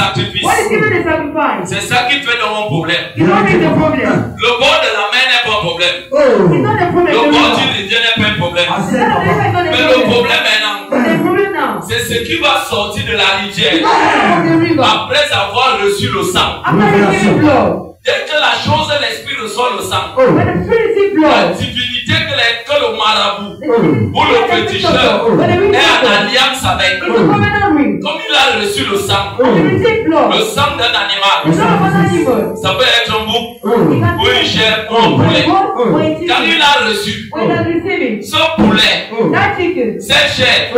sacrifice. What is even the sacrifice? C'est ça qui fait de mon problème. You don't need the problem. Le bord de la main n'est pas un problème. It's not the problem. Le bord du rivière n'est pas un problème. Mais le problème maintenant, c'est ce qui va sortir de la rivière après avoir reçu le sang. Dès que la chose de l'esprit reçoit le sang, la divinité que le marabout ou le féticheur est en alliance avec, comme il a reçu le sang d'un animal, ça peut être un bouc ou une chèvre ou un poulet. Quand il a reçu ce poulet, cette chèvre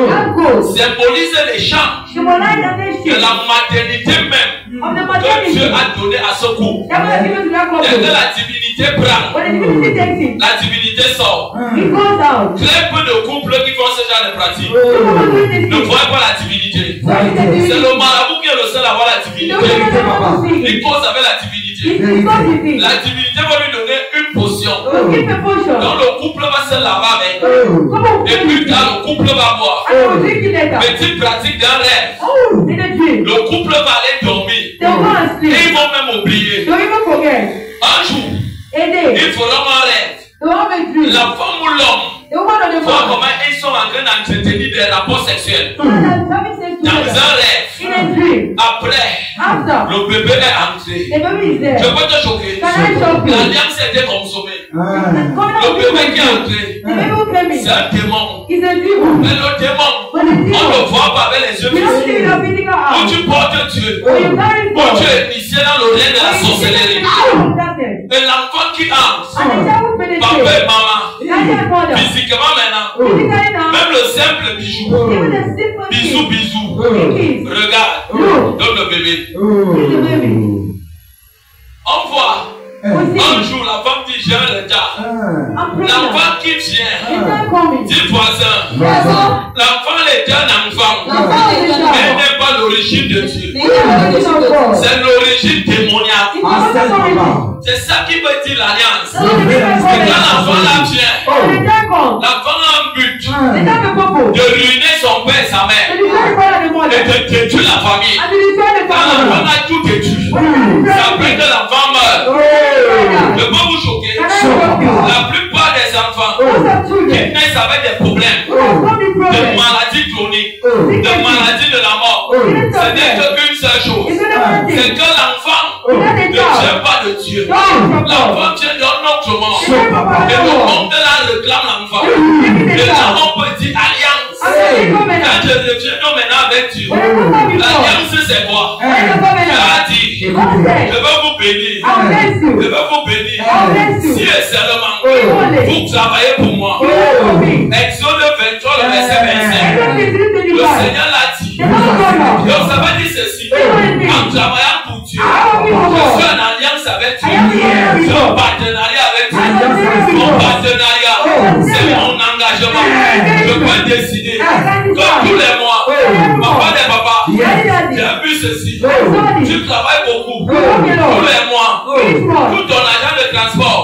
symbolise l'échange de la maternité même que Dieu a donné à ce couple. Dès que la divinité prend, la divinité sort. Très peu de couples qui font ce genre de pratique ne voient pas la divinité. C'est le marabout qui est le seul à voir la divinité. Il cause avec la divinité. La divinité va lui donner une potion. Donc le couple va se laver avec. Et plus tard, le couple va boire. Petite pratique d'un rêve. Le couple va aller dormir. Et ils vont même oublier. Un jour, il faudra un rêve. La femme ou l'homme voit comment ils sont en train d'entretenir des rapports sexuels. Dans un rêve, après, le bébé est entré. Je peux te choquer. L'alliance a été consommée. Le bébé qui est entré, c'est un démon. Mais le démon, on ne le voit pas avec les yeux physiques. Où tu portes Dieu, où tu es initié dans le règne de la sorcellerie. Et l'enfant qui entre, papa et maman, physiquement maintenant, même le simple bijou, bisou, regarde, donne le bébé. On voit. Un jour, la femme dit j'ai un retard. L'enfant qui vient, dit voisin, l'enfant est un enfant, mais n'est pas l'origine de Dieu. C'est l'origine démoniaque. C'est ça qui veut dire l'alliance. Quand l'enfant là vient, l'enfant a un but de ruiner son père et sa mère et de détruire la famille. Quand l'enfant a tout détruit, ça fait que l'enfant meurt. Je peux vous choquer. La plupart des enfants qui naissent avec des problèmes, de maladies chroniques, de maladies de la mort, ce n'est qu'une seule chose. C'est que l'enfant ne tient pas de Dieu. L'enfant tient d'un autre monde. Et le monde là réclame l'enfant. Et là on peut dire alliance. Quand je reviens maintenant avec Dieu, l'alliance c'est quoi? Il a dit, je veux vous bénir. Je veux vous bénir. Si et seulement vous travaillez pour moi. Exode 23, le verset 25. Le Seigneur l'a dit. Donc ça veut dire ceci. En travaillant pour Dieu, je suis en alliance avec Dieu. Je suis en partenariat avec Dieu. Mon partenariat, c'est mon engagement. Je peux décider, comme tous les mois, papa des papas, j'ai vu ceci. Tu travailles beaucoup. Tous les mois, tout ton argent de transport,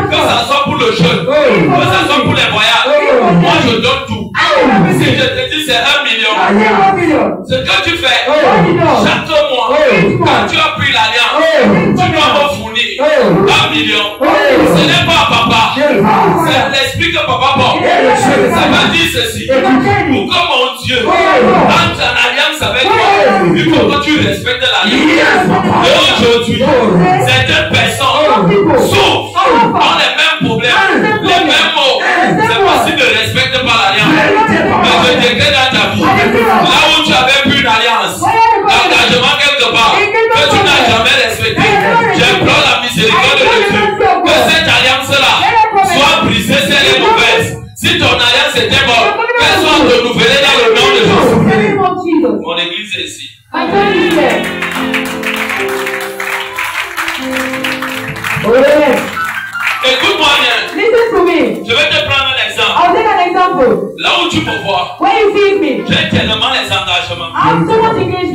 que ça soit pour le jeûne, que ça soit pour les voyages, moi je donne tout. Si je te dis c'est 1 million, ce que tu fais, chaque mois, quand tu as pris l'alliance, tu dois me fournir 1 million. Ce n'est pas papa, c'est l'esprit que papa porte. Ça veut dire ceci. Pour que mon Dieu entre en alliance avec toi, il faut que tu respectes l'alliance. Et aujourd'hui, certaines personnes souffrent, ont les mêmes problèmes, les mêmes mots. C'est possible de respecter pas l'alliance. Mais je décrète dans ta vie, là où tu avais plus d'alliance, l'engagement quelque part, que tu n'as jamais respecté, j'implore la miséricorde de Dieu, que cette alliance-là soit brisée si elle est mauvaise. Si ton alliance était bonne, qu'elle soit renouvelée dans le nom de Jésus. Mon église est ici. Écoute-moi bien. Je vais te prendre un exemple. Là où tu peux voir, j'ai tellement les engagements.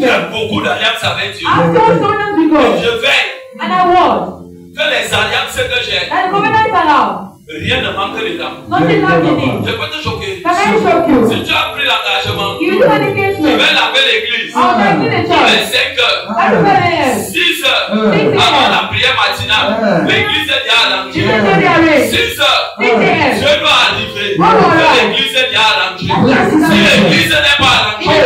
J'ai beaucoup d'alliances avec Dieu. Je veille que les alliances que j'ai, rien ne manque dedans. Je peux te choquer. Si tu as pris l'engagement, je vais laver l'église tous les 5 heures. 6 heures, avant la prière matinale, l'église est déjà arrangée. 6 heures, je dois arriver. L'église est déjà arrangée. Si l'église n'est pas arrangée,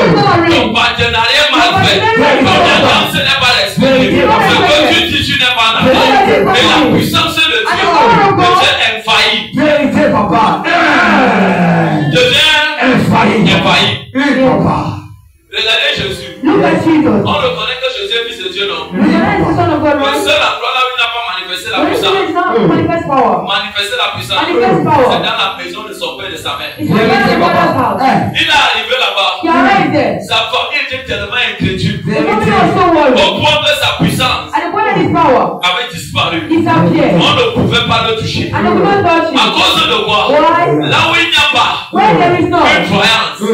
ton partenariat mal fait, ton alliance n'est pas respectée, ce que tu dis, tu n'es pas d'accord. Et la puissance de Dieu est faillie. Vérité, papa. Devient infaillible. Regardez Jésus. On le connaît que Jésus est fils de Dieu, non? Le seul endroit là où il n'a pas manifesté la puissance. Manifester la puissance. C'est dans la maison de son père et de sa mère. Il est arrivé là-bas. Sa famille était tellement incrédule. Au point que sa puissance avait disparu. On ne pouvait pas le toucher. À cause de quoi? Là où il n'y a pas une croyance, il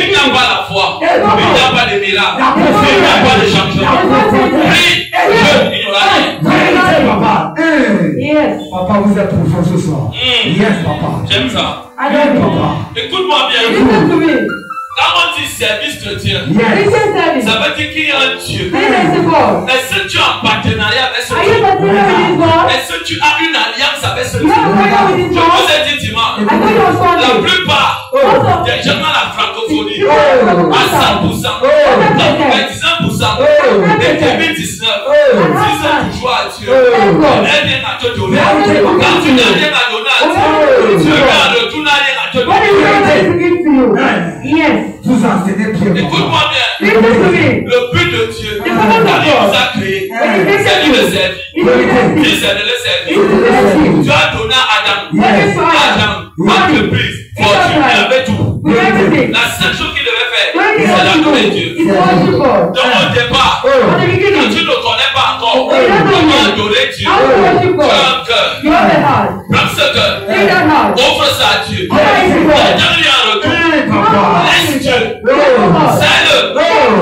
n'y a pas la foi, il n'y a pas de miracle, il n'y a pas de changement. Oui, il n'y aura rien. Papa. Yes. Papa, vous êtes profond ce soir. Yes, papa. J'aime ça. Papa. Écoute-moi bien. Quand on dit service chrétien, ça veut dire qu'il y a un Dieu. Est-ce que tu as un partenariat avec ce Dieu? Est-ce que tu as une alliance avec ce Dieu? Je vous ai dit dimanche, la plupart des gens dans la francophonie, à 100%, à 99%, et 2019, disent toujours à Dieu, elle vient à te donner. Quand tu n'as rien à donner à Dieu, Dieu vient à retourner rien à te donner. Yes. Vous enseignez bien. Écoute-moi bien. Le but de Dieu, il nous a créé, c'est de le servir. Il c'est de le servir. Tu as donné à Adam, entreprise, fortune, il avait tout. La seule chose qu'il devait faire, c'est d'adorer Dieu. Donc au départ, quand tu ne connais pas encore comment adorer Dieu, tu as un cœur. Prends ce cœur, offre ça à Dieu. Donne-lui un retour. Laisse Dieu. C'est-le.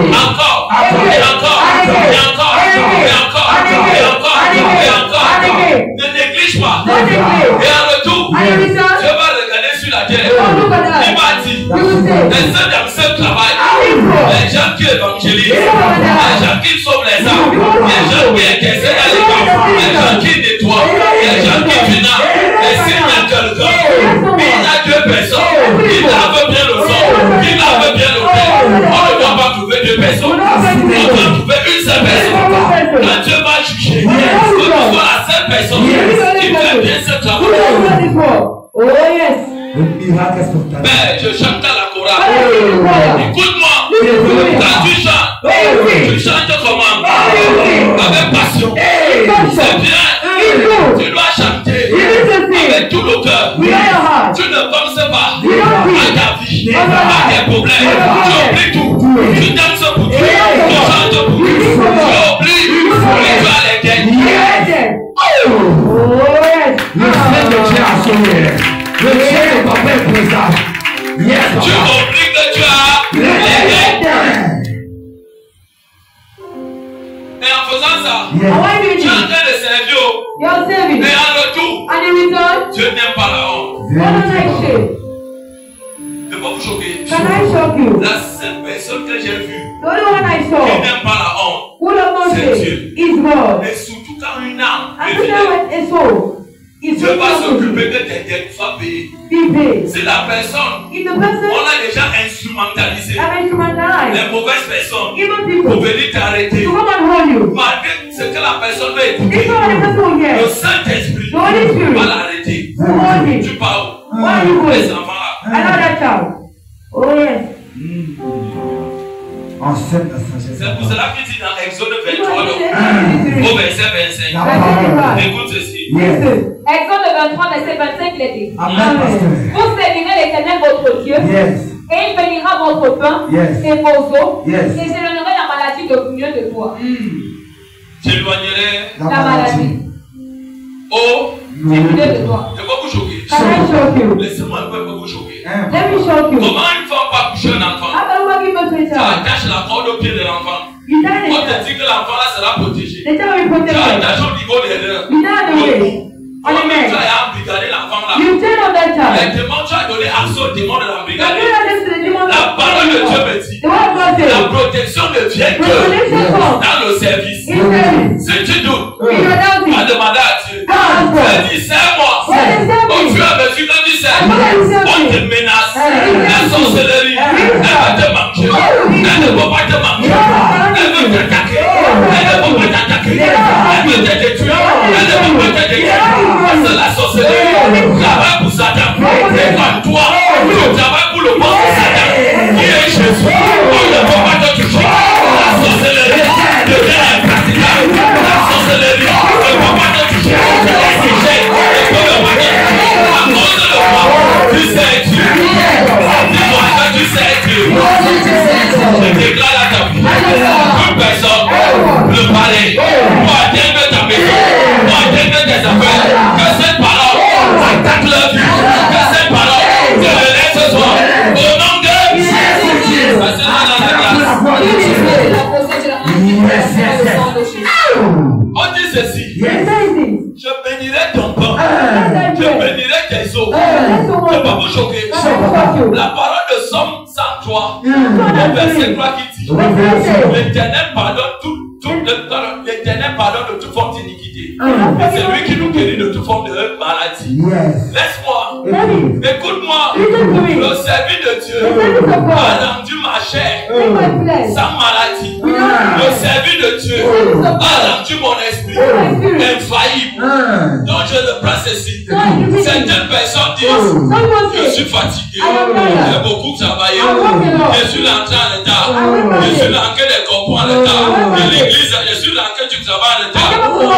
Encore. Et encore. Et encore. Et encore. Et encore. Et encore. Ne néglige pas. Et en retour, Dieu va regarder sur la terre. Il m'a dit, les seuls dans ce travail, les gens qui évangélisent, les gens qui sauvent les âmes, les gens qui exercent à l'école, les gens qui nettoient, les gens qui financent, et s'il y a quelqu'un, il a 2 personnes, il lave bien le sol, il lave bien le père, on ne doit pas trouver 2 personnes, on doit trouver une seule personne. Quand Dieu va juger, que tu sois la seule personne qui fait bien ce travail. Oh yes. Mais je chante à la chorale. Écoute-moi. Quand tu chantes comment? Avec passion. C'est bien. Tu dois chanter avec tout le cœur. Tu ne penses pas à ta vie, à tes problèmes. Tu oublies tout. Tu danses pour Dieu. Tu chantes pour Dieu. Tu oublies. Tu as les gains. Le ciel de Dieu a sauvé. Le ciel de papa est présent. Tu oublies que tu as les gains. Et en faisant ça, tu es en train de servir. Et en retour, Dieu n'aime pas la honte. Ne pas vous choquer. La seule personne que j'ai vue qui n'aime pas la honte, c'est Dieu. Et surtout quand une âme est fidèle, Dieu va s'occuper de tes dettes, tu vas payer. C'est la personne. On a déjà instrumentalisé les mauvaises personnes pour venir t'arrêter. Malgré ce que la personne va écouter, le Saint-Esprit va l'arrêter. Tu parles. Les enfants là. C'est pour cela qu'il dit dans Exode 23, au verset 25. Écoute ceci. Exode 23, verset 25, il est dit. Vous servirez l'Éternel votre Dieu, et il bénira votre pain et vos eaux, et j'éloignerai la maladie de milieu de toi. J'éloignerai la maladie. Oh, du milieu de toi. Je vais vous choquer. Laissez-moi un peu vous choquer. Comment une femme va coucher un enfant? Tu attaches la corde au pied de l'enfant. On te dit que l'enfant là sera protégé. Tu attaches au niveau des reins. Tu as embrigadé l'enfant là. Les démons, tu as donné accès aux démons de l'embrigadé. La parole de Dieu me dit, la protection de vient que dans le service, si tu doutes, va demander à Dieu. Dis, c'est-moi. Au fur et à mesure que tu sais, on te menace. La sorcellerie, elle va te manger. Elle ne va pas te manger. Elle veut t'attaquer. Elle ne va pas t'attaquer. Elle veut te détruire. Elle ne va pas te détruire. C'est la sorcellerie. Travaille pour Satan. Et comme toi, tu travailles pour le bon de Satan. Qui est Jésus. On ne va pas te toucher. La sorcellerie devient impraticable. La sorcellerie ne va pas te toucher. Tu sais Dieu. Dis-moi que tu sais Dieu. Je déclare à ta vie. Une personne, le palais, pour atteindre ta maison, pour atteindre tes affaires, que cette parole attaque leur vie. Que cette parole te relève ce soir. Au nom de Jésus. On dit ceci. Je bénirai ton pain. Je bénirai tes eaux. Je ne vais pas vous choquer. La parole de Somme 103, le verset 3 qui dit l'Éternel pardonne l'Éternel pardonne de toute forme d'iniquité. C'est lui qui nous guérit de toute forme de maladie. Laisse-moi, écoute-moi. Le service de Dieu a rendu ma chair sans maladie. Le service de Dieu a rendu mon esprit infaillible. Donc je le prends ceci. Certaines personnes disent je suis fatigué, j'ai beaucoup travaillé, je suis l'entrée en retard, je suis l'entrée de comprendre le temps de l'église, je suis l'entrée du travail en retard.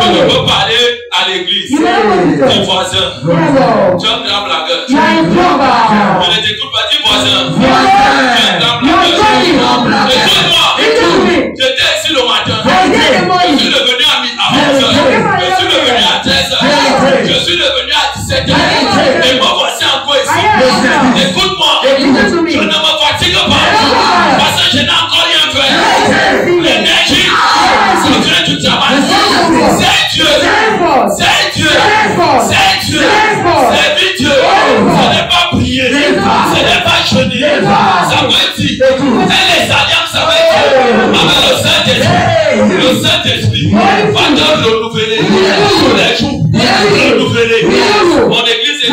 Je ne peux pas aller à l'église. Dis voisin, tu es un grand blagueur. Je ne t'écoute pas, dis voisin, tu es un grand blagueur. Écoute-moi, j'étais ici le matin, je suis devenu à 11h, je suis devenu à 13h, je suis devenu à 17h, et me voici encore ici. Écoute-moi, je ne me fatigue pas, parce que je n'ai encore rien fait. L'énergie, c'est Dieu du travail. C'est Dieu, c'est Dieu, c'est Dieu, c'est Dieu. Ce n'est pas prier, ce n'est pas jeûner, ça veut dire, et les alliances avec Dieu, avec le Saint-Esprit. Le Saint-Esprit va te renouveler tous les jours, renouveler. Mon église est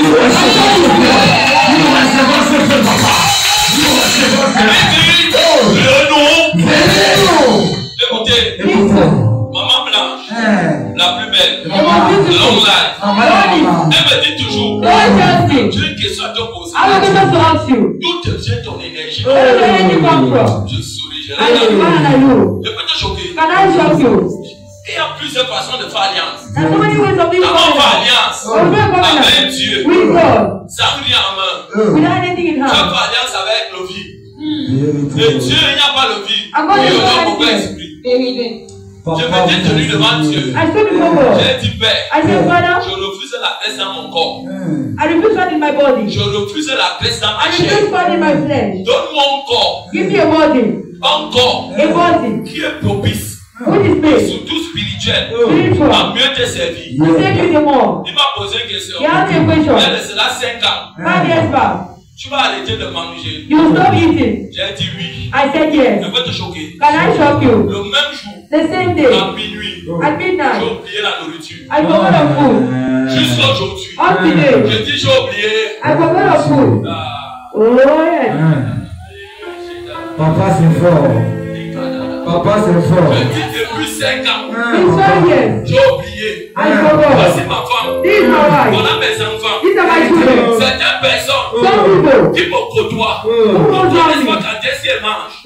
écoutez, maman Blanche, la plus belle, long life, elle me dit toujours, j'ai une question à te poser. D'où te vient ton énergie? Je souris, je peux te choquer. Il y a plusieurs façons de faire alliance. Comment on fait alliance avec Dieu? Sans rien en main. Tu fais alliance avec le vide. Et Dieu, il n'y a pas le vide. Il y a beaucoup d'esprit. Je m'étais tenu devant Dieu. J'ai dit, Père, je refuse la graisse dans mon corps. Je refuse la graisse dans ma chair. Donne-moi un corps. Un corps qui est propice. Surtout spirituel, à mieux te servir. Il m'a posé une question. Elle sera 5 ans. Tu vas arrêter de manger. J'ai dit oui. Je peux te choquer. Le même jour, à minuit, j'ai oublié la nourriture. Jusqu'à aujourd'hui, je dis j'ai oublié. Papa, c'est fort. Papa, c'est fort. Je dis depuis 5 ans. J'ai oublié. Voici ma femme. Voilà mes enfants. Certaines personnes qui me côtoient. Ne connaissent pas quand est-ce qu'elles mangent.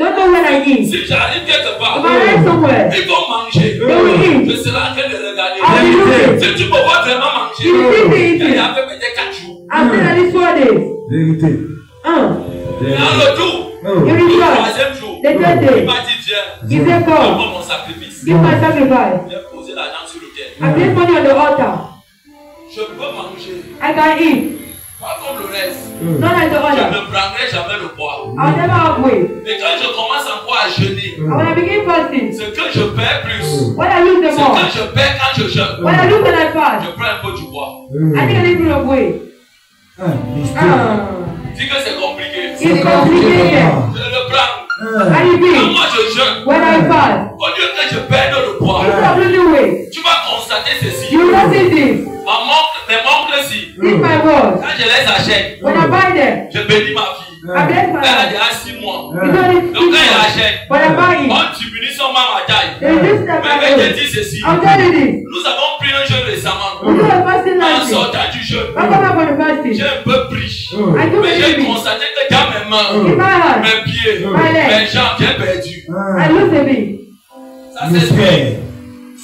Si j'arrive quelque part, ils vont manger. Je serai en train de regarder. Si tu me vois vraiment manger, il y avait peut-être 4 jours. Vérité. Dans le tour, le 3e jour, il m'a dit viens, donne-moi mon sacrifice. J'ai posé l'argent sur le terre. Je peux manger. Pas comme le reste. Je ne prendrai jamais le poids. Mais quand je commence encore à jeûner, ce que je perds plus, ce que je perds quand je jeûne, je prends un peu du poids. Dis que c'est compliqué. C'est compliqué. Je le prends. Quand moi je jeûne, when I fast, au lieu que je perde le poids, tu vas constater ceci. you will not see this. Mes membres-ci, See my words. quand je les achète, When I buy them, je bénis ma fille. I bless my Elle a life. déjà 6 mois. It's only Donc quand elle achète, when I buy it, on diminue son ma taille. they just step Mais my je way. te dis ceci. I'll tell you this. Nous avons pris un jeûne récemment. You are fasting En like this. sortant du jeûne, I come up for the fasting. j'ai un peu pris. I do Mais j'ai believe it. constaté que dans mes mains, In my heart, mes pieds, my legs, mes jambes, j'ai perdu. I lose a bit. Ça c'est Mystère.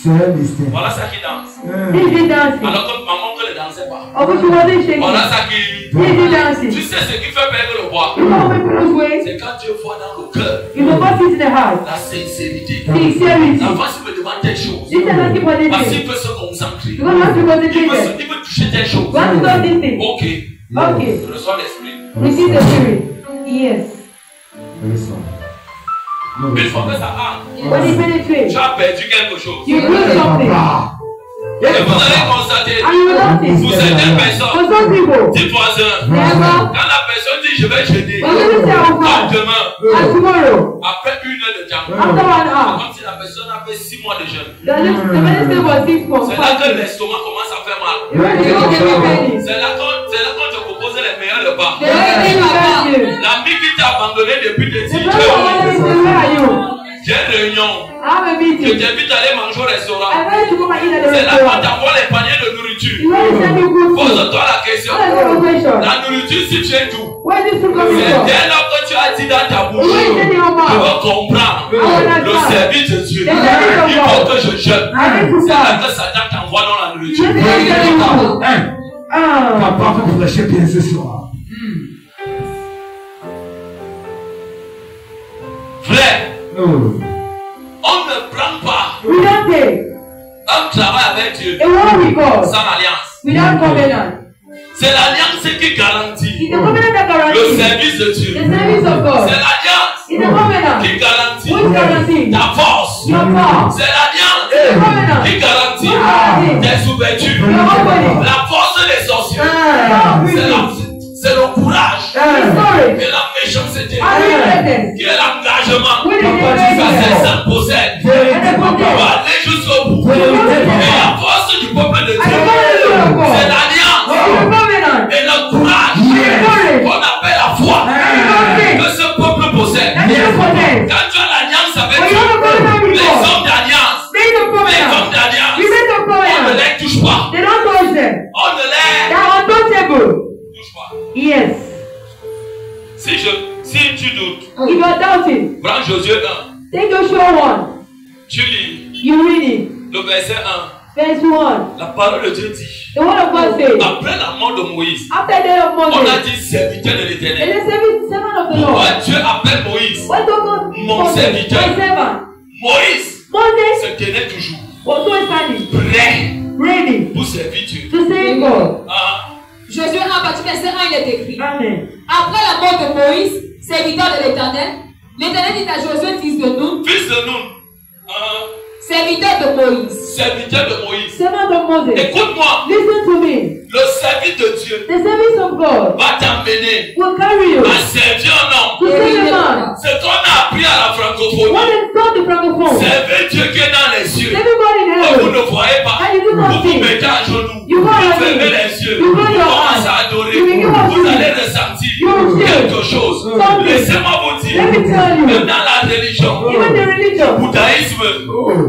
C'est un mystère. Voilà ça qui danse. This is dancing. Alors que maman ne dansait pas. Oh, but she wasn't shaking. Voilà ça qui. This is dancing. Tu sais ce qui fait perdre le poids? You know when people lose weight? C'est quand Dieu voit dans le cœur You know what is in the heart. la sincérité. Sincerity. Avant, s'il me demande quelque chose, This is not keep on parce this qu'il thing. peut se concentrer. You want to concentrate. Il veut toucher quelque chose. You want to do this thing. Ok. Okay. Reçois l'esprit. Receive the spirit. Yes. Une fois que ça entre, When it penetrates, tu as perdu quelque chose. you lose something. Et vous allez constater, And you will notice. pour certaines For personnes, some people, dis voisins, never. quand la personne dit je vais jeûner, When you say I will comme fast, demain, and tomorrow, après 1 heure de temps, after 1 hour, comme si la personne a fait 6 mois de jeûne. the minister was 6 months C'est là que fasting. l'estomac commence à faire mal. You will not get me ready. C'est là quand je propose les meilleurs repas. The way you thank you. L'ami qui t'a abandonné depuis des The années, person always say, where are you? j'ai une réunion. I have a Je meeting. t'invite à aller manger au restaurant. I want you to come and eat at the C'est là qu'on restaurant. t'envoie les paniers de nourriture. You want to send me good food. Pose-toi la question. That's the question. La nourriture, si tu es tout, Where is this food coming c'est from? dès lors que tu as dit dans ta bouche, Where is it in your je mouth? veux comprendre le service de Dieu. The service of Il faut God. que je jeûne. I need to C'est là fast. que Satan t'envoie dans la You nourriture. need to tell you. Ah. Papa va prêcher bien ce soir. Frère, Oh. on ne prend pas We don't take un travail avec Dieu a war with God sans alliance. without covenant. C'est l'alliance qui garantit It's the covenant that le guarantees service de the Dieu. service of God. C'est l'alliance It's the covenant qui garantit which guarantees ta force. your power. C'est l'alliance The covenant qui garantit guarantees tes ouvertures. your opening. La force des sorciers. Ah. C'est le courage The story. et la méchanceté And the presence. qui est l'engagement With the que ces presence. saints possèdent. And the On presence. va aller jusqu'au bout. Oui, oui, oui. Et la force du peuple de And the Dieu, presence of c'est God. l'alliance It's the covenant. et le courage Courage. qu'on appelle la foi que ce peuple possède. And the presence. Quand tu as l'alliance avec When you have a covenant Dieu, with les God, hommes d'alliance, they the les covenant. hommes d'alliance, You make the on ne covenant. les touche pas. They don't touch them. On ne les They are untouchable. touche pas. Yes. Si tu doutes, If you are doubting, prends Josué 1, take Joshua 1. tu lis You read it. le verset 1. Verse 1. La parole de Dieu dit, The word of God says, après la mort de Moïse, after the day of on a Moses, dit serviteur de and l'Éternel. the servant of the Lord. Pourquoi Dieu appelle Moïse? What God Mon Moses, serviteur. my servant. Moïse Moses se tenait toujours was always standing, prêt ready pour servir Dieu. to save God. Ah, Josué 1, partie verset 1, il est écrit. Amen. Après la mort de Moïse, serviteur de l'Éternel, l'Éternel dit à Josué, fils de Nun, fils de Nun, serviteur de Moïse. serviteur de Moïse. Servant of Moses, Écoute-moi, listen to me. le service de Dieu The service of God va t'amener will carry you à servir un homme. to save a man. Ce qu'on a appris à la What francophonie, is called the francophone? servir Dieu qui est dans les cieux. Saving God in Oh, vous heaven. ne voyez pas. And you do not Vous vous see. mettez à genoux. You Vous go on your fermez knees. les yeux. You Vous go your commencez eyes. à adorer. You begin Vous worshiping. allez ressentir You will feel quelque chose. something. Laissez-moi vous dire Let me tell you. que dans la religion, Even the religion, bouddhisme,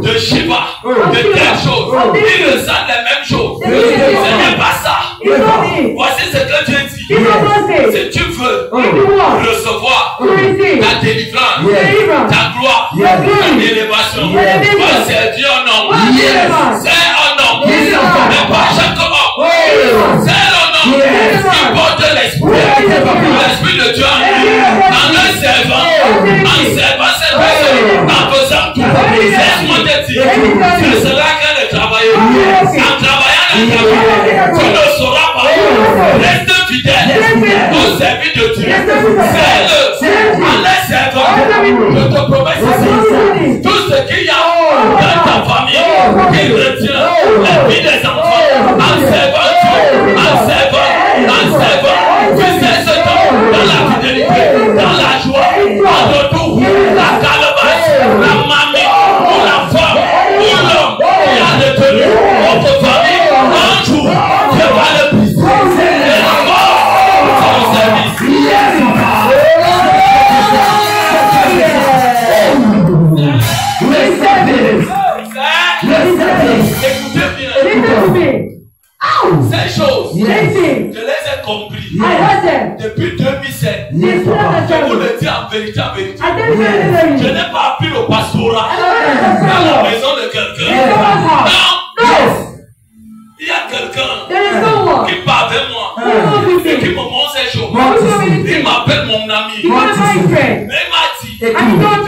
de Shiva, de Shiva, telle chose, of this. ils ressentent les mêmes choses. They do the same Ce n'est thing. pas ça. it's not it. Voici ce que Dieu dit. This is what God says. Si tu veux If you want recevoir to receive ta délivrance, deliverance, ta gloire, Yes. ta élévation, Yes. va servir un homme. Yes. C'est un homme. Yes. Mais pas chaque homme. C'est un homme Yes. qui porte l'esprit de Dieu en lui, en le servant, cette personne, en faisant tout. Laisse-moi te dire, ce sera qu'elle de travailler. En travaillant, tu ne sauras pas. Reste fidèle au service de Dieu. Fais-le en le servant. Je te promets ceci. Tout ce qu'il y a dans ta famille qui retient la vie des enfants en servant Dieu, en servant, tu sais ce temps dans la fidélité, dans la joie, en retour, Je n'ai pas appris le pastorat dans la maison de quelqu'un. Non. Il y a quelqu'un qui parle avec moi et qui me montre ses choses. Il m'appelle mon ami. Mais il m'a dit, je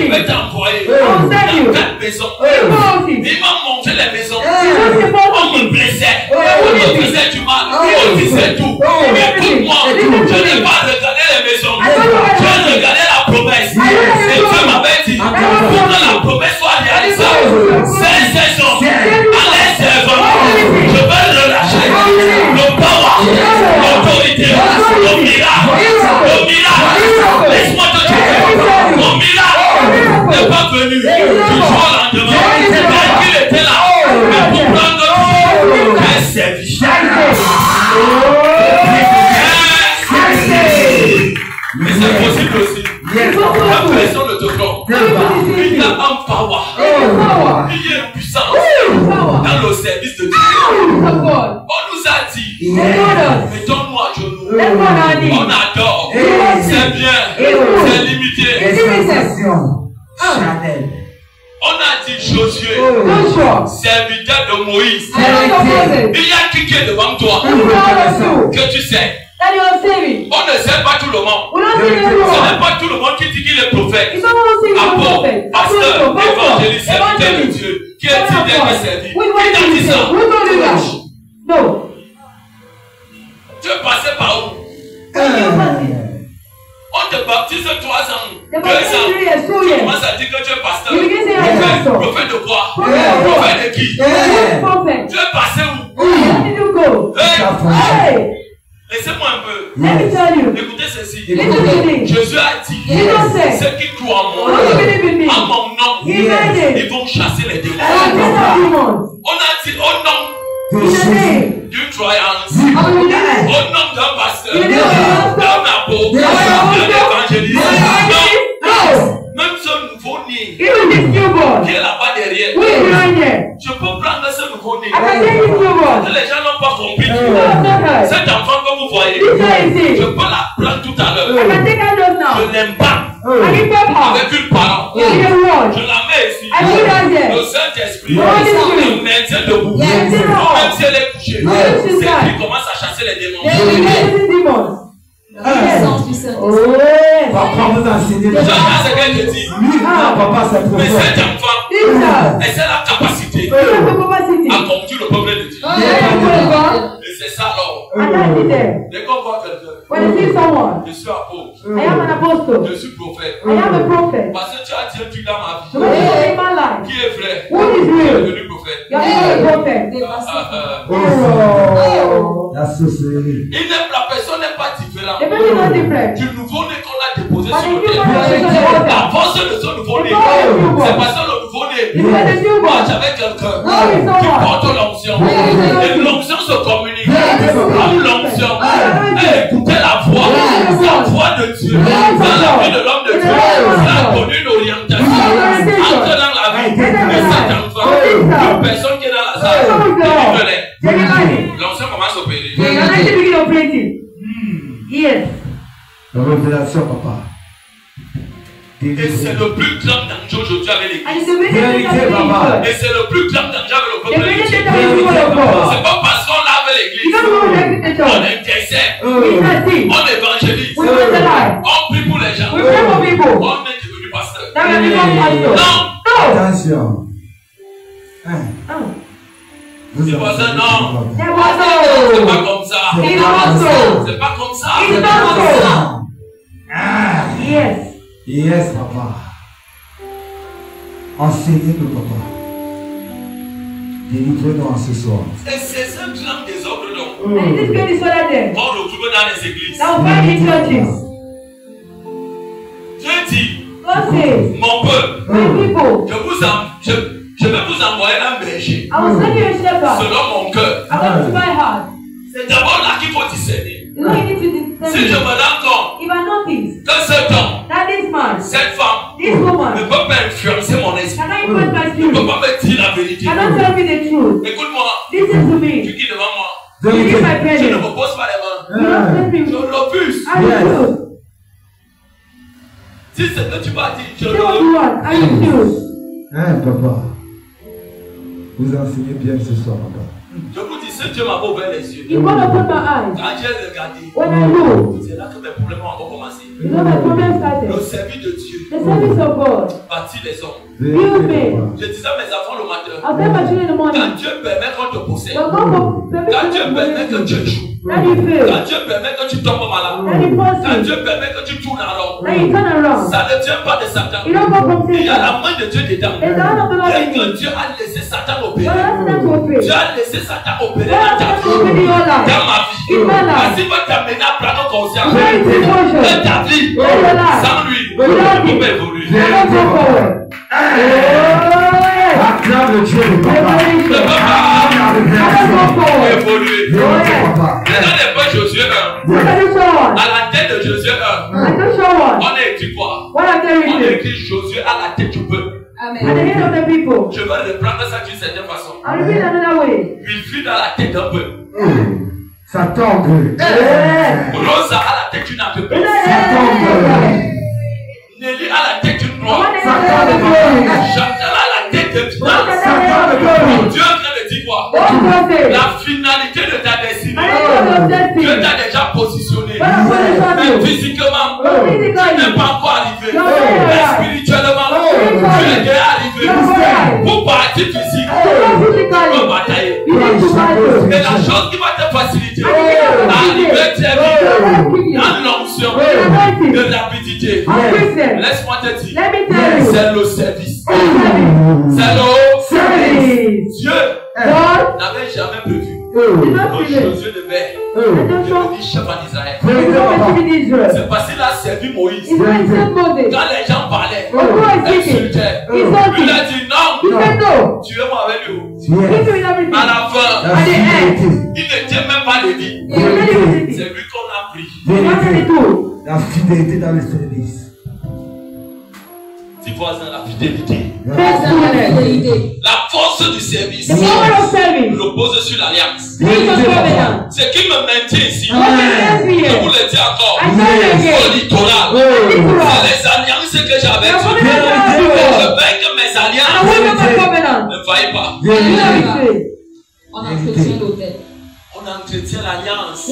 vais t'envoyer dans 4 maisons. Il m'a montré les maisons. On me blessait. On me faisait du mal. On disait tout. Mais écoute-moi, je n'ai pas regardé les maisons. Je regardais la promesse. Et Dieu m'avait dit, pour que la promesse soit réalisable, 16 saisons, à l'aide servant, je vais relâcher le power, l'autorité, le miracle. Laisse-moi te dire, mon miracle n'est pas venu du jour au lendemain. Il était là, mais pour prendre un service. Mais c'est possible aussi. La personne ne te prend. Il y a un power. Il y a une puissance dans le service de Dieu. On nous a dit, mettons-nous à genoux. On adore. C'est bien. C'est limité. On a dit Josué, serviteur de Moïse. Il y a qui est devant toi que tu sais. On ne sait pas tout le monde. Ce n'est pas tout le monde qui dit qu'il est prophète. Apôtre, pasteur, évangéliste, serviteur de Dieu. Qui est dit d'être servi? Qui t'a dit ça? Non. Tu es passé par où? On te baptise 3 ans, 2 ans. Tu commences à dire que tu es pasteur. Prophète de quoi? Prophète de qui? Tu es passé où? Laissez-moi un peu. Écoutez ceci. Jésus a dit, ceux qui croient en mon nom, ils vont chasser les démons. On a dit au nom d'une croyance, au nom d'un pasteur, d'un apôtre, d'un évangéliste. Même ce nouveau-né qui est là-bas derrière, je peux prendre ce nouveau-né. Les gens n'ont pas compris. Cet enfant que vous voyez, je peux la prendre tout à l'heure. Je l'aime pas. Avec une parole. Je la mets ici. Le Saint-Esprit me maintient debout. Même si elle est couchée, c'est qui commence à chasser les démons. Papa vous a enseigné. J'entends ce qu'elle te dit. Papa, c'est pour mais cet enfant, elle a la capacité à conduire le peuple de Dieu. Et c'est ça alors. Dès qu'on voit quelqu'un, je suis apôtre, je suis prophète. Parce que tu as dit un truc dans ma vie qui est vrai. Tu es devenu prophète. La personne n'est pas différente du nouveau-né qu'on a déposé sur le terrain. La force de ce nouveau-né, c'est parce que le nouveau-né marche avec quelqu'un qui porte l'onction. Et l'onction se communique comme l'onction. Écoutez la voix de Dieu dans la vie de l'homme de Dieu. Ça a connu une orientation. Entre dans la vie de cet enfant, une personne qui est dans la salle, l'onction commence à opérer. Yes. La révélation, papa. Et c'est le plus grand danger aujourd'hui avec l'église. Et c'est le plus grand danger avec le peuple de Dieu. C'est pas parce qu'on lave l'église, on intercède, on évangélise, on prie pour les gens, on est devenu pasteur. Non. Attention. C'est pas ça, non. C'est pas comme ça. C'est pas comme ça. Yes. Yes, papa. Enseignez-nous, papa. Délivrez-nous en ce soir. Et c'est un grand désordre donc. And this great disorder there. On retrouve dans les églises. Now find in churches. Dieu dit, God says, mon peuple, my people, je vais vous envoyer un berger. I will send you a shepherd. Selon mon cœur. According to my heart. C'est d'abord là qu'il faut discerner. You know you need to discern. Si je me rends compte If I notice que cet homme, that this man, cette femme, this woman, ne peut pas influencer mon esprit, cannot influence my ne spirit, peut pas me dire la vérité. cannot tell me the truth. Écoute-moi, Listen to me. tu qui devant moi, You need my je ne presence. me pose pas les mains. You don't let me. Je refuse. I refuse. Si c'est ce que tu vas dire, Je Say what you want. I refuse. Hein, papa? Vous enseignez bien ce soir, papa. Je vous dis, si Dieu m'a ouvert les yeux, You want to open my eyes. quand j'ai regardé, When I look, c'est là que mes problèmes ont encore commencé. you know my problem started. Le service de Dieu The service of God. bâtit les hommes. Build me. Je disais à mes enfants le matin, I'll tell my children in the quand morning. Dieu permet qu'on te possède, But God will permit quand you Dieu to permet que do tu it. joues, That you fail. quand Dieu permet que tu tombes malade, That you quand fall Dieu sick. permet que tu tournes en rond, That you turn around. ça ne vient pas de Satan. You don't go from Il y a Satan. la main de Dieu dedans. There's the hand of the Lord Et in que you. Dieu a laissé Satan God opérer. has that to operate. Dieu a laissé Satan opérer God dans has ta that to vie, open in your life. dans ma vie. In my life. Ainsi va t'amener à prendre conscience Where is the que motion? ta vie, Where is your life? sans lui, Without ne him. peut évoluer. I don't go forward. Oh, yes. Acclame le Dieu de papa. Ne peut pas I don't go forward. évoluer. Papa. Dans l'époque Josué 1, Look at the show à one. la tête de Josué 1, I don't show one. on a écrit quoi? What I tell On a you. écrit Josué à la tête du peuple. At the head of the people. Je vais reprendre ça d'une certaine façon. I'll repeat another way. Il fut dans la tête d'un peuple. Ça tombe. Rosa à la tête d'une entreprise. Ça tombe. Nelly à la tête d'une gloire. Ça tombe. Chantal à la tête de finance. Ça tombe. Dieu est en train de dire quoi? La finalité de ta destinée. Dieu t'a déjà positionné. Mais physiquement, tu n'es pas encore arrivé. Mais spirituellement, tu es déjà arrivé. Pour partir physique, tu peux batailler. Et la chose qui va te faciliter, arriver très vite dans l'onction de l'avidité. Laisse-moi te dire, c'est le service. C'est le service. Dieu n'avait jamais prévu que Josué devait devenir chef en Israël. C'est parce qu'il a servi Moïse. Quand les gens parlaient, insultaient, il a dit non, tu es moi avec lui. À la fin, il n'était même pas Lévi. C'est lui qu'on a pris. La fidélité dans le service. Dis voisin, la fidélité. La force du service repose sur l'alliance. Ce qui me maintient ici, je vous le dis encore, au littoral, c'est les alliances que j'avais tuées. Je veux que mes alliances ne faillent pas. On entretient l'autel. On entretient l'alliance.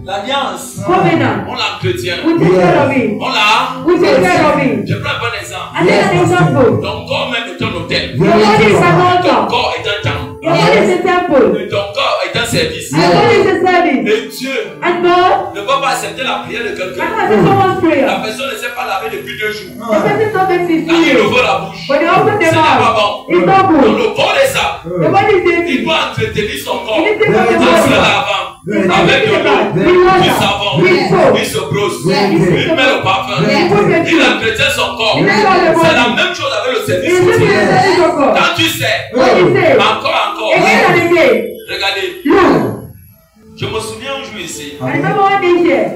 L'alliance, Covenant. on l'entretient. We take care of it. On l'a. We take care of it. Je prends un bon exemple. And then an example. Ton corps même est un hôtel. Your body is an Ton altar. corps est un temple. Your body is a temple. Et ton corps est un service. Your body is a service. Et Dieu And God ne va pas accepter la prière de quelqu'un. cannot accept someone's La prayer. personne ne s'est pas lavée depuis 2 jours. The person not makes it Quand il serious. ouvre la bouche, When they open ce their n'est pas mouth, bon. it's not Donc good. le corps est ça. The body is Il dirty. doit entretenir son corps. Il est dirty. En se lavant avec de l'eau, du savon, il se brosse, il met le parfum, il entretient son corps. C'est la même chose avec le service. It's just a service of God. Quand tu sais, What you say? encore, Again and again. regardez, Look. je me souviens un jour ici, I remember one day here.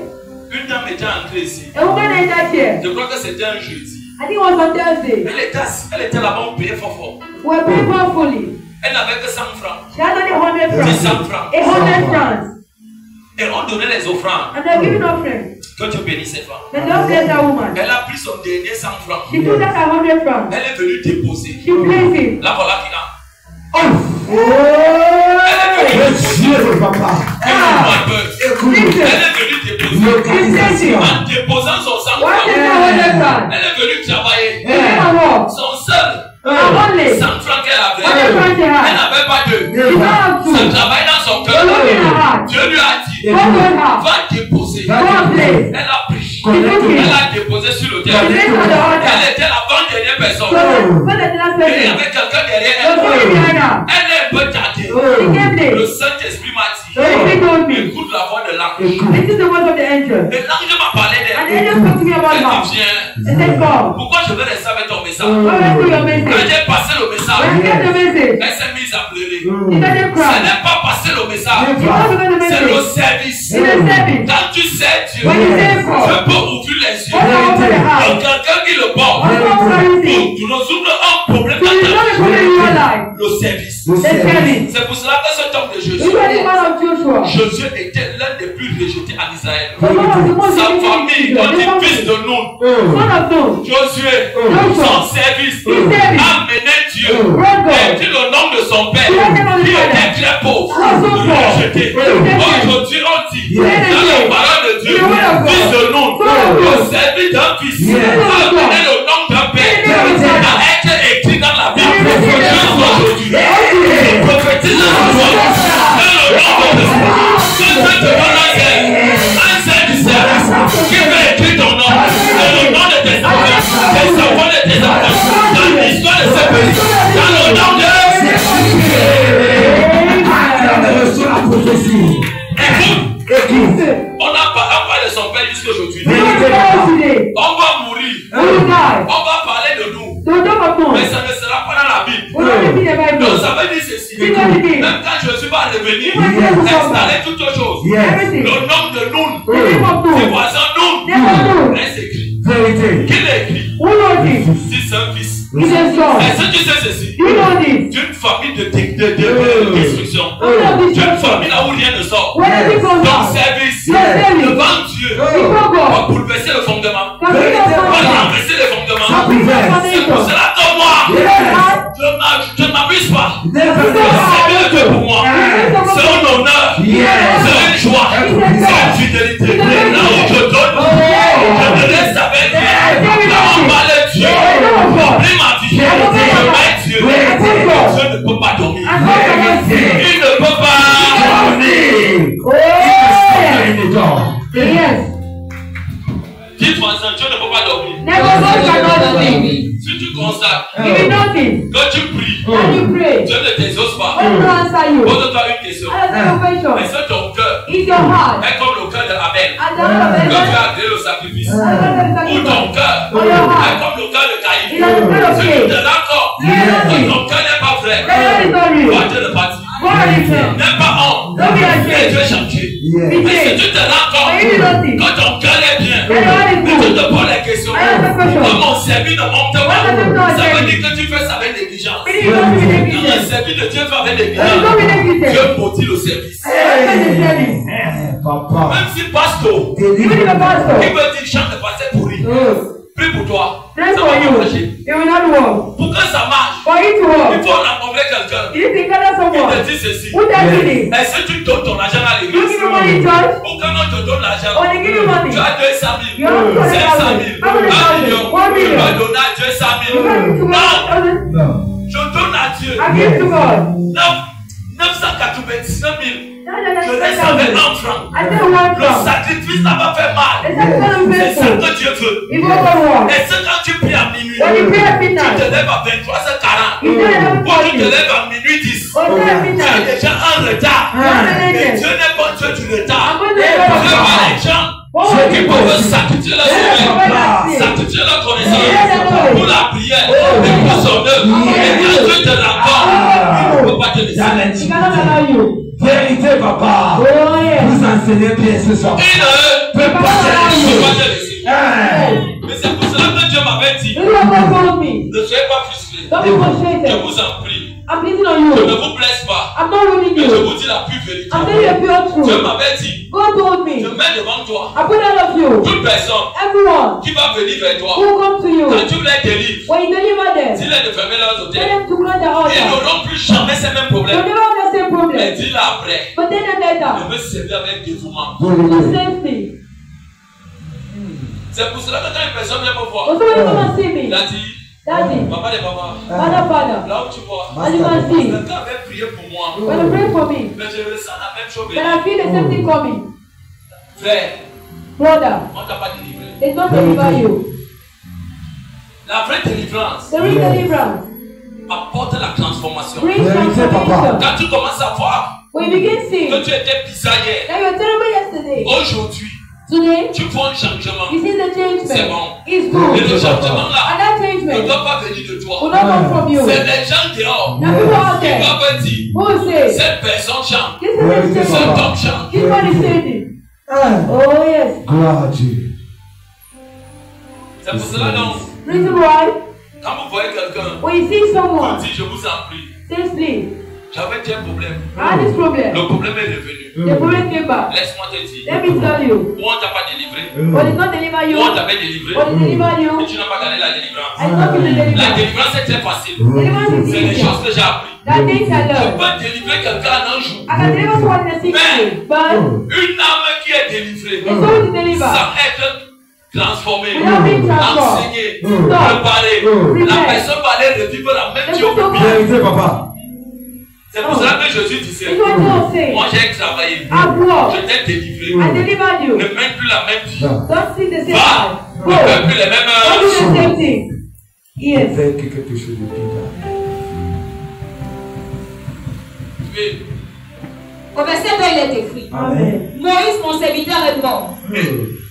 une dame était entrée ici. A woman entered here. Je crois que c'était un jeudi. I think it was on Thursday. Elle était là-bas, on payait fort. We were praying powerfully. Elle n'avait que 100 francs. She had only 100 10 francs. francs. 100 francs. Et on donnait les offrandes. And they're giving offering. Que Dieu bénisse ces femmes. Then God bless that woman. Elle a pris son dernier 100 francs. She took that 100 francs. Elle est venue déposer. She placed it. Là, voilà qu'il a. Oh! Elle est venue déposer. Dieu, papa. Elle est venue déposer. En déposant son 100 What is francs, that 100 francs? elle est venue travailler. Yeah. Son seul Only 100 francs qu'elle avait. 100 francs she Elle had. n'avait pas deux. She don't have Ça two. travaille dans son cœur. Don't look in her heart. Dieu lui a dit, God told her. va déposer. Go and place. Elle a pris. She took Elle it. a déposé sur l'autel. She placed on the altar. Elle était l'avant-dernière personne. So when the last Et il y person, avait quelqu'un derrière the elle. person behind her, Elle est un peu tardée. she came Le there. Saint-Esprit m'a dit, The Spirit told me, écoute la voix de l'ange. this is the word of the angel. Et l'ange m'a parlé And the d'elle. angel spoke to me about Elle her. dit, viens. He said, come. Pourquoi je vais rester avec ton message? Go and do your Quand message. j'ai passé le When message, you get the message, elle s'est mise à pleurer. she started Ce crying. n'est pas passer le message. You want to get the C'est le message. service. It's a service. Quand tu sais Dieu, When you say je God, peux ouvrir les yeux. God will open the Donc eyes. quelqu'un qui le porte, God will open the eyes. nous nous ouvrons un problème So dans you know the ta problem in your life. vie. Le service. C'est pour cela que cet homme de Josué était l'un des plus rejetés en Israël. Sa famille, on dit fils de Nun. Josué, son service, a mené Dieu. Et dit le nom de son père, qui était très pauvre, rejeté. Aujourd'hui, on dit, dans la parole de Dieu, fils de Nun, le service d'un fils, a mené le nom d'un père, a été écrit dans la Bible. Aujourd'hui, je prophétise à toi, dans le nom de Dieu, que Dieu te donne un service qui va écrire ton nom, dans le nom de tes enfants, des enfants de tes enfants, dans l'histoire de ce pays, dans le nom de on a parlé de son père jusqu'aujourd'hui. On va mourir. On va parler de nous. Mais ça ne sera pas dans la Bible. Donc ça veut dire ceci. Même quand je suis pas revenu, installer toutes choses. Le nom de Nun, ses voisins Nun, est écrit. Qui l'a écrit? Si c'est un fils. Est-ce que tu sais ceci? D'une famille de destruction. D'une famille là où rien ne sort. Ton service devant Dieu va bouleverser le fondement. Va renverser le fondement. C'est pour cela que moi, je ne m'abuse pas. C'est Dieu pour moi. C'est un honneur. C'est une joie. C'est une fidélité. Là où je donne, je te laisse avec Dieu. Là où on parle de Dieu. Oublie ma vie. Je mets Dieu. Dieu ne peut pas dormir. Il ne peut pas dormir. Dis-toi ça, Dieu ne peut pas dormir. Si tu constates que tu pries, Dieu ne t'exauce pas. Pose-toi une question. Est-ce que ton cœur est comme le cœur de Abel, que tu as créé le sacrifice? Ou ton cœur est comme le cœur de Caïn? Si tu te rends compte que ton cœur n'est pas vrai, toi tu es le parti. N'aie pas honte. Et Dieu est chantier. Mais si tu te rends compte que ton cœur est bien, mais tu te poses la question, comment mon service ne monte pas? Ça veut dire que tu fais ça avec négligence. Quand le service de Dieu fait avec négligence, Dieu maudit le service. Même si pasteur, il veut dire chante de pasteur pourri. Prie pour toi. Ça va marcher. Pour que ça marche, il faut rencontrer quelqu'un. Il te dit ceci. Est-ce que tu donnes ton argent à l'église? Pour que l'on te donne l'argent, tu as 200 000, 500 000, 1 million. Tu vas donner à Dieu 100 000. Non. Je donne à Dieu 999 000. Je laisse avec un franc. Le sacrifice n'a pas fait mal. C'est ça que Dieu veut. Et c'est quand tu pries à minuit, tu te lèves à 23h40. Ou tu te lèves à minuit 10. Tu as déjà un retard. Et Dieu n'est pas Dieu du retard. Dieu a les gens qui peuvent sacrifier la semaine, sacrifier la connaissance pour la prière et pour son œuvre. Et quand Dieu te l'accorde, il ne peut pas te laisser. Vérité, papa. Vous enseignez bien ce soir. Il ne peut pas te laisser. Mais c'est pour cela que Dieu m'avait dit, ne soyez pas frustrés. Je vous en prie. Je ne vous blesse pas. Mais je vous dis la pure vérité. Dieu m'avait dit, je mets devant toi toute personne qui va venir vers toi. Quand tu les délivres, dis-les de fermer leurs hôtels. Ils n'auront plus jamais ces mêmes problèmes. Mais dis-le après. Je veux servir avec dévouement. C'est pour cela que quand une personne vient me voir, il a dit, papa de papa, là où tu vois, quelqu'un avait prié pour moi. Mais je ressens la même chose. Frère, on ne t'a pas délivré. La vraie délivrance apporte la transformation. Quand tu commences à voir que tu étais bizarre hier, aujourd'hui, tu vois un changement. C'est bon. Et le changement là ne doit pas venir de toi. C'est les gens dehors qui doivent dire, cette personne chante, cet homme chante. Oh yes. Gloire à Dieu. C'est pour cela donc, quand vous voyez quelqu'un, when you see someone, vous dites, je vous en prie, say please. J'avais un problème. This problem. Le problème est revenu. The problem came back. Laisse-moi te dire. Let me tell you. Où on t'a pas délivré. Or did not deliver you. Où on t'avait délivré. Or deliver you. Et tu n'as pas gagné la délivrance. I thought you deliver. La délivrance est très facile. Deliverance is C'est les easy. choses que j'ai appris. That things I Je learned. peux délivrer quelqu'un en un jour. I can deliver someone in a single day. But Une âme qui est délivrée, it's all to deliver. sans être transformée, Without being transformed. enseignée, préparée, la personne va aller revivre la même chose. Vérité, papa. C'est pour cela que Jésus disait, It's what God said. moi j'ai travaillé, I've worked. je t'ai délivré. I delivered you. Ne mène plus la même vie. Don't see the same Va, life. ne Go. fais plus les mêmes Don't do the same thing. Yes. Fais quelque chose de bizarre. Oui. Au verset 2, il est écrit. Amen. Moïse, mon serviteur, est mort.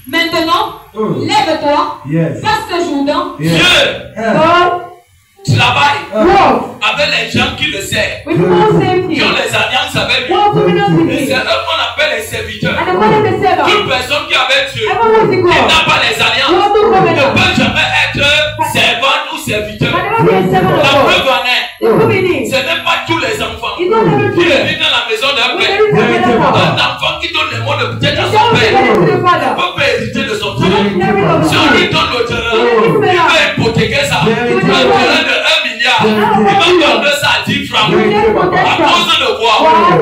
Maintenant, lève-toi, Yes. passe ce Jourdain, Yes. Dieu go, travaille walk, avec les gens qui le servent, with full safety. qui ont les alliances avec lui. Walk covenant with Et me. c'est eux qu'on appelle les serviteurs. And the one of the servant, Toute personne qui est avec Dieu, everyone qui with God, n'a pas les alliances, walk to ne covenant. peut jamais être servante ou serviteur. Can never be a servant of La God. preuve en est, The covenant. ce n'est pas tous les enfants It's not every qui children. vivent dans la maison d'un We père. can read the Papa. Un enfant qui donne les mots de peut-être à It's son all père related to the ne Father. peut pas hériter de son We terrain. can never know Si on the lui Father. donne le terrain, We il can never va hypothéquer ça. Vérité. Un terrain de 1 milliard, il va vendre ça à 10 francs. À cause de quoi?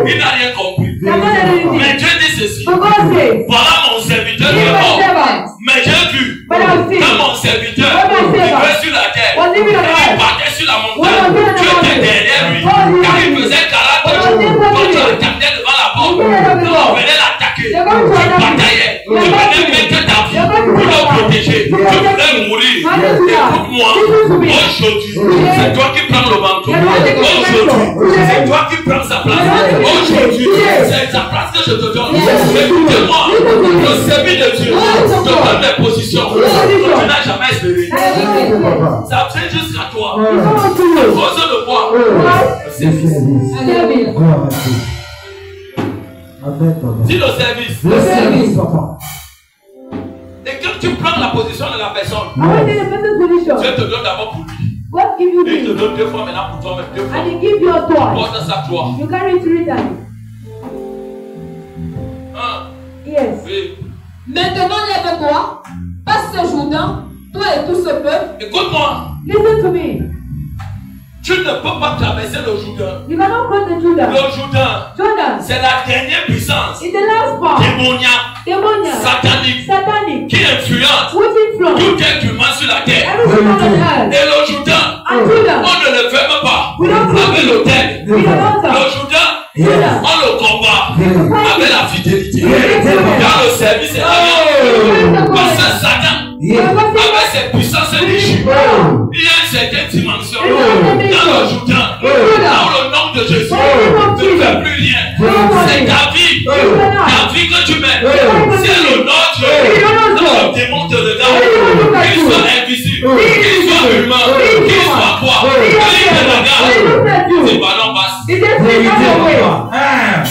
Il n'a rien compris. Mais Dieu dit ceci. So God says, Voilà mon serviteur qui "Be est my mort. servant." Mais j'ai vu But I see. que mon serviteur What my servant vivait sur la terre. was living on Et il earth. partait sur la What was montagne. doing on the Dieu était mountain. derrière lui. What was Car il doing? faisait caractère. What was doing? Quand tu le caminais devant la porte, What was doing? quand on venait l'attaquer, They're going to tu attack you. bataillais. Tu They're going venais to- mettre ta vie They're going to pour le attack you. protéger. Tu They're going to- voulais mourir. Hallelujah. Écoute-moi. Listen to me. Aujourd'hui, Yes. c'est toi qui prends le manteau. They're going to take the Aujourd'hui, mantle. c'est toi qui prends sa place. They're going to take it. Aujourd'hui, Yes. c'est sa place que je te donne. Yes. Écoutez-moi. Listen to me. Le service de Dieu Yes. te donne des positions que tu n'as jamais espérées. Papa. Ça vient jusqu'à toi. It's all to you. Cause de quoi? Le service. Service. Gloire à Dieu. Amen, papa. Dis le service. Le service, papa. Et quand tu prends la position de la personne, I want to take the person's position. Dieu te donne d'abord pour lui. God give you Il te this. donne 2 fois maintenant pour toi-même. 2 fois. And he give you a twice. Porte ça toi. You carry it 3 times. Yes. Oui. Maintenant, lève-toi, passe ce Jourdain, toi et tout ce peuple. Écoute-moi. Listen to me. Tu ne peux pas traverser le Jourdain. You cannot cross the Jordan. Le Jourdain, Jordan c'est la dernière puissance is the last part. démoniaque, Demoniac, satanique, satanic, qui influence which influence tout être humain sur la terre. everything on earth. Et le Jourdain, And Jordan, on ne le ferme pas we don't avec do l'autel. it. We don't Le altar. Jourdain, Jordan, on le combat avec la fidélité. Vérité. Dans le service et l'alliance. Parce que Satan, avec ses puissances éligibles, il y a une certaine dimension dans le Jourdain. Dans le nom de Jésus, ne fais plus rien. C'est ta vie. La vie que tu mets, c'est le nôtre. Dans le démon te regarde, qu'il soit invisible, qu'il soit humain, qu'il soit quoi, qu'il te regarde. Tes ballons passent. It just Vérité, takes away. papa.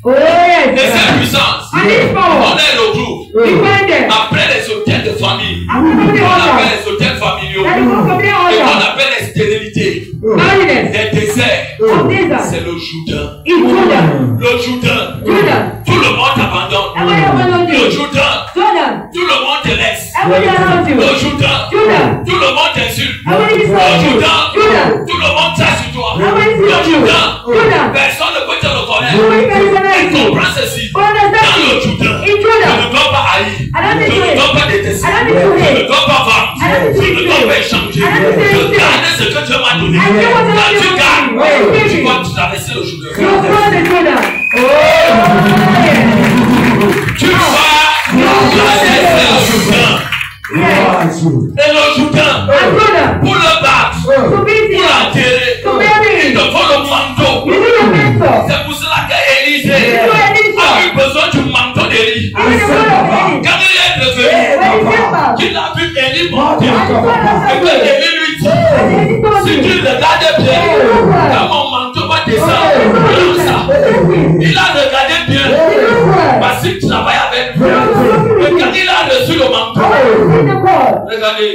Oh Et yes. cette puissance, And this on power, est le groupe. defend them. Après les hôtels de famille, After the on altar, appelle les hôtels familiaux, that is from the et on altar. appelle les stérilités, Barrenness les déserts. of desert C'est le Jourdain. is Jordan. Le Jourdain. Jordan. Tout le monde t'abandonne. Everybody around Le you. Jourdain. Jordan. Tout le monde te laisse. Everybody around you. Le Jourdain. Jordan. Tout le monde t'insulte. Everybody Le beside you. Jourdain. Jordan. Tout le monde tient sur toi. Everybody Le beside you. Jourdain. Jordan. Personne ne peut te reconnaître. Nobody can Et recognize you. comprends ceci. But understand Dans le me. Jourdain, In je ne Jordan, dois pas haïr. I don't need Je to ne hate. dois pas détester. I don't need to Je hate. ne dois pas vendre. I don't need to Je ne dois steal. pas échanger. I don't need to Je steal. garde ce que Dieu m'a donné. I do what Quand I tu want. gardes, Yes. tu vas traverser le Jourdain. You cross the Jordan. Oh yes. Tu vas traverser le Jourdain. Gloire à Dieu. Et le Jourdain, And Jordan, pour le battre, to beat pour him, l'enterrer, to bury il him, te faut le manteau. you need a mentor. C'est pour cela qu'Élisée You need a a eu besoin du manteau d'Élie. Even the word of Eli. Quand il est revenu, When he came back, qu'il a vu Élie monter, and the word of et que Eli. Élie lui dit, And Eli told si tu him, regardes bien, quand mon manteau va descendre, comme ça. Il a regardé bien, parce qu'il travaille avec lui. Et quand il a reçu le manteau, regardez,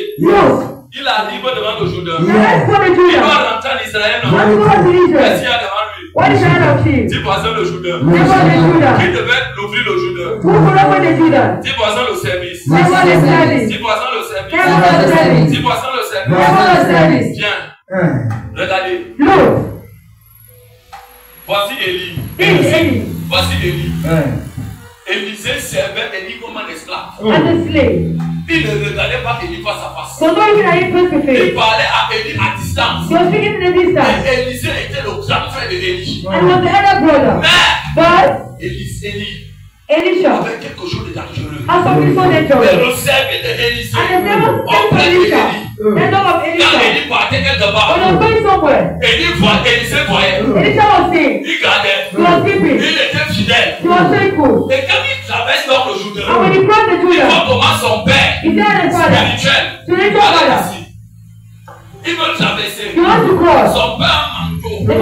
il arrive devant le Jourdain. Il va rentrer en Israël. Qu'est-ce qu'il y a devant lui? What is that of sheep? Dis voisin le jour d'heure. Qui devait l'ouvrir le jour d'heure? Dis voisin le service. Dis voisin le service. Dis voisin le service. Viens. Regardez. Voici Élie. Voici Élie. Élisée servait Élie comme un esclave. Il ne regardait pas Élie face à face. Il parlait à Élie à distance. Et Élisée était le grand frère de Élie. Mais Élisha avait quelque chose de dangereux. Mais le service de Élisée auprès d'Élie. Quand Élie partait quelque part, Élisée voyait. Il gardait. Il était fidèle. Et quand il traverse dans le jour de l'eau, il voit comment son père spirituel ici. Il veut traverser. Son père a un manteau. Il avait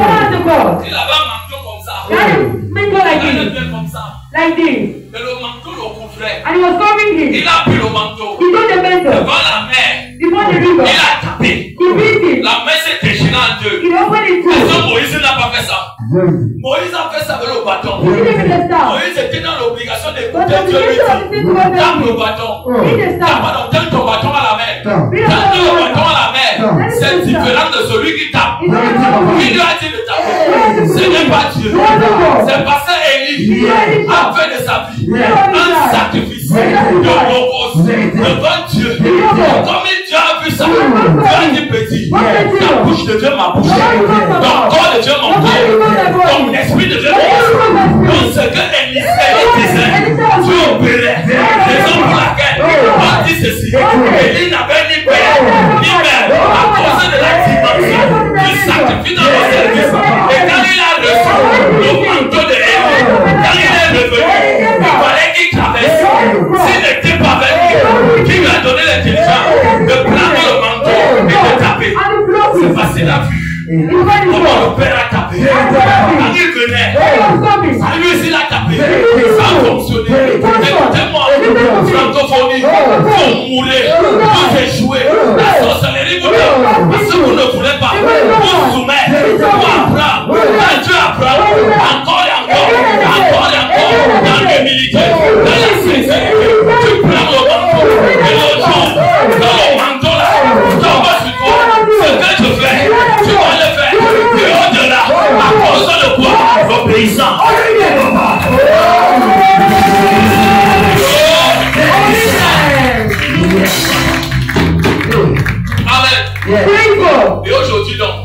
un manteau comme ça. Il avait un peu comme ça. Like this. Mais le manteau le couvrait. And he was covering him. Il a pris le manteau. He took the mantle. Devant la mer. Before the river. Il a tapé. He beat it. La mer s'est déchirée en deux. He opened it Est-ce too. que Moïse n'a pas fait ça? Moïse a fait ça avec le bâton. He did it with the staff. Moïse était dans l'obligation But d'écouter the Dieu lui obligation of dit. the to Tape le bâton. Beat the staff. Donne ton bâton à la mer. Donne le bâton à la mer. C'est différent de celui qui tape. Qui lui a dit de taper? Ce n'est pas Dieu. C'est parce que Élie a fait de sa vie un sacrifice de l'holocauste devant Dieu. Comme Dieu a vu ça, Dieu a dit petit, la bouche de Dieu m'a bouché, ton corps de Dieu m'a bouché, ton esprit de Dieu m'a bouché. Donc ce que Élisée disait, Dieu opérait. Raison pour laquelle on dit ceci, Élie n'avait ni père ni mère à cause de la dimension du sacrifice dans le service. Et quand il a reçu le manteau de Élie, quand il est revenu, il fallait qu'il traverse. S'il n'était pas venu, qui lui a donné l'intelligence de prendre le manteau et de taper. C'est facile à vue. Comment le père a tapé. Quand il venait, lui aussi l'a tapé. Ça a fonctionné. Écoutez-moi, francophonie, vous mourrez, vous échouez. La sorcellerie vous donne. Parce que vous ne voulez pas vous soumettre, vous apprendre. Quand Dieu apprend, encore et encore, encore et encore, dans l'humilité, dans la sincérité, tu prends le manteau. Et le jour, dans le manteau là, tombe sur toi. Ce que je fais, tu vas le faire. Et au-delà, à cause de quoi? Obéissant. Amen. Et aujourd'hui donc,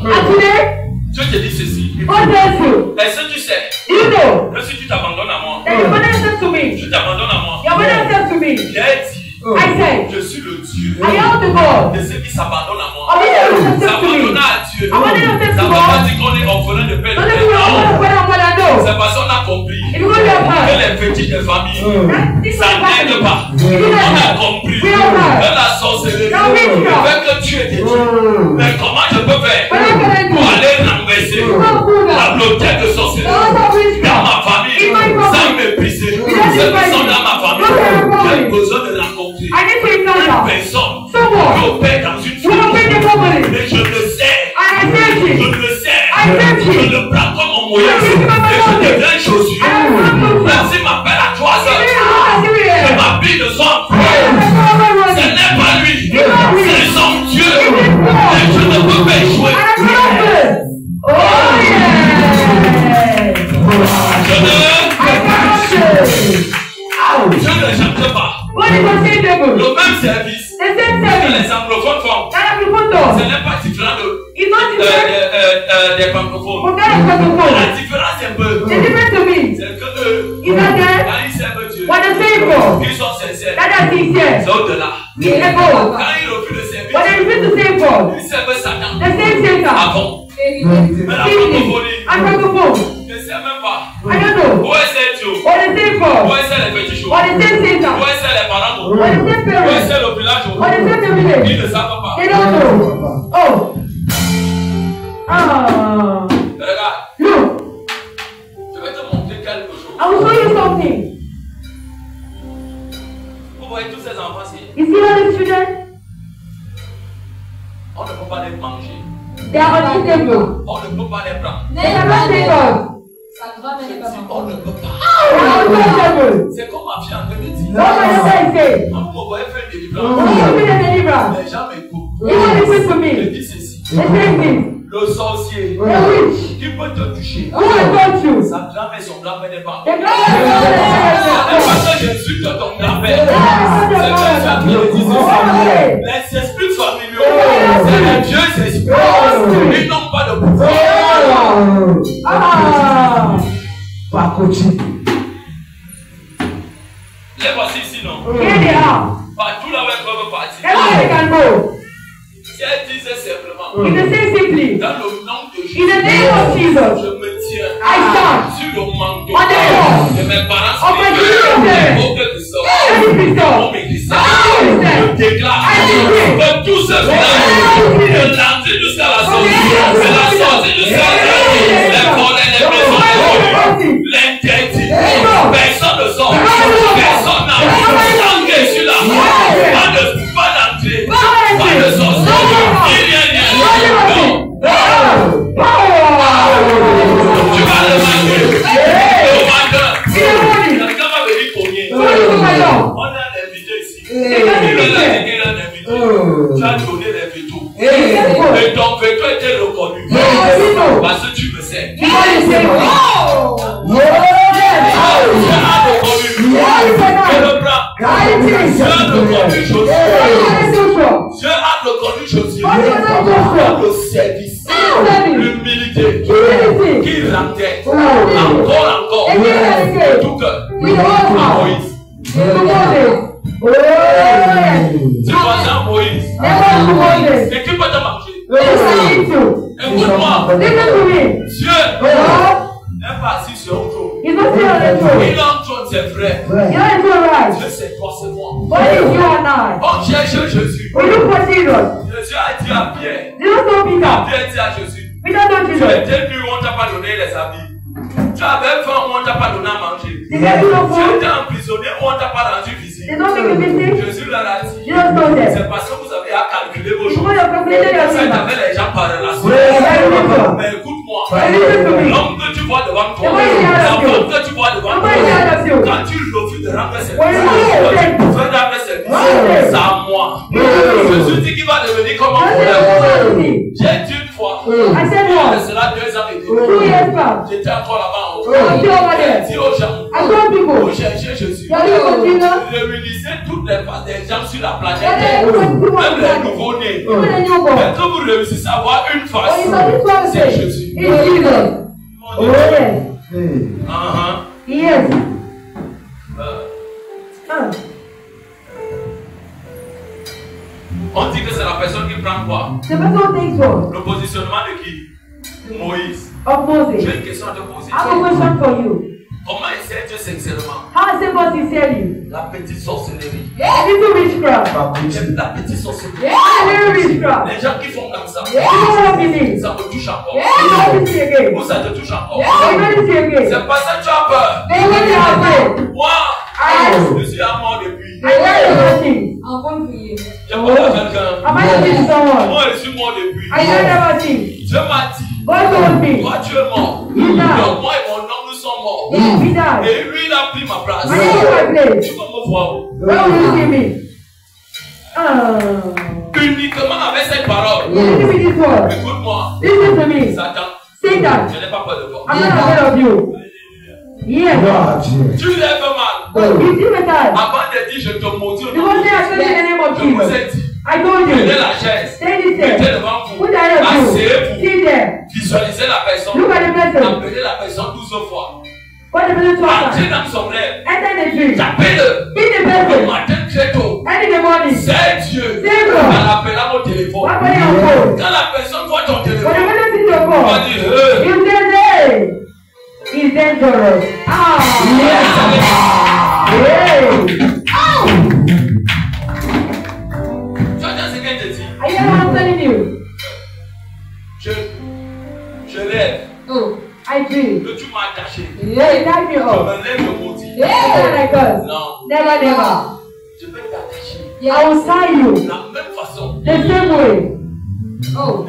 Dieu te dit ceci. Est-ce que tu sais que si tu t'abandonnes à moi, tu t'abandonnes à moi, j'ai dit, je suis le Dieu de ceux qui s'abandonnent à moi. S'abandonner à Dieu, ça ne veut pas dire qu'on est orphelin de père. C'est parce qu'on a compris que les fétiches de famille, ça n'aide pas. On a compris que la sorcellerie fait que Dieu est Dieu. Mais comment je peux faire pour aller renverser la bibliothèque de sorcellerie dans ma famille sans mépriser ceux qui sont dans ma famille? J'ai besoin de rencontrer une personne qui opère dans une famille. Mais je le sais. Je le sais. Je le prends comme mon moyen. Et je deviens Josué. Même s'il m'appelle à 3 heures, je m'habille de son frère. Ce n'est pas lui. C'est son Dieu. Et je ne peux pas échouer. Je ne chante pas. Le même service que les anglophones font, ce n'est pas différent des francophones. La différence est un peu, c'est que eux, quand ils servent Dieu, ils sont sincères, c'est au-delà. Quand ils refusent de servir, ils servent Satan avant. Mais la francophonie ne sait même pas où est ce Dieu, où est ce les petits choses, où est ce les parents, où est ce le village, ils ne savent pas. Regarde, je vais te montrer quelque chose. Vous voyez tous ces enfants ici, on ne peut pas les manger. They are unbeatable. On ne peut pas les prendre. They are not taken. On ne peut pas. C'est comme ma fille en 2010. On me voyait faire des délivrances. Les gens m'écoutent. Je dis ceci. Le sorcier qui peut te toucher. Sa grand-mère et son grand-père n'est pas. C'est parce que Jésus te ton grand-père. Les esprits familiaux, c'est les vieux esprits. Ils n'ont pas de pouvoir. Pas coaché. Les voici ici, non? Partout là où ils peuvent partir. Si elle disait simplement, dans le nom de Jésus, je me tiens sur le manteau de mes parents spirituels, au que nous sommes, mon église, je déclare que tout ce village, de l'entrée jusqu'à la sortie, de la sortie jusqu'à la sortie, les volets, les maisons, l'interdit, personne ne sort, personne n'a tant que je suis là, pas d'entrée, pas de sortie. Tu vas le manger. Quelqu'un va venir cogner. On a l'invité ici. Il a l'invité. Tu as donné les veto. Et ton veto était reconnu. Parce que tu me sais. Tu as reconnu. Je le prends. Dieu a reconnu Josué. Dieu a reconnu Josué. Le service. L'humilité qui rendait encore tout cœur à Moïse. Tu vois ça, Moïse? Et qui peut te manger? Écoute-moi. Dieu est assis sur un trône. Il a un trône, c'est vrai. Dieu, c'est toi, c'est moi. On cherche Jésus. Jésus a dit à Pierre. Pierre dit à Jésus. Tu étais nu, on ne t'a pas donné les habits. Tu avais faim, on ne t'a pas donné à manger. Tu étais emprisonné, on ne t'a pas rendu visite. Jésus leur a dit. C'est parce que vous avez à calculer vos choses. Vous avez les gens par relation. Mais écoute-moi. L'homme que tu vois devant toi, la femme que tu vois devant toi, quand tu refuses de rendre service, c'est à moi. Jésus dit qu'il va devenir comme un voleur. J'ai dit une fois, cela 2 ans et demi. J'étais encore là-bas en haut. J'ai dit aux gens, vous cherchez Jésus. Réunissez toutes les gens sur la planète, même les nouveaux-nés. Mais quand vous réussissez à avoir une face, c'est Jésus. Yes. On dit que c'est la personne qui prend quoi? Le positionnement de qui? Moïse. J'ai une question à te poser. Comment essaie Dieu sincèrement? La petite sorcellerie. La petite sorcellerie. Les gens qui font comme ça. Ça me touche encore. Ou ça te touche encore. C'est pas ça que tu as peur. Moi, je suis à mort depuis. J'ai parlé à quelqu'un. Moi, je suis mort depuis. Dieu m'a dit. Toi, tu es mort. Donc, moi et mon homme, nous sommes morts. Et lui, il a pris ma place. Tu vas me voir. Uniquement avec cette parole. Écoute-moi. Satan, je n'ai pas peur de toi. Tu lèves mal. Avant de dire je te maudis, je vous ai dit. Prenez la chaise, mettez devant vous, asseyez-vous, visualisez la personne, appelez la personne 12 fois. Entrez dans son rêve, tapez-le, le matin très tôt, c'est Dieu, en l'appelant au téléphone. Quand la personne voit ton téléphone, on va dire He's dangerous. Je lève. I do. Que tu m'as attaché. Yeah, me je me lève le maudit. Yeah, non. Never. Je vais t'attacher. I will tie you. La même façon. The same way.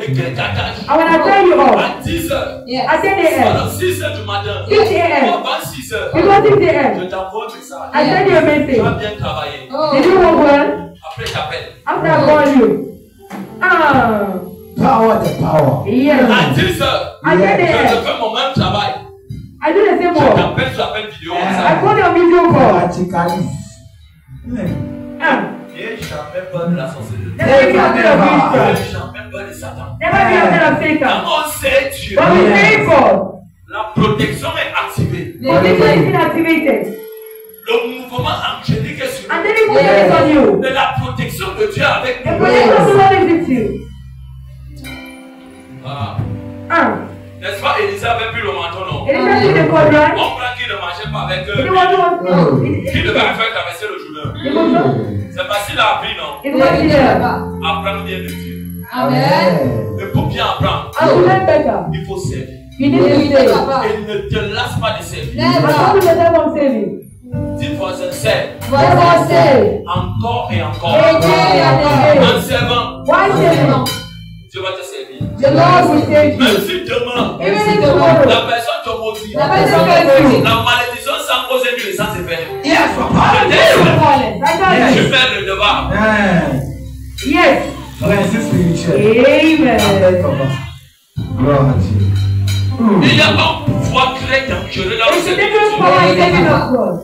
Et quelqu'un tâche. I want to tell you all. À 10 heures. At 10 a.m. Alors 6 heures du matin. 6 a.m. Avant 6 heures. Before 6 a.m. Je t'envoie un message. I send you a Tu message. vas bien travailler. Did you work well? Après j'appelle. After I call you. Power the power. Yes. À 10 heures. At 10 Je a.m. fais mon même travail. I do the same Je work. t'appelle, tu appelles vidéo. I call your video call. Practically. Et jamais peur de la sorcellerie. Never be afraid of witchcraft. Jamais peur de Satan. Never be afraid of Satan. Quand on sait Dieu, But we pray for. la protection est activée. Protection is inactivated. Le mouvement angélique est sur And then it is on you. de la protection de Dieu avec The nous. protection of the Lord is with you. N'est-ce pas, Élisa avait pris le manteau, non? It is not in the code, right? On prend qui ne marchait pas avec eux. It was Qui devait faire traverser le journée. C'est facile à apprendre, non? It was here. Apprendre bien de Dieu. Amen. Mais pour bien apprendre, And to learn better, il faut servir. you need to save. Et ne te lasse pas de servir. But how do you get from saving? Dis voisin, serve. Therefore save. Encore et encore. Again and En again. servant, Why saving? Dieu va te servir. The Lord will save Même you. si demain, Even if tomorrow, la personne te maudit, the person curses you. la malédiction sans cause et sans effet. Yes, Papa. Je décide. Violence. Je fais le devoir. Yes. Principe spirituel. Amen. Amen, Papa. Gloire à Dieu. Il y a un pouvoir très dangereux dans le It's a service different de power in Dieu. saving of God.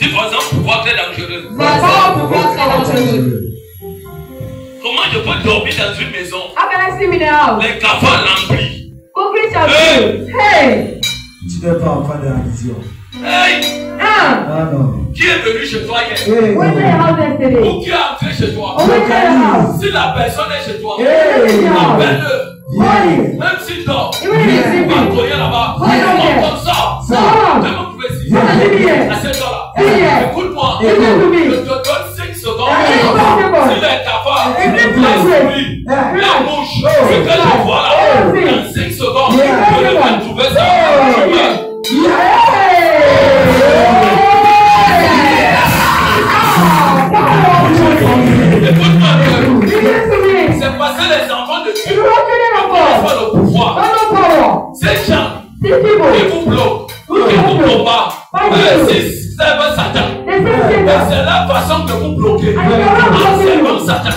Si par exemple, pouvoir très dangereux. Comment je peux dormir dans une maison? How can I sleep in the house? Les cafards l'emplissent. Concrete shall do. Hey. Tu n'es pas enfant de la vision. Hey! Ah non. Qui est venu chez toi hier? Hey, Went to the house yesterday. Ou qui est entré chez toi? Went to the house. Si la personne est chez toi, Hey. appelle-le. Yes. Même si dort, Even if it's va sleeping. cogner là-bas. Yeah. Comme ça. Come Même vous pouvez ici. on. Assieds-toi Yeah. là. Écoute-moi. Listen to Je me. te donne 5 secondes. Yeah. Si les cafards, Yeah. l'esprit, Yeah. la bouche, ce que je vois là, Yeah. dans 5 secondes, Yeah. je ne vais trouver ça. Écoute-moi, c'est parce que les enfants de Dieu n'ont pas le pouvoir. Ces gens qui vous bloquent, qui vous combattent, c'est Satan. C'est la façon de vous bloquer. En servant Satan.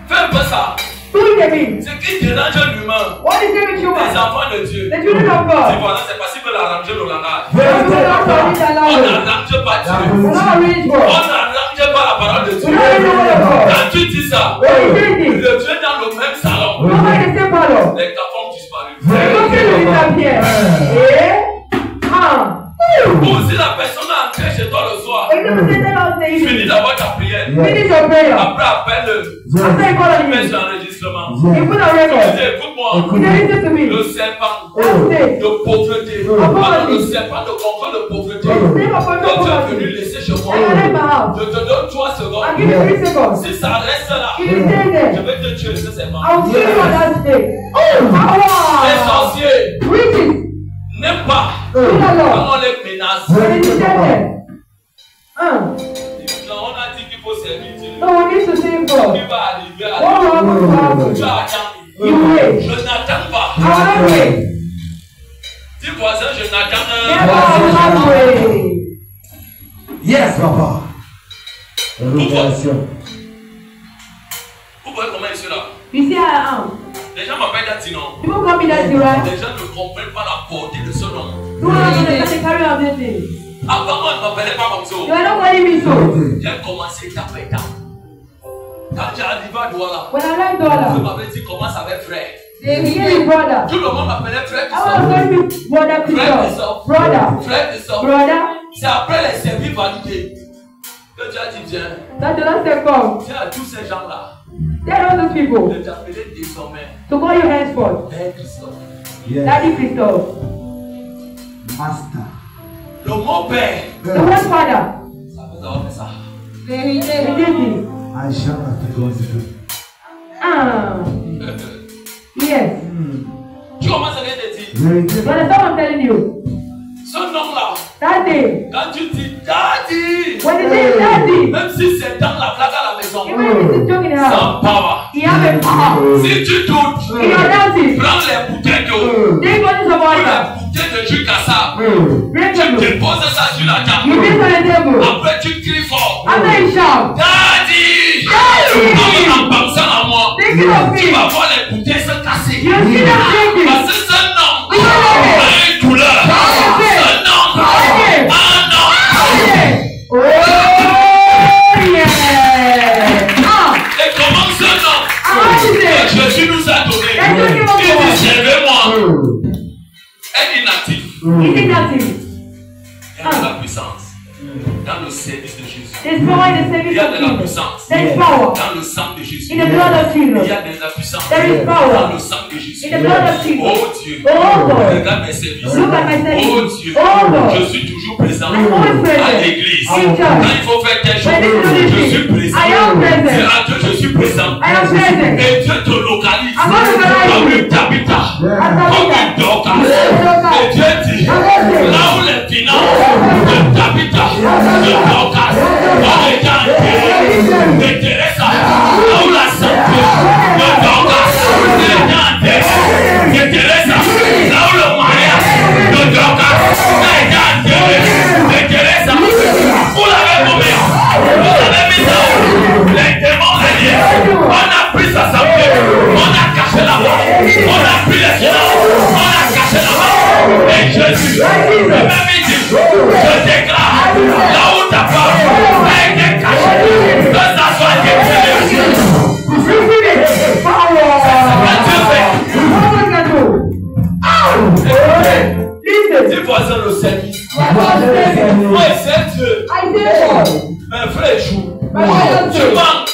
Fais un peu ça. Ce qui dérange l'humain, les enfants de Dieu. The children of C'est God. voilà, c'est parce qu'ils veulent arranger le langage. The children of God is On allowed. n'arrange pas Dieu. We're not rich On for. n'arrange pas la parole de Dieu. We're not in the word of God. Quand tu dis ça, When you say this, le Dieu est dans le même salon. nobody can say follow. Les cafards ont disparu. The doctor will disappear. Ou si la personne est entrée chez toi le soir, If the person tell us the finis evening, d'abord ta prière. finish your prayer. Après, appelle-le. After you call on Mets him, sur enregistrement. you put a Tu record. dis, écoute-moi, You say, listen to me. le serpent Say, de pauvreté, alors le serpent de contrôle de pauvreté, say my que tu es father, venu laisser chez moi, I left my house. je te donne 3 I'll secondes. give you 3 seconds. Si ça reste là, If you stay je there, vais te tuer ce serpent. I'll kill you on that day. Les Power. sorciers Riches. n'aiment pas To the quand Lord. on les menace. When you stand there. Non, on a dit qu'il faut servir Dieu. No one needs to save Ce God. qui va arriver à What will happen to happen? tu attends. You wait. Je n'attends pas. I will wait. Dis voisin, je n'attends Never pas. will wait. Yes, Papa. Révélation. Vous voyez comment je suis là? You see how I am? Les gens m'appellent Datino. People call me that, right? Les gens ne comprennent pas la portée de ce nom. You don't understand the carry of this thing. Avant moi, ils ne m'appelaient pas comme You ça. are not calling me so. J'ai commencé étape par étape. Quand j'ai arrivé à Douala, When I left je Dollar, m'avais dit commence avec frère. they hear me brother. Tout le monde m'appelait frère I was Christophe. calling me brother Christophe. Brother. Frère Christophe. Brother. C'est après les services validés que tu as dit viens. That the last step come. Viens à tous ces gens-là. Tell all those people De t'appeler désormais to call you henceforth. Père Christophe. Yes. Daddy Christophe. Master. Le mot père, The word father. ça peut avoir fait ça. He did this. I shall not be going to do. Yes. Tu commences à rien te dire. Vérité. You understand what I'm telling you? Ce nom-là, That day, quand tu dis Daddy, when they say daddy, même si c'est dans la blague à la maison, even is joking around. Some power. He has a power. Si tu doutes, If you are doubting, prends les bouteilles d'eau. take bottles of Ou water. les bouteilles de jus cassable. Break Tu them. déposes ça sur la table. You place on the table. Après, tu cries fort. After you shout, Daddy! Daddy! En pensant à moi, Thinking of tu me. vas voir les bouteilles se casser. You see them shaking. Parce que c'est un homme. Yeah. Une douleur. Un homme. Yeah. Un homme. Oh yeah! Et comment ce homme How is que it? Jésus nous a donné? Let's give him a Il dit, word. servez-moi. Un inactif. Is it nothing? Il y a de la puissance dans le service de Jésus. There's power in the Il service y a of de la Jesus. puissance There is power dans le sang de Jésus. in the blood of Il Jesus. y a de la puissance There is power dans le sang de Jésus. in the blood of Jesus. Oh Dieu, Oh God. regarde mes services. Look at my service. Oh Dieu, Oh God. je suis toujours présent I'm always present. à l'église. In church. Quand il faut faire quelque When it's chose, really je big, suis présent. I am present. Dis à Dieu, je suis présent. I am present. Et Dieu te localise I'm going to localize comme you. une Tabitha, As comme Tabitha. une Dorcas. Dorcas. Et Dieu dit, là où les finances de Tabitha, de Dorcas, ont été enterrées, de Teresa, là où la santé de Dorcas est enterrée, de Teresa, là où le mariage de Dorcas a été enterré, de Teresa, vous l'avez nommé, vous l'avez mis là haut, les démons les liés, on a pris sa santé, on a caché la mort, on a pris les finances, on a caché la mort, et Jésus, le même dit, je déclare, là où ta part a été cachée, que ça soit déclaré. Dis voisin le service. Moi, c'est Dieu. Mes frères jouent. Tu manques.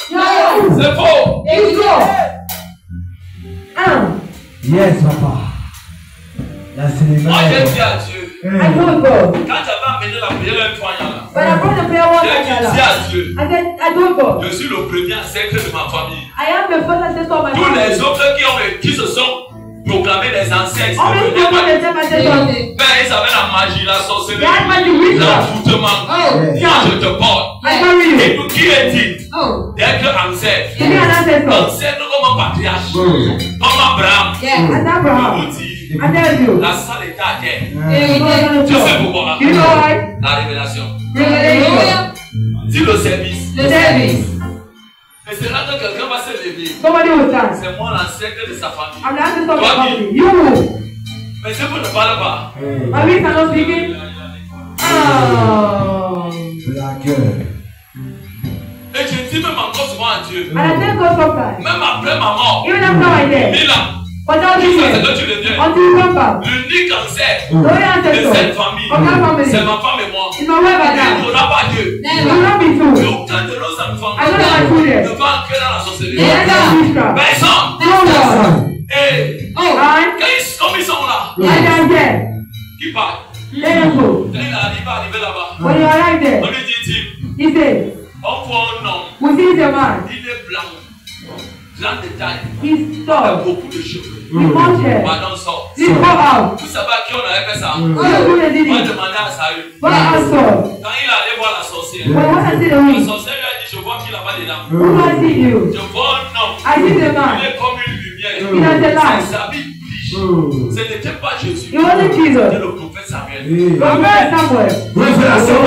C'est faux. Yes, papa. Là, c'est les Moi, j'ai mains. dit à Dieu. I told God. Quand j'avais amené la prière un fois, là, When I brought the prayer one j'ai dit à Dieu. I told God. Je suis le premier ancêtre de ma famille. I am the first ancestor of my Tous family. les autres qui se sont proclamés des ancêtres, All these people they say my ancestors. mais ils avaient la magie, la sorcellerie, They had magic witchcraft. l'envoûtement. Moi, je te porte. I carry you. Et nous qui est-il d'être ancêtre? To be an ancestor. Ancêtre comme un patriarche, comme Abraham. As Abraham. Je vous dis, I tell you. la salle était à terre. Tu Tu sais pourquoi? You know why? La révélation. Revelation. Dis le service. The service. Mais c'est là que quelqu'un va se lever. Somebody will stand. C'est moi l'ancêtre de sa famille. I'm the ancestor of my Toi qui- family. You. Mais si vous ne parlez pas, My lips are not speaking. Oh. La gueule. et je dis même encore souvent à Dieu, And I tell God sometimes. même après ma mort, Even after my death. il a For now this jusqu'à ce year. que tu deviennes Until you come back. l'unique ancêtre The only de ancestor cette famille. of that family. C'est ma femme et moi. Is my wife and Il I. n'y aura pas Dieu. It will not be Et true. aucun de nos enfants I know my children. ne va entrer dans la sorcellerie. They enter witchcraft. Personne. No one. Et And comme ils sont là, I am there. qui partent. Let them go. Quand il arrive là-bas, When you arrive there, on lui dit, he said, on voit un homme, we see the man. il est blanc, blanc de taille, He's avec tall. beaucoup de cheveux. He much hair. Pardon, sort. He go out. Vous savez à qui on avait fait ça? Who did Moi, it? demandé à Saül. But I saw. Quand il allait voir la sorcière, When I want to see the la ring, sorcière lui a dit, je vois qu'il n'a pas de dents. who do I see you? Je vois un homme, I see the il man. est comme une lumière. Il a the light. Ses habits brillent. Ce n'était pas Jésus. It wasn't C'était Jesus. le prophète Samuel. But where is Samuel? Révélation.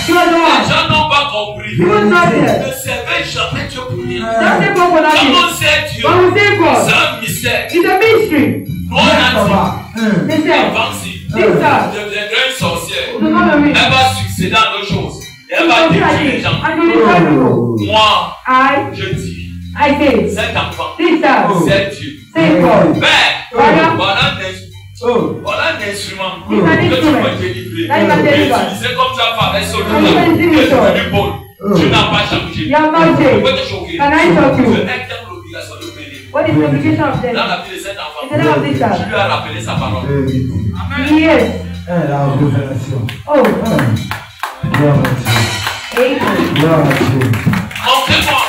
He was the Les one. gens n'ont pas compris. He was not there. Ne servez jamais Dieu pour rien. That's the God for Quand nothing. on sait Dieu, But we say God. c'est un mystère. It's a mystery. Nous, on a Papa. They dit, said, avant si this time, je deviendrai une sorcière, to come and read. elle va succéder à d'autres choses. Et elle va And détruire les gens. you destroy people. Moi, I je dis, say, cet enfant, this time, c'est Dieu. say God. Père, Voilà. voilà un instrument It's an que tu instrument. peux délivrer. That you can Et deliver. utiliser comme ça par un And you soldat. can Tu do es it. devenu Paul. Tu n'as pas changé. You have not Je changed. peux te choquer. Can I shock Je you? intègre l'obligation de bénir. What is the obligation of Dans them? la vie de cet enfant, In the name of this tu child. lui as rappelé sa parole. Yes. La révélation. Oh, Gloire à Dieu. amen. Gloire à Dieu. Montrez-moi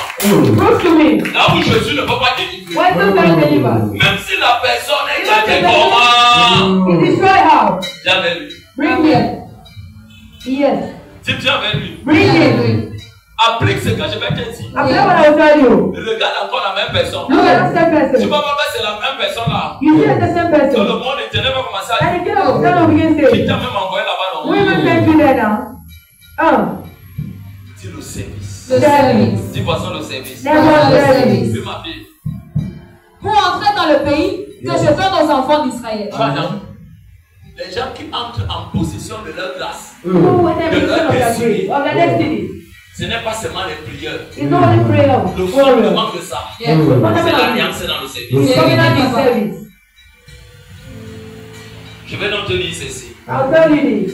Prove to me. là où Jésus ne peut pas délivrer. Why don't you deliver? Même si la personne est gardée comment? He destroy how? Viens avec lui. Bring him. Yes. Dis viens avec lui. Bring him. Applique ce que je vais te dire. Apply what I will tell you. Regarde encore la même personne. Look at the same person. Tu vas pas voir c'est la même personne là. You see the same Tout person. le monde était va commencer à And dire. the king of Ghana begin Qui say, t'a même envoyé là-bas non? women send you there now. Dis le service. Le service. Dis poisson le service. Never service. Dis ma fille. Pour entrer dans le pays que je donne aux enfants d'Israël. Les gens qui entrent en possession de leur grâce, Who will never de leur of their destiny, grace, of their destiny. ce n'est pas seulement les prières. It's not only prayer. Le fondement de ça, Yes. c'est l'alliance dans le service. It's covenant in service. Je vais donc te dire ceci. I'll tell you this.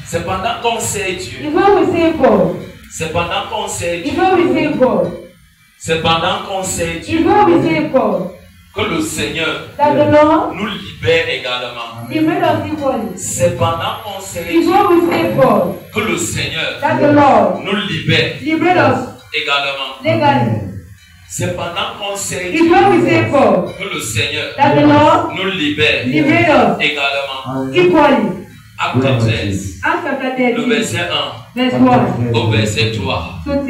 C'est pendant qu'on sait Dieu. It's when we say God. C'est pendant qu'on sait It's Dieu. when we say God. C'est pendant qu'on sait It's Dieu when we say God. que le Seigneur That the Lord nous libère également. liberate us equally. C'est pendant qu'on sait It's Dieu when we say God. que le Seigneur That the Lord nous libère liberate us également. legally. C'est pendant qu'on sait It's when we say God. que le Seigneur That the Lord nous libère liberate us également. equally. Acte 13, Acts chapter le 13, verset 1 verse 1 au verset 3. to 3.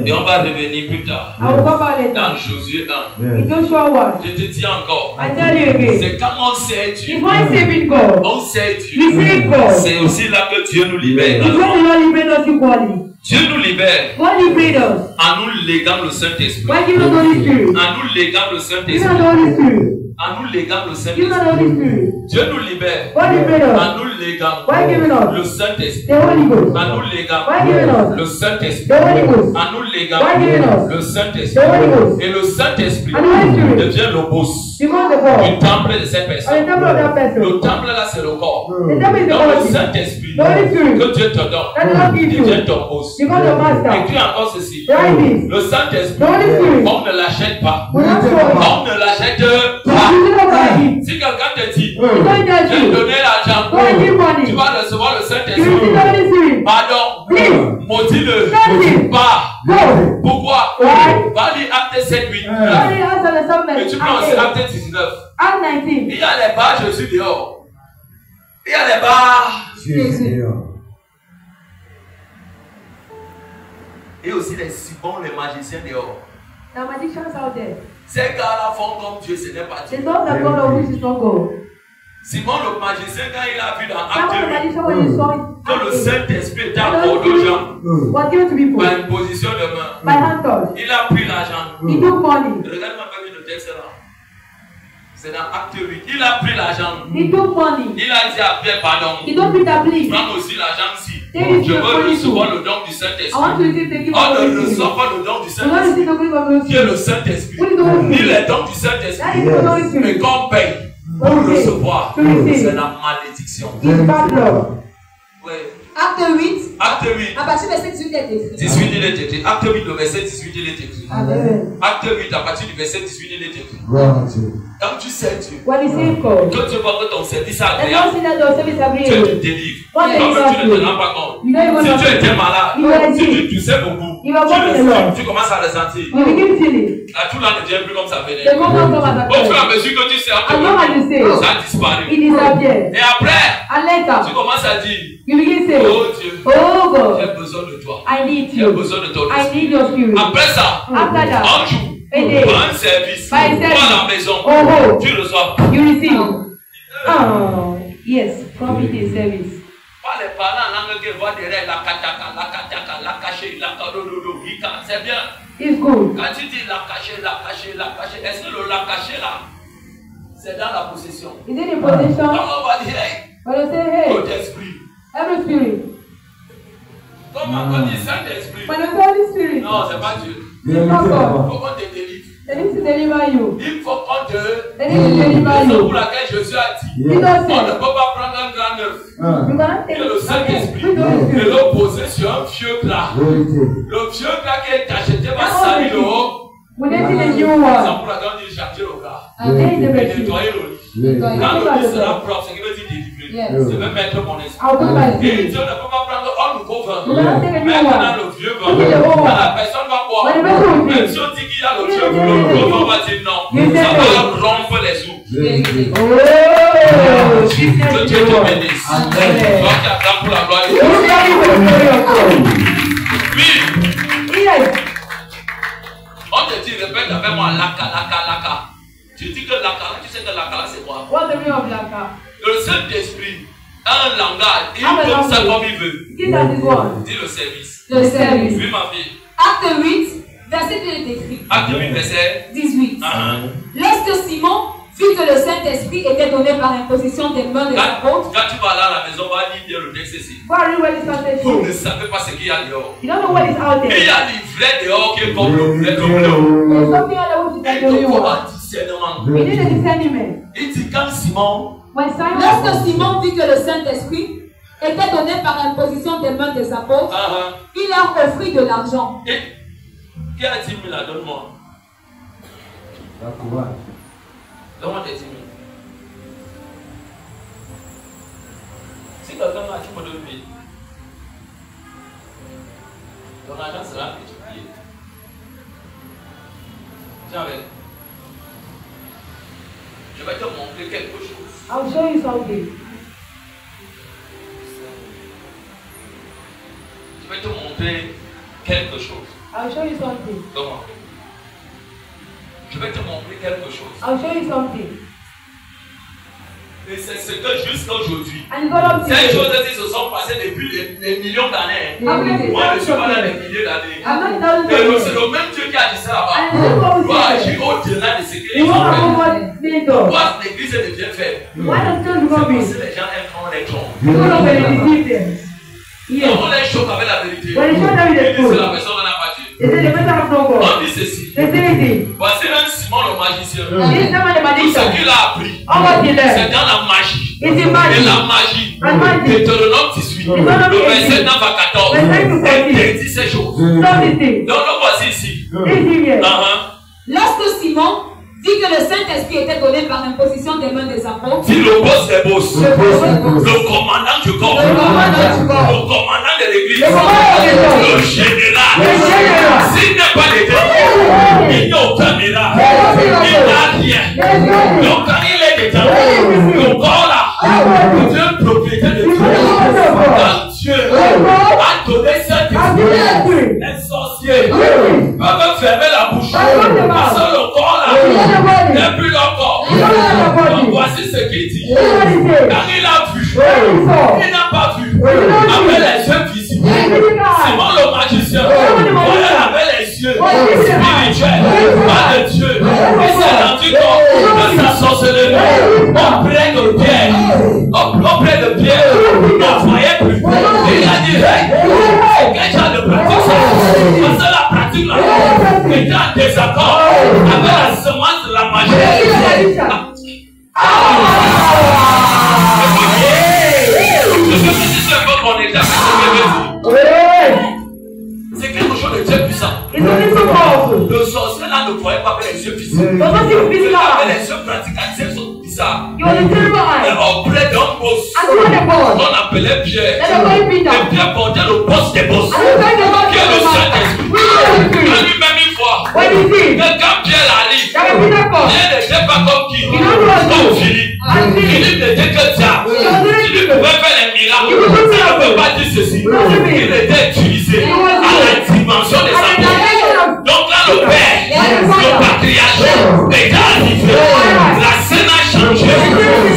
Et on va revenir plus tard I will come back later. dans Josué 1. In Joshua 1. Je te dis encore, I tell you again. c'est quand on sait Dieu, It's when saving God. on sait We Dieu. say God. C'est aussi là que Dieu nous libère. It's when the Lord liberate us equally. Dieu nous libère God liberate us. en nous léguant le Saint-Esprit. Why give us the Holy Spirit? En nous léguant le Give us Saint-Esprit. the Holy Spirit. En nous léguant le Give us the Saint-Esprit. Holy Spirit. Dieu nous libère God liberate us. en nous léguant Why giving us le Saint-Esprit. the Holy Ghost? En nous léguant Why giving us le Saint-Esprit. the Holy Ghost? En nous léguant Why giving us le the Saint-Esprit. Holy Ghost? Et le Saint-Esprit And the Holy Spirit devient le boss becomes the du God. temple de cette And the personne. temple of that person. Le temple là c'est le corps. The temple is the Donc le body. Saint-Esprit The Holy Spirit que Dieu te donne that the Lord gives you devient ton boss. becomes the master. Écris encore ceci. Write this. Le Saint-Esprit, The Holy Spirit on ne l'achète pas. will not show us. On ne l'achète pas. You don't buy it. Si quelqu'un te dit, You don't judge j'ai you. donné l'argent, Go and give tu money. vas recevoir le You receive the Saint-Esprit. Holy Spirit. Pardon, Please. maudis-le. Judge Pas. Go. Pourquoi? Why? Va lire Acte 7, 8. Only answer the summons. Et tu prends aussi Acte 19. Acts 19. Il y a les bars, je suis dehors. Il y a les bars. Et aussi les Simons, les magiciens dehors. The magicians out there. Ces gars-là font comme Dieu, ce n'est pas They Dieu. know that God of which is not God. Simon le magicien, quand il a vu dans That was the Acte 8 magician when he saw it. que le Saint-Esprit était The Holy accordé aux Spirit gens was given to people par une position de main, by hand touch. il a pris l'argent. He took money. Regarde-moi pas le texte là. C'est dans Acte 8. Il a pris l'argent. He took money. Il a dit à Pierre, pardon. He told Peter, please. Prends aussi l'argent ici. Take it Je to the veux Holy recevoir Spirit. le don du I Saint-Esprit. want to receive the gift On of the ne Holy reçoit Spirit. pas le don du We want to receive Saint-Esprit, the gift of the Holy qui est le Spirit. Saint-Esprit, What is the Holy ni Spirit? les dons du That Saint-Esprit. is the Holy Mais Spirit. qu'on paye pour Okay. recevoir, To receive. c'est la malédiction. It's bad luck. Oui. Acte 8, Acte 8, à partir du verset 18, il est écrit. 18, il est écrit. Acte 8, le verset 18, il est écrit. Amen. Acte 8, à partir du verset 18, il est écrit. Quand tu sais Dieu, When you say God, quand tu vois que ton service est and agréable, don't see that your service Dieu te agreeable. délivre. What Comme deliver tu ne you? te rends pas compte. You don't even Si know. tu étais malade, You are si sick. tu toussais beaucoup, You are tu walking le alone. sens, tu commences à ressentir. You begin feeling. Là, tout là ne vient plus comme ça venait. The God will come as a Au fur et à friend. mesure que tu sais, As long as you say, ça a disparu. it disappears. Et après, And tu later, commences à dire, you begin to say, oh Dieu, oh God, j'ai besoin de toi. I need J'ai you. besoin de ton I esprit. need your spirit. Après ça, After that, un jour, a day, pour un service, By pour service. à la maison, Oh, tu reçois. you receive. Oh, yes, profit is service. Pas les parents en langue qui voient derrière la kataka, la cachée, la kadododo, c'est bien. It's good. Quand tu dis la cachée, est-ce que le la cachée là, c'est dans la possession? Is it in position? Donc on va dire, hey, But you say, hey, ton esprit. every spirit. Comment on dit Saint-Esprit? When you say Holy Spirit, Non, c'est pas Dieu. it's not Il God. faut qu'on te délivre. They need to deliver you. Il faut qu'on te... They need to deliver C'est pour you. laquelle Jésus a dit, Jesus on ne said, peut pas prendre un grand œuf you cannot take et le Saint-Esprit with the Holy et Spirit. le poser sur un vieux plat. Le vieux plat qui est acheté va salir le haut. We need to the new C'est one. pour laquelle on dit charger le gars. And there is the Et rescue. nettoyer le lit. Nettoyer. Quand le lit sera propre, c'est qui veut dire délivrer. Yes. Je vais mettre mon esprit. I'll put my Et spirit. Dieu ne peut pas prendre un nouveau vin. You cannot take a new Mettre one. dans le vieux vin. Take the old Quand one. la personne va boire, When the person will même drink. si on dit qu'il y a le vieux vin, le nouveau vin, on va dire non. You Ça say va no. rompre les os. Vérité. Oh, Que Jesus Dieu is te Lord. bénisse. Amen. Toi qui attends pour la gloire de You Dieu. carry the glory of God. Oui, tu répètes avec moi, laka. Tu dis que laka, tu sais que laka, c'est quoi? What's the meaning of laka? Le Saint-Esprit a un langage, il donne ça comme il veut. Dis le service. Le service. Oui, ma fille. Acte 8, verset 1 écrit. Acte 8, verset 18. Lorsque Simon vit que le Saint-Esprit était donné par imposition des mains des apôtres. Quand tu vas là à la maison, va lire le texte ici. Vous ne savez pas ce qu'il y a dehors. Il y a l'ivraie dehors qui est comme le vrai comme il dit quand Simon. Lorsque Simon vit que le Saint-Esprit était donné par imposition des mains des apôtres, il leur offrit de l'argent. Qui a 10 000 là? Donne-moi. Donne-moi tes 10 000. Si quelqu'un m'a dit, tu me donnes 1000. Ton argent sera multiplié. Tiens avec. Je vais te montrer quelque chose. I'll show you something. Je vais te montrer quelque chose. I'll show you something. Donne-moi. Je vais te montrer quelque chose. I'll show you something. Et c'est ce que jusqu'à aujourd'hui, ces choses qui se sont passées depuis des millions d'années. Moi, je suis pas là des milliers d'années. Et c'est le même Dieu qui a dit ça là-bas. Doit agir au-delà de ce qu'il a fait. Pourquoi l'église devient faible? C'est parce que les gens aiment quand on les trompe. On les choque avec la vérité. C'est la personne qu'on n'a pas dit. On dit ceci. Voici un Simon le magicien. Tout ce qu'il a appris, c'est dans la magie. Et la magie. Deutéronome 18. Le verset 9 à 14. Elle dit ces choses. Donc le voici ici. Lorsque Simon dit que le Saint-Esprit était donné par imposition des mains des apôtres. Dit le boss des boss. Le commandant du corps. Le commandant de l'église. Le général. S'il n'est pas l'été, il n'y a aucun miracle. Il n'a rien. Donc quand il est dedans, le corps là, Dieu est propriétaire de Dieu. Quand Dieu a donné cet esprit, les sorciers peuvent fermer la bouche. Parce que le corps là n'est plus leur corps. Donc voici ce qu'il dit. Quand il a vu, il n'a pas vu. Avec les yeux visibles. Simon le magicien, voyait avec les yeux spirituels, pas de Dieu. Il s'est rendu compte de sa sorcellerie auprès de Pierre. Auprès de Pierre, il ne voyait plus. Il a dit, hey, quel genre de pratique ça? Parce que la pratique là était en désaccord avec la semence de la magie. C'est quelque chose de Dieu puissant. Le sorcier là ne voyait pas avec les yeux physiques. Avec les yeux pratiques, c'est bizarre. Et auprès d'un boss, on appelait Pierre. Et Pierre portait le boss des boss, qui est le Saint-Esprit. Lui-même une fois, quand Pierre arrive, Pierre n'était pas comme qui? Comme Philippe. Philippe n'était que diable. Philippe pouvait faire les miracles. Ça ne peut pas dire ceci. Il était utilisé à la dimension des apôtres. Donc là, le Père, le patriarche était arrivé. La scène a changé.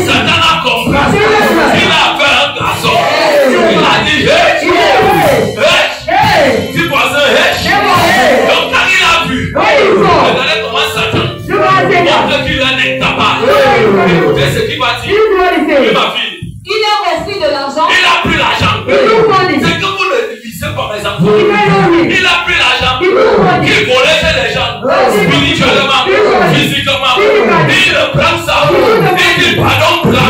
Satan a compris. Il a fait un garçon. Il a dit, tu voisin, donc quand il a vu, regardez comment Satan montre qu'il est incapable. Écoutez ce qu'il va dire. Oui, ma fille. Il a offert de l'argent. Il a pris l'argent. C'est que vous le divisez par mes enfants. Il a pris l'argent. Il volait chez les gens. Spirituellement, physiquement. Il prend ça. Il dit pardon, plan.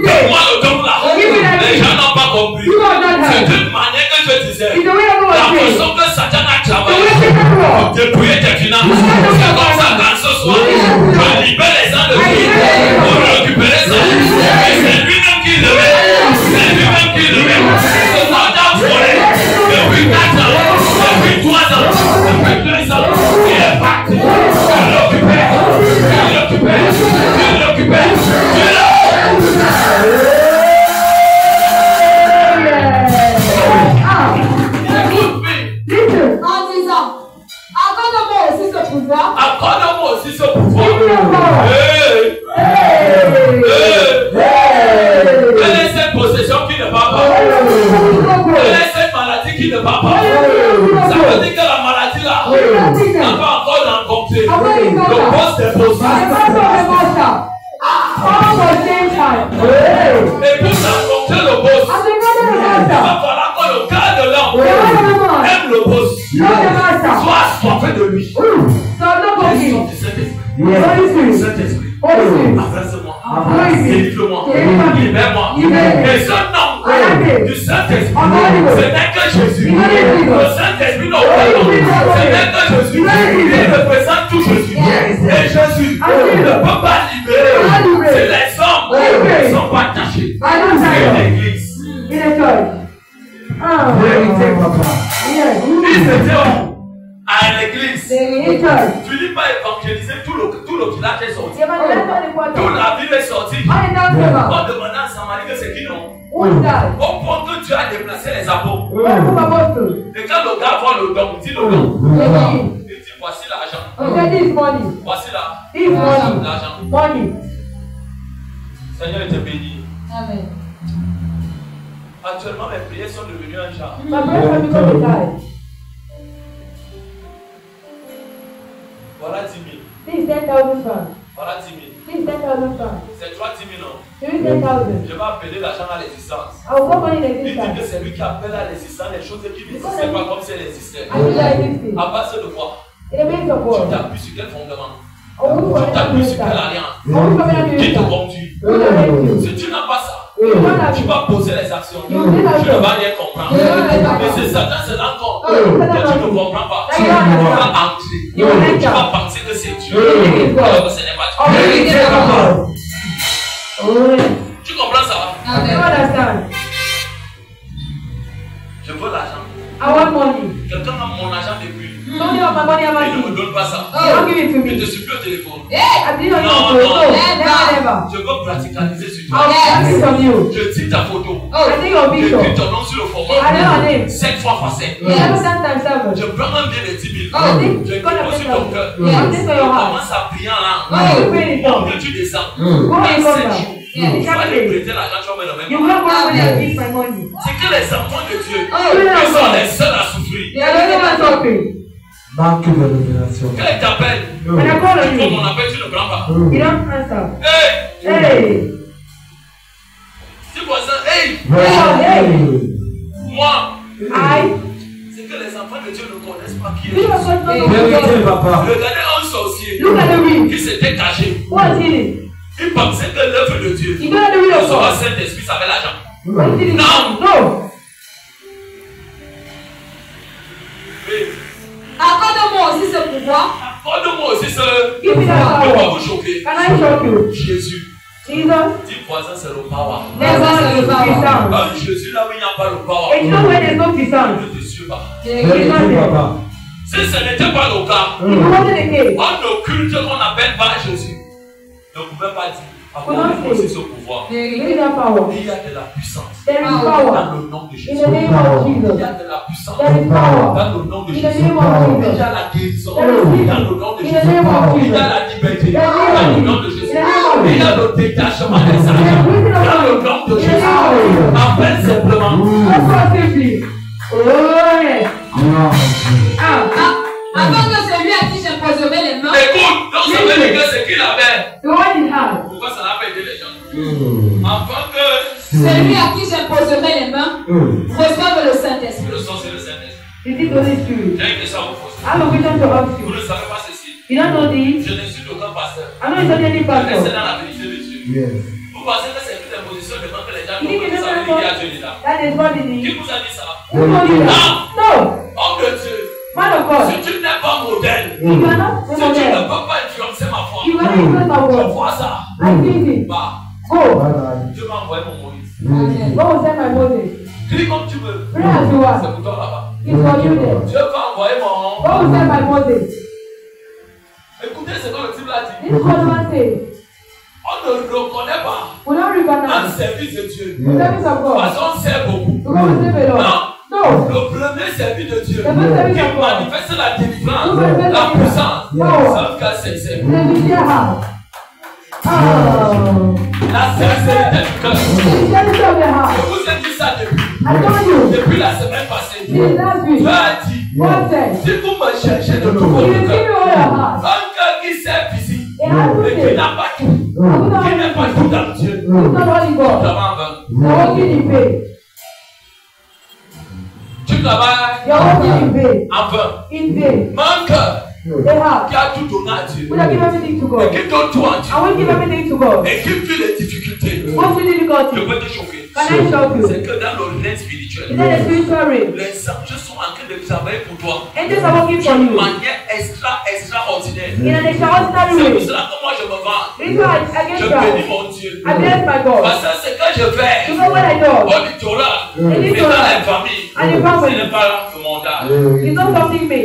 Donne-moi le don là. Les gens n'ont pas compris. C'est d'une manière que je disais. La façon que Satan a travaillé pour dépouiller tes finances. C'est comme ça quand ce soir, je libère les gens de vie pour récupérer ça. Et c'est lui-même qui le met. C'est lui-même qui le met. Ce soldat volé depuis 4 ans, depuis 3 ans, depuis 2 ans, il est parti. Il l'occupait. Il l'occupait. Il l'occupait. En disant, à Accorde-moi aussi ce pouvoir. Accorde-moi aussi ce pouvoir. Quelle est cette possession qui ne va pas? Quelle est cette maladie qui ne va pas? Ça veut dire que la maladie là n'a pas encore rencontré le poste des postes. Et pour rencontrer le boss, il va falloir que le gars de l'homme aime le boss, soit assoiffé de lui. Saint-Esprit, abrace-moi, délivre-moi, libère-moi. Et ce nom du Saint-Esprit, ce n'est que Jésus. Le Saint-Esprit n'a aucun nom. Ce n'est que Jésus. Il représente tout Jésus. Et Jésus ne peut pas libérer. C'est les hommes qui ne sont pas cachés. C'est l'église. Ils étaient à l'église. Philippe a évangélisé tout le village est sorti. Toute la ville est sortie. On demandait à Samarie que c'est qui non. Au point que Dieu a déplacé les apôtres. Et quand le gars voit le don, il dit le don. Il dit voici l'argent. Voici l'argent. Seigneur, te béni. Amen. Actuellement, mes prières sont devenues un genre. Voilà 10 000. Voilà 10 000. C'est 3 10 000, non? Je vais appeler l'argent à l'existence. Il dit que c'est lui qui appelle à l'existence les choses qui n'existaient pas comme si elles existaient. À base de quoi? Tu t'appuies sur quel fondement? Tu t'appuies sur quelle alliance? Qui te conduit? Si tu n'as pas ça, tu vas poser les actions. Tu ne vas rien comprendre. Mais c'est Satan, c'est encore que tu ne comprends pas. Tu vas entrer. Tu vas penser que c'est Dieu. Alors que ce n'est pas Dieu. Tu comprends ça? Je veux l'argent. Quelqu'un a mon argent depuis. Il ne me donne pas ça. Je te supplie au téléphone. Non. Je veux praticaliser sur toi. Je tire ta photo. Je tire ton nom sur le format. 7 fois par 7. Je prends un billet de 10 000. Je pose sur ton cœur. Je commence à prier en langue. Pour que tu descends. Dans 7 jours. Tu vas aller prêter l'argent, tu vas me donner. C'est que les enfants de Dieu, ils sont les seuls à souffrir. Manque de révélation. Quel t'appelle? Tu prends mon appel, tu ne prends pas. Hey! Tu vois ça? Hey! Moi! C'est que les enfants de Dieu ne connaissent pas qui est Jésus. Regardez un sorcier qui s'était caché. Il pensait que l'œuvre de Dieu, le Saint-Esprit, ça avait l'argent. Non! Accorde-moi aussi ce pouvoir. Accorde-moi aussi ce. Ne pas vous choquer. Jésus. Dis voisin, c'est le power. Jésus, là où il n'y a pas le power. Ne te suis pas. Si ce n'était pas le cas, on occulte qu'on n'appelle pas Jésus. Ne pouvait pas dire. Accordez-moi aussi ce pouvoir. Il y a de la puissance dans le nom de Jésus. Il y a de la puissance dans le nom de Jésus. Il y a la guérison dans le nom de Jésus. Il y a la liberté dans le nom de Jésus. Il y a le détachement des âmes dans le nom de Jésus. Appelle simplement. Avant que celui à qui j'imposerai les mains. Écoute, donc ça veut dire que c'est qu'il avait. Pourquoi ça n'a pas aidé les gens? Avant que celui à qui j'imposerai les mains reçoive le Saint-Esprit. Le sang, c'est le Saint-Esprit. J'ai une question à vous poser. Vous ne savez pas ceci. Je ne suis aucun pasteur. Je reste dans la vérité de Dieu. Vous pensez que c'est toute imposition de que les gens ne savent qu'il y a Dieu là. Qui vous a dit ça? Non. Homme de Dieu. Si tu n'es pas modèle, si tu ne peux pas influencer ma foi, je vois ça. Bah, Dieu m'a envoyé mon Moïse. Crie comme tu veux. C'est pour toi là-bas. Dieu va envoyer mon. Écoutez ce que le type l'a dit. On ne reconnaît pas un service de Dieu. Parce qu'on sert beaucoup. Non. Le premier service de Dieu qui manifeste la délivrance, la puissance, c'est la sincérité du cœur. Je vous ai dit ça depuis la semaine passée. Dieu a dit, si vous me cherchez de tout votre cœur, un cœur qui sert ici et qui n'a pas tout, qui n'est pas tout dans Dieu, tu travailles en vain. Mon cœur qui a tout donné à Dieu, et qui donne tout à Dieu, et qui vit les difficultés, je peux te choquer. C'est que dans le règne spirituel, les anges sont en train de travailler pour toi d'une manière extraordinaire. C'est pour cela que moi je me vends. Je bénis mon Dieu. Parce que ce que je fais au littoral et dans les familles, ce n'est pas le montage.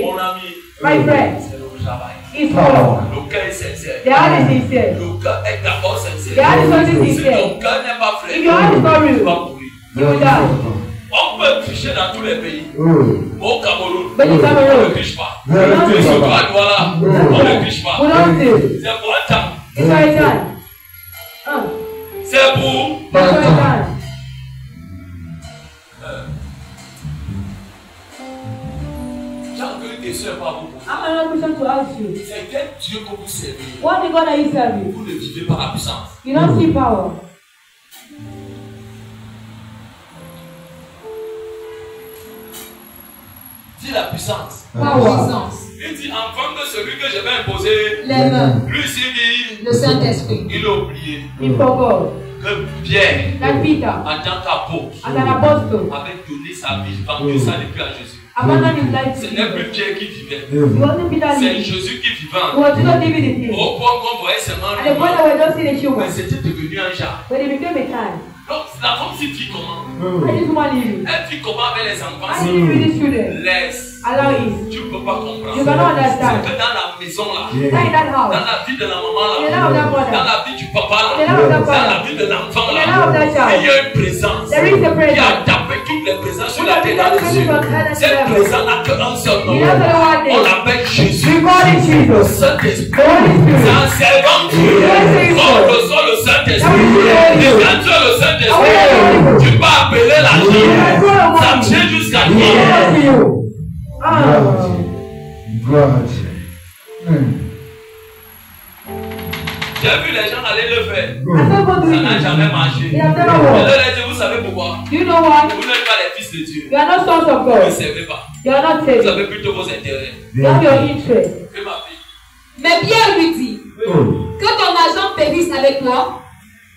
Mon ami, c'est le travail. Le cœur est sincère. Le cœur est d'abord sincère. Si ton cœur n'est pas vrai, tu vas mourir. On peut tricher dans tous les pays. Au Cameroun, on ne triche pas. On ne triche pas. C'est pour un temps. C'est pour j'ai encore une question par vous. C'est quel Dieu que vous servez? Vous ne vivez pas la puissance. You don't see power. Dis la puissance. Il dit enfant de celui que je vais imposer les mains. Lui dit Le Saint-Esprit. Il a oublié que Pierre, en tant qu'apôtre, avait donné sa vie, vendu ça depuis à Jésus. Ce n'est plus Pierre qui vivait. C'est Jésus qui vivait. Au point qu'on voyait seulement lui. Mais c'était devenu un genre. Donc la femme s'y vit comment? Elle vit comment avec les enfants? Laisse. Tu ne peux pas comprendre. C'est que dans la maison là, dans la vie de la maman là, dans la vie du papa là, dans la vie de l'enfant là, il y a une présence qui a tapé toutes les présences sur la tête dans les yeux. Cette présence n'a qu'un seul nom. On l'appelle Jésus. Le Saint-Esprit. C'est un servant Dieu. On reçoit le Saint-Esprit. Et quand tu as le Saint-Esprit, tu peux appeler la vie. Ça tient jusqu'à toi. J'ai vu les gens aller le faire. Ça n'a jamais marché. Je leur ai dit, vous savez pourquoi? Vous n'êtes pas les fils de Dieu. Vous ne servez pas. Vous avez plutôt vos intérêts. Que ma fille. Mais Pierre lui dit que ton argent périsse avec toi,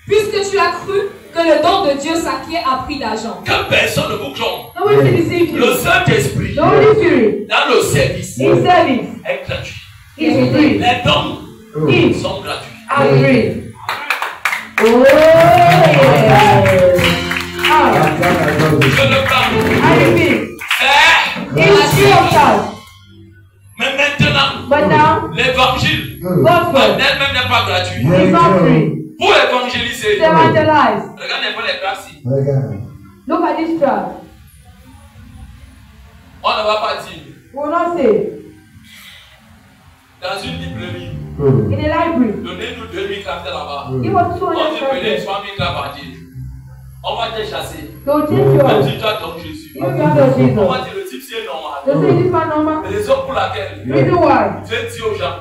puisque tu as cru que le don de Dieu s'acquiert à prix d'argent. Que personne ne vous trompe. Le Saint-Esprit, dans le service, est gratuit. Les dons sont gratuits. Je le parle. Mais maintenant, l'évangile elle-même n'est pas gratuit. Pour évangéliser, regardez un peu les classes. Look at this chart. On ne va pas dire. We will not say. Dans une librairie, in a library, donnez-nous 2000 cartes là-bas. On dit prenez 3000 cartes par dire. On va te chasser. Même si tu as donc Jésus. On va dire le type c'est normal. Les raisons pour laquelle Dieu dit aux gens,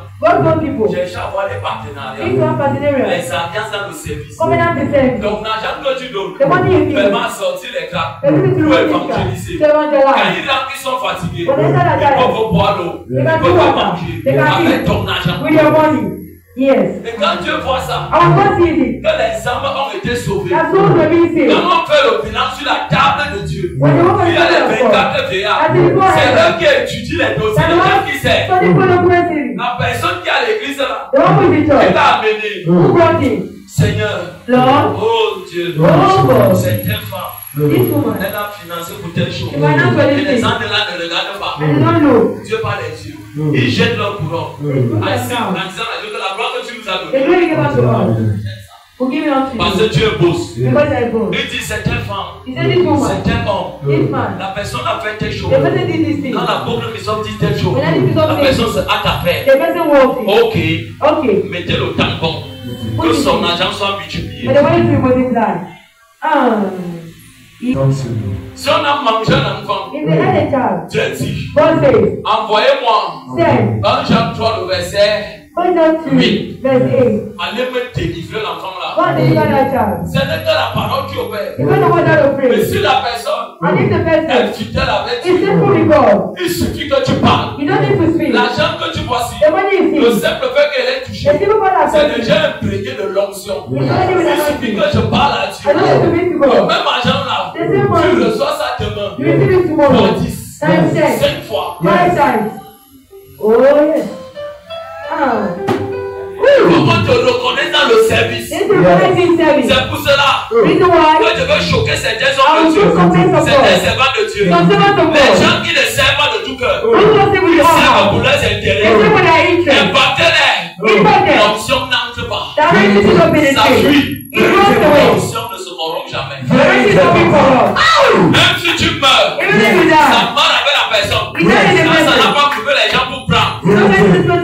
cherchez à avoir des partenariats, les alliances dans le service. Donc l'argent que tu donnes permet sortir les cartes pour évangéliser. Quand il y a qui sont fatigués, ils peuvent boire l'eau, ils peuvent manger avec ton argent. Yes. Et quand Dieu voit ça, que les âmes ont été sauvées, comment on fait le bilan sur la table de Dieu? Il y a les 24 vieillards. C'est eux qui étudient les dossiers, les gens qui savent. La personne qui est à l'église là, elle a amené. Seigneur, oh Dieu, cette femme, elle a financé pour telle chose. Et les gens là ne regardent pas. Dieu par les yeux. Ils jettent leur courant. En disant à Dieu que la gloire que tu nous as donnée. Parce que tu es boss. Because I are boss. Il dit certaines femmes, He said this woman, certains hommes, this man, la personne a fait telle chose. the person did this thing. Quand la pauvre maison dit telle chose, When I did this la personne thing, se hâte à faire. the person walked in. Ok, Okay. mettez le tampon. Que son argent soit multiplié. But they wanted to multiply. Si on a mangé un enfant, If they had a child, Dieu dit, God says, envoyez-moi send. dans Jean 3 le verset, Go down to Oui. verse 8. allez me délivrer l'enfant là. God deliver that child. Ce n'est que la parole qui opère. It's not the word that will Mais pray. si la personne And if the est person fidèle avec is Dieu, simple with God, il suffit que tu parles. you don't need to speak. L'argent que tu vois ici, The money is le here. simple fait qu'elle est The touchée, simple part of c'est it. déjà imprégné de l'onction. It's already with Il suffit anointing. que je parle à I don't need to Dieu. speak to Le God. même argent là, The same tu money. reçois ça demain. You receive it tomorrow. Pour 10, Times 10. 5 fois. 5 times. Oh yes. Comment te reconnaître dans le service? This is connecting service. C'est pour cela Reason why que je veux choquer certains I hommes will de Dieu, do something for certains God. servants de Dieu. Some servants of Les God. gens qui ne servent pas de tout cœur, Who don't say with ils your servent heart. pour leurs They intérêts. say for their interest. Impactez-les. Impact them. L'onction n'entre pas. That means it will be the Ça same. fuit. It goes away. L'onction ne se corrompt jamais. The rest is coming for us. Même si tu meurs, Even if you die. ça part avec la personne. It doesn't Quand ça matter. n'a pas prouvé les gens pour prendre.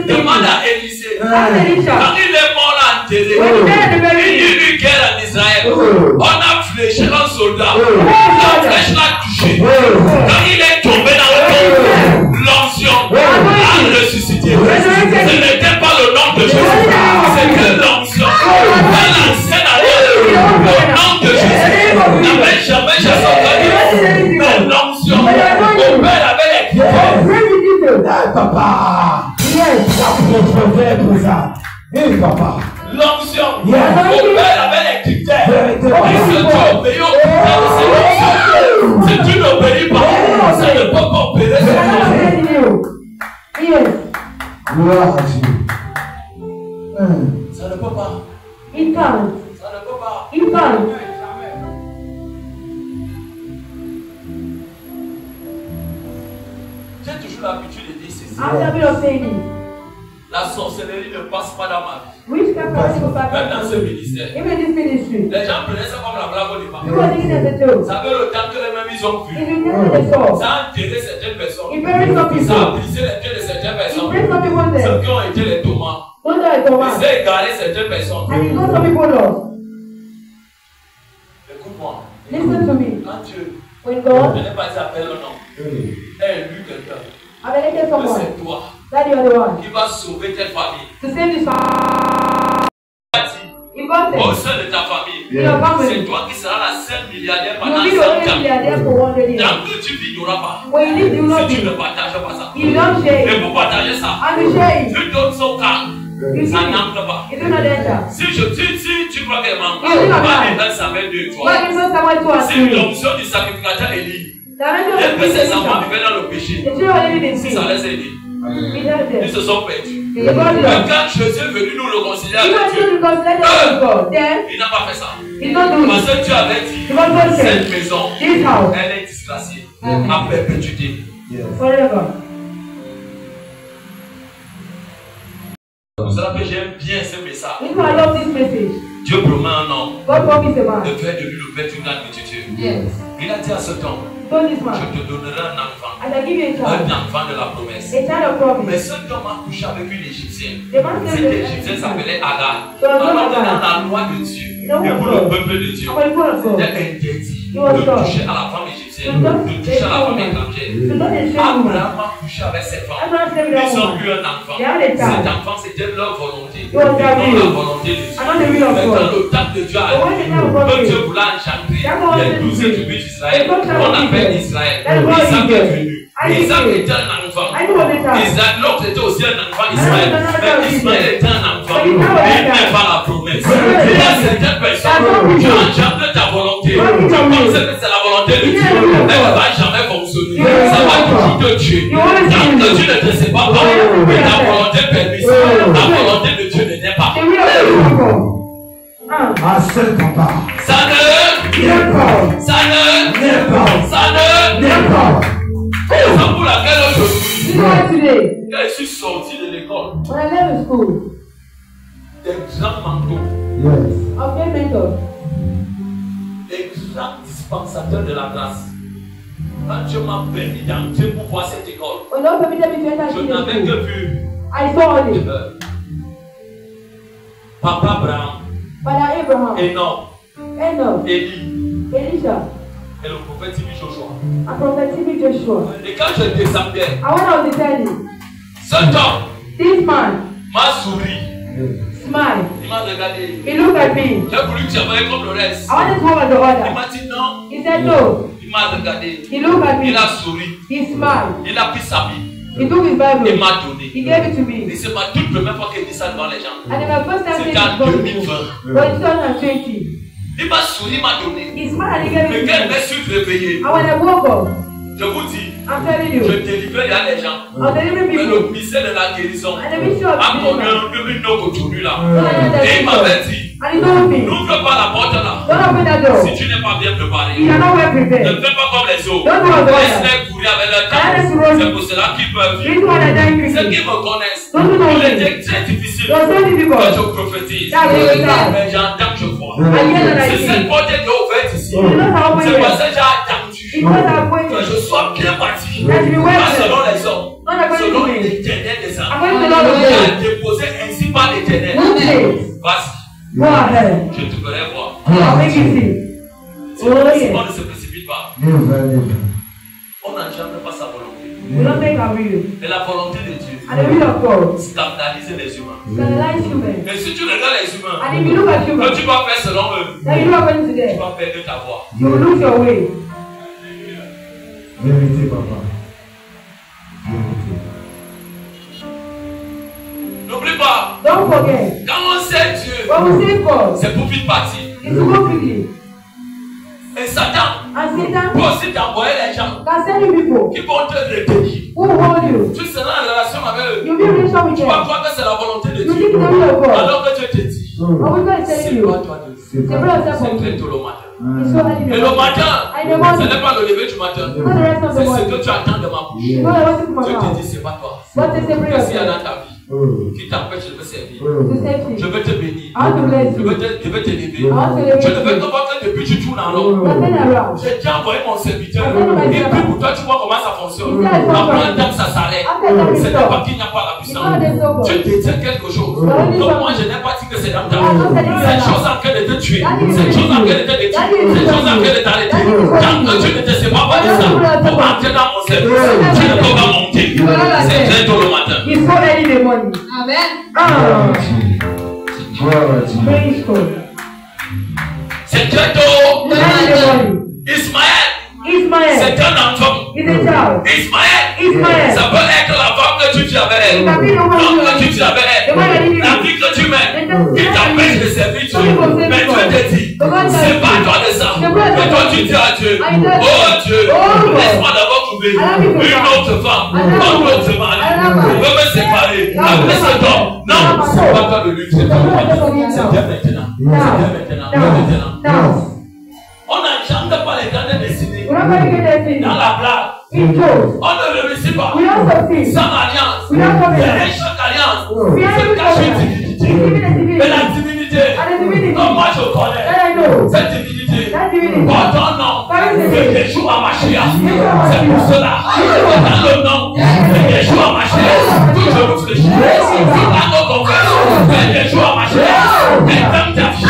Demande à Élisée. Ask Elisha. Quand il est mort là en télé, When he died at the very il y a end, eu guerre en Israël. On a fléché un soldat. La flèche l'a touché. Quand il est tombé dans le tombe, l'onction a ressuscité. Ce n'était pas le nom de Jésus, c'était l'onction. Dans l'ancienne alliance, le nom de Jésus n'avait jamais Jésus entendu. Mais l'onction opère avec les Papa. yes. Papa. l'onction opère avec les critères. Et si tu obéis aux critères de cette onction, si tu n'obéis pas, ça ne peut pas opérer cette onction. Yes. Gloire à Dieu. Ça ne peut pas. It can't. Ça ne peut pas. It can't. J'ai toujours l'habitude de dire ceci. I'm not going to say this. La sorcellerie ne passe pas dans ma vie. Witchcraft cannot go back. Même dans ce ministère. Even in this ministry. Les gens prenaient ça comme la blague au départ. People are thinking as a joke. Ça fait le temps que les mêmes ils ont If vu. you never the soul, Ça a enterré certaines personnes. it buries some Ça a people. brisé les pieds de certaines It personnes. brings some people Ceux there. qui ont été les tourments. Those are the Il ones. s'est égaré certaines personnes. And it got some people lost. Écoute-moi. Listen to me. Quand Dieu When ne God n'est pas dit appelle un homme, a élu quelqu'un. has elected Que someone, c'est toi that you are the one. qui vas sauver telle famille. To save this family. Il a dit, If God au says, sein de ta famille, your family, c'est toi qui seras la seule milliardaire you'll pendant be the 100 only ans. milliardaire for 100 years. Tant que tu vis, il n'y aura pas. When you live, you will not Si tu be. ne partages pas ça. You don't share Et it. pour partager ça, And you share it. tu donnes son calme. You Ça see it. n'entre pas. It will not enter. Si tu crois qu'elle manque, Ah, oui, pas oui. dans sa main de toi. God is not someone to ask Si you. l'onction du sacrificateur est libre, The angel et of que ses enfants the vivaient dans le péché, children are living in si sin. ça les a aidés, It helps ils them. se sont perdus. They got Mais lost. quand Jésus est venu nous réconcilier He avec wants Dieu, to reconcile with God. Then, il n'a pas fait ça. he's not doing Parce it. que Dieu avait dit, Because God cette said, maison, this house, elle est disgracée à perpétuité. forever. C'est pour cela que j'aime bien ce message. If I love this message, Dieu promet un homme God promised a de man. faire de lui le père d'une grande multitude. Yes. Il a dit à cet homme, Told this je man, te donnerai un enfant, I shall give you a un child. enfant de la promesse. A child of Mais promise. cet homme a couché avec une égyptienne. The man Cette said, égyptienne s'appelait Agar. So, Alors, Agar. dans la loi de Dieu, et pour le peuple de Dieu, I'm a people of God. c'était interdit He was de God. toucher à la femme égyptienne, To de toucher à la femme To étrangère. not a shame woman. Abraham a couché avec ses femmes. Abraham slept with a Ils ont woman. eu un enfant. They had a child. Cet enfant, c'était leur volonté. Et was their non will. la volonté de Dieu. And not the will of Mais God. quand le temps de Dieu But when the arrive, time of God quand Dieu came, voulait engendrer That was les the 12 Israel. tribus d'Israël, The God on appelle of Israël. That was Isaac Israel. est venu. Isaac Isaac came. était un enfant. Isaac was a child. Isaac, l'autre était aussi un enfant Ismaël. Isaac was another Mais child. Ismaël était un enfant. But Isaac was a Il child. n'est pas la promesse. Isaac was a Il y a child. certaines personnes That's what we qui do. engendrent ta volonté. What we Tu do. penses que c'est la volonté de Dieu. Yeah, yeah. Elle ne va jamais fonctionner. Yeah. Ça va toujours te tuer. You always Tant do. que Dieu ne te sépare pas, Yeah. mais ta volonté permise, Yeah. la volonté de Dieu ne naît pas. The will of God. Ah, seul papa. Ça ne, N'est pas. ça ne, N'est pas. ça ne. N'est pas. C'est pour laquelle aujourd'hui, You know what today? quand je suis sorti de l'école, When I left school, des grands manteaux Yes. Les grands dispensateurs de la grâce. Quand Dieu m'a permis d'entrer pour voir cette école, je n'avais que vu Papa Abraham, Enoch, Élie, Elisha, et le prophète Tibi Joshua. Et quand je descendais, cet homme m'a souri. Smile. Il m'a regardé. He looked at me. J'ai voulu travailler comme le reste. I wanted to have the Il order. m'a dit non. He said no. Il m'a regardé. He looked at me. Il a souri. He smiled. Il a pris sa Bible. He took his Il Bible. m'a donné. He gave it to me. Et c'est ma toute première fois qu'il dit ça devant les gens. And in my first time C'était saying en it, 2020. but 2020. Il m'a souri, il m'a donné. He smiled and he gave Mais it to quand je me. me suis réveillé, And when I woke up, je vous dis, I'm telling je you, délivrais les gens. I'm delivering Mais people. le ministère de la guérison And the mission of a connu deliverance. un peu une autre aujourd'hui là. So I know that Et il m'avait dit, And he told me, n'ouvre pas la porte là. don't open that door. Si tu n'es pas bien préparé, You are not well ne prepared. fais pas comme les autres. Don't do as others. Laisse-les courir avec leur Let us temps. run. C'est pour cela qu'ils peuvent This vivre. one I die Ceux quickly. qui me connaissent, Don't do il that. était très difficile It was so quand difficult. je prophétise. That was the time. Mais j'entends que je crois. I hear that I C'est cette see. porte qui est ouverte ici. You know how C'est many parce que j'ai attendu because I'm que waiting. je sois bien bâti. That you Pas wait. selon les hommes, Not according selon to me. l'éternel des I'm âmes. going to Lord of Il a Lords. déposé ainsi par l'éternel. Who says? Vas-y, Go ahead. je te ferai voir. I'll make you see. Si Oh, on yeah. ne se précipite pas, on n'a jamais pas sa volonté. We don't take our will. Et la volonté de Dieu And the will of God scandalise les humains. scandalize human. Mais si tu regardes les humains, And if you look at que human, tu vas faire selon eux, then you know according to tu them. vas perdre ta voix. You will lose your way. Vérité, papa. Vérité. N'oublie pas, Don't forget. quand on sait Dieu, When we say God, c'est pour vite partir. it's to go quickly. Et Satan And Satan peut aussi t'envoyer les gens can send you people qui vont te retenir. who hold you. Tu seras en relation avec eux. You'll be in relation with Tu vas them. croire que c'est la volonté de You think Dieu. it's the will of God. Alors que Dieu te dit, And we're going to c'est tell pas you. toi de C'est The pas blood of c'est God. très tôt le matin. It's so early in Et the le morning. matin, And the ce morning. n'est pas le lever du matin. Not the rest of the C'est ce morning. que tu attends de ma bouche. It's not the rest of my Dieu te mouth. dit, c'est pas toi. What is the Qu'est-ce qu'il y a prayer dans ta vie qui t'empêche de me servir? to save Je me? veux te bénir. I want to bless Je you. veux t'élever. I want to Je ne elevate veux you. que voir que depuis tu tournes en rond. Not turn around. J'ai déjà envoyé mon serviteur. I Et puis pour toi, tu vois comment ça fonctionne. Yeah, it's Après not un temps, ça s'arrête. After that, Ce it's n'est pas stop. qu'il n'y a pas la It's puissance. not there's no God. Tu détiens quelque chose. only Donc something. moi, je n'ai pas dit que c'est dans ta I'm not vie. telling you Cette that. chose en train de te tuer. That is Cette chose en train de te That détruire. is Cette chose en train de t'arrêter. That is Tant que tu ne te sépares pas de ça, pour entrer dans mon service, tu ne peux pas monter. C'est très tôt le matin. It's so early in the morning. Amen. Ah, Gloire à Dieu. praise God. C'est très tôt. Early in the morning. Ismaël, Ismael c'est un enfant. is a child. Ismaël, Ismael. ça peut être la femme que tu dis avec elle. It can be the one L'homme you que tu dis avec elle. La vie que tu mènes. Il t'empêche de servir Dieu. Mais Dieu te dit, c'est pas toi de ça. Mais toi tu dis à Dieu, oh Dieu, laisse-moi d'abord trouver une autre femme, un autre mari. On veut me séparer. Après cet homme. Non, c'est pas toi le luxe, c'est toi le luxe. C'est bien maintenant. C'est bien maintenant. C'est bien maintenant. On n'a jamais pas les grandes destinées. We're not going to get that thing. Dans la blague. In jokes. On ne réussit pas. We don't succeed. Sans alliance. We don't come Derrière here. chaque alliance, We are se able cache une to divinité. Even a Mais divinity. la divinité, And the divinity. comme moi je connais, That I know. cette divinité, That divinity. porte un nom, c'est Yeshua Mashiach. C'est pour cela, dans le nom de Yeshua Mashiach, tout je vous fléchis. Tout dans nos confessions, c'est Yeshua Mashiach. Et dans ta vie,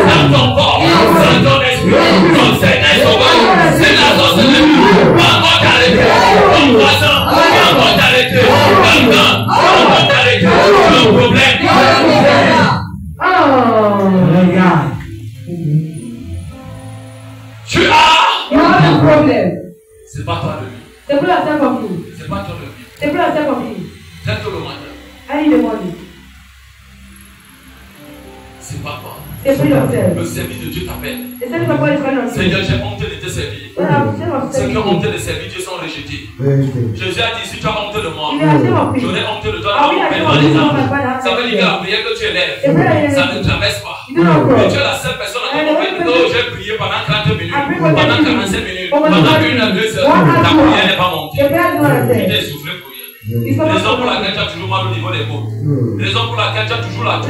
dans ton corps, dans ton esprit, ton Seigneur sauveur, c'est la sorcellerie. Pas encore t'arrêter, ton voisin, pas encore t'arrêter, quelqu'un, pas encore t'arrêter, le problème. Oh. Regarde. Tu as. You have a problem. C'est pas toi le vie. The blood of self-confidence. C'est pas toi le vie. The blood of self-confidence. C'est tout le matin. Early in the morning. C'est pas toi. The blood of self. Le service de Dieu t'appelle. The self of God is coming on you. Seigneur, j'ai honte de te servir. When I'm self of Ceux qui ont self. honte de servir Dieu sont rejetés. Vérité. Jésus a dit, si tu as honte de moi, If you are ashamed of me, j'aurai honte de toi I'll be dans mon ashamed père of dans les you, âmes. my Father. Ça veut dire que la prière que tu élèves, The prayer ça is ne traverse pas. you do not Mais cross. tu es la seule personne à ton moment où j'ai prié pendant 30 minutes, I pray for pendant 30 45 minutes, Over pendant 30 1 à 2 heures, One la hour. prière n'est pas montée. The prayer is not Tu accepted. t'es soufflé pour rien. Raison pour laquelle tu as toujours mal au niveau des côtes. Raison pour laquelle tu as toujours la toux.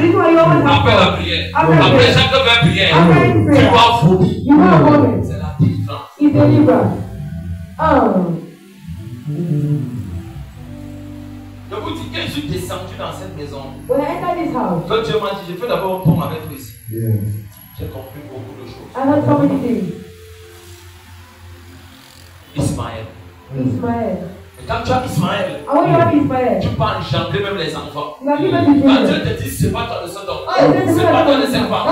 Après la prière. Après chaque prière. Tu dois vomir. C'est la délivrance. Je vous dis que je suis descendu dans cette maison. Quand Dieu m'a dit, je fais d'abord un pont avec toi ici. J'ai compris beaucoup de choses. Ismaël. Et quand tu as Ismaël, tu peux engendrer même les enfants. Quand Dieu te dit, c'est pas toi le seul homme, c'est pas toi le seul femme,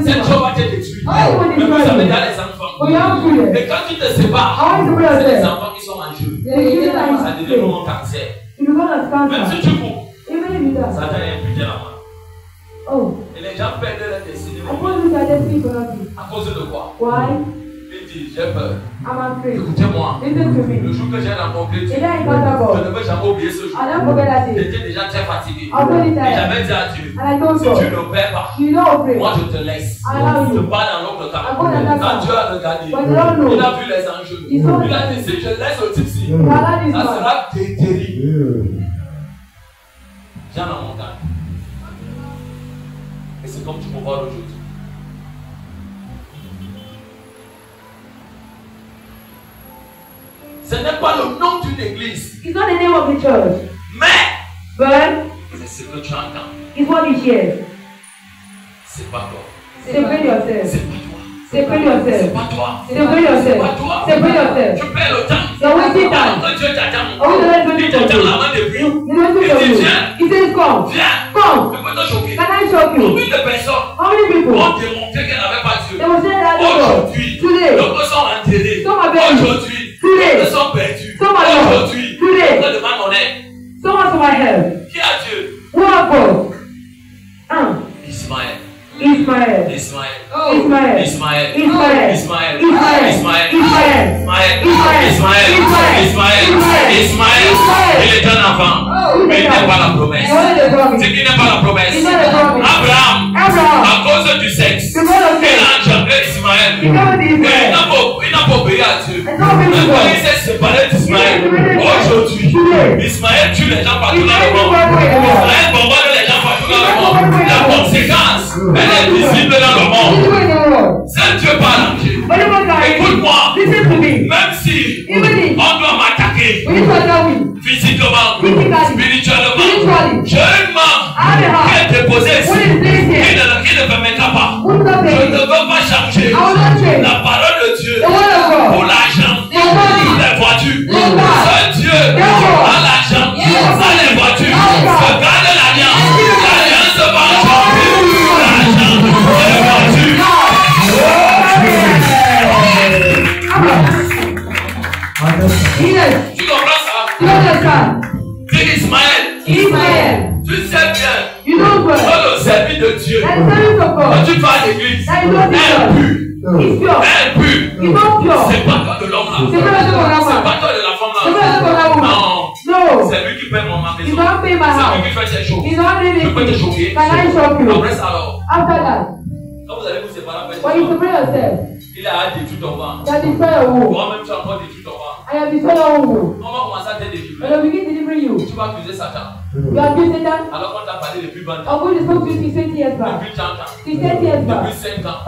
c'est Dieu va te détruire. Mais vous avez déjà les enfants. Et quand tu te sépares, c'est les enfants qui sont en jeu. Ça devient mon cancer. Même si tu coupes, Satan est imputé là-bas. Et les gens perdent leur destinée. À cause de quoi? Il dit, j'ai peur. Écoutez-moi. Le jour que j'ai rencontré Dieu, je ne veux jamais oublier ce jour. J'étais déjà très fatigué. Et j'avais dit à Dieu, si tu ne paies pas, moi je te laisse. Je pars dans l'autre camp. Quand Dieu a regardé, il a vu les enjeux. Il a dit, si je laisse au type-ci, ça sera terrible. J'ai dans mon camp. Et c'est comme tu peux voir aujourd'hui. Ce n'est pas le nom d'une église. It's not the name of the church. Mais c'est ce que tu entends. It's what you hear. C'est pas toi. Separate yourself. C'est pas toi. Separate yourself. C'est pas toi. Separate yourself. Separate yourself. Tu perds le temps. You're wasting time. Quand Dieu t'attend, il t'attend la main depuis. Il dit viens. He says come. Viens. Come. Je peux te choquer. Can I shock you? Combien de personnes How many people? ont démontré qu'elles n'avaient pas Dieu? They will say that Aujourd'hui, today. d'autres sont enterrés. Some are buried. Aujourd'hui, Today. d'autres sont perdus. Some are lost. Aujourd'hui, Today. on demande mon aide. Someone to my help. Qui a Dieu? Who are God? Ismaël. Ismaël. Ismaël. Ismaël. Ismaël. Ismaël. Ismaël. Ismaël. Ismaël. Ismaël. Ismaël. Ismaël. Ismaël. Il est un enfant. Mais il n'est pas la promesse. C'est qu'il n'est pas la promesse. Abraham, à cause du sexe, il a engendré Ismaël. Il n'a pas obéi à Dieu. Maintenant, il s'est séparé d'Ismaël. Aujourd'hui, Ismaël tue les gens partout dans le monde. Ismaël bombarde les gens partout dans le monde. La conséquence, elle est visible dans le monde. C'est Dieu parle en Dieu. Écoute-moi. Même si on doit m'attaquer physiquement, spirituellement, j'ai une main qui est déposée ici, qui ne permettra pas. Je ne veux pas changer la parole de Dieu pour l'argent, les voitures. Seul Dieu a l'argent, a les voitures. Regarde l'alliance. L'alliance va changer l'argent, les voitures. Tu comprends ça? C'est Ismaël. Tu sais bien. Dans le service de Dieu. Quand tu vas à l'église, impur. C'est pas toi de l'homme là. C'est pas toi de la femme là. Non. C'est lui qui paie mon maison. C'est lui qui fait ses choses. Je peux te choquer. Après ça alors. Quand vous allez vous séparer après ça, il a détruit ton ventre. Toi-même tu as encore détruit ton ventre. On va commencer à te délivrer. Tu vas accuser Satan. Alors qu'on t'a parlé depuis 20 ans. Depuis 30 ans. Depuis 5 ans.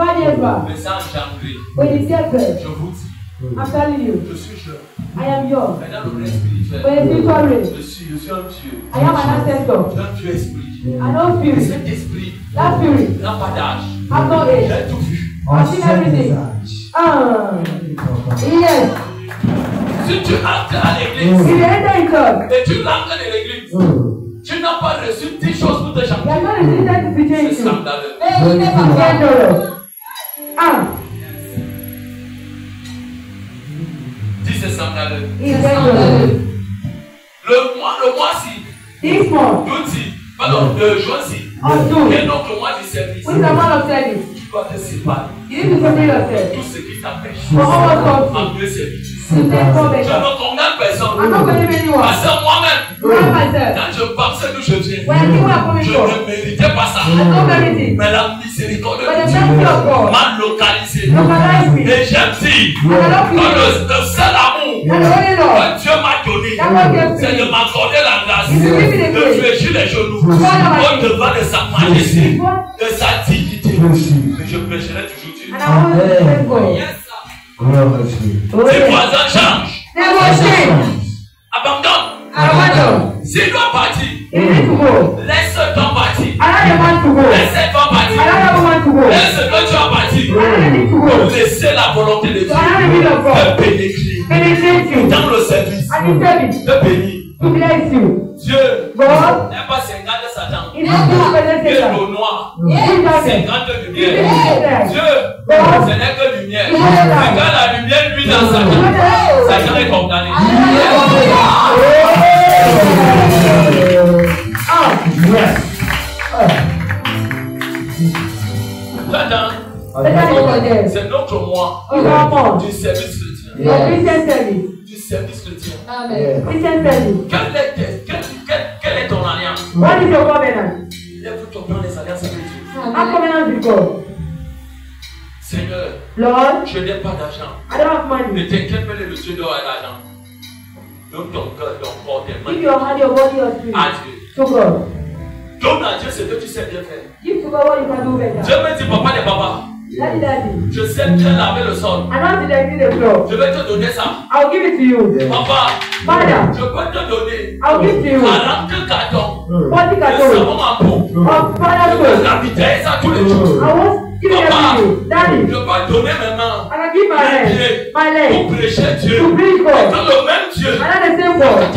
Mais ça a engendré. Je vous dis. Je suis jeune. Maintenant le vrai spirituel. Je suis un Dieu. J'ai un Dieu esprit. Cet esprit n'a pas d'âge. J'ai tout vu. Si tu entres à l'église et tu rentres de l'église, tu n'as pas reçu 10 choses pour te changer. C'est scandaleux. Dis c'est scandaleux. Le mois-ci, d'août-ci, pardon, de juin-ci, et donc le mois du service, tu dois te séparer. Tout ce qui t'empêche en mieux servir. Je ne condamne personne. Parce que moi-même, quand je pense que je viens, je ne méritais pas ça. Mais la miséricorde de Dieu m'a localisé. Et j'aime dire que le seul amour Dieu m'a donné, c'est de m'accorder la grâce de fléchir les genoux au devant de sa majesté, de sa dignité. Mais je prêcherai toujours Dieu. Tes voisins changent. Abandonne. S'il doit partir, laisse-toi partir. Laisse-toi partir. Laisse que tu as parti. Laissez la volonté de Dieu de pénétrer dans le service, de bénir. Dieu n'est pas 50 de Satan. Il est le noir. 50 de lumière. Dieu, ce n'est que lumière. Mais quand la lumière luit dans Satan, Satan est condamné. C'est notre moi du service chrétien. Du service chrétien. Amen. Quelle est ton alliance? What is your covenant? Lève-toi prendre les alliances avec Dieu. I'm covenant with God. Seigneur, Lord, je n'ai pas d'argent. I don't have money. Ne t'inquiète pas, le Dieu doit avoir d'argent. Donne ton cœur, ton corps, tes mains. Give your hand, your body, your spirit. À Dieu. To God. Donne à Dieu ce que tu sais bien faire. Give to God what you can do better. Dieu me dit, papa et papa. Daddy. Je sais bien laver le sol. I know to clean the floor. Je vais te donner ça. I'll give it to you. Papa, Father, je peux te donner. I'll give to you 40 cartons. 40 de cartons savon en pot. of Father's Je word. peux t'habiter ça tous les jours. I won't give it Papa, to you. Daddy, je peux donner mes mains. I can give my leg. My leg. Pour prêcher Dieu. To preach God. Quand le même Dieu I know the same God.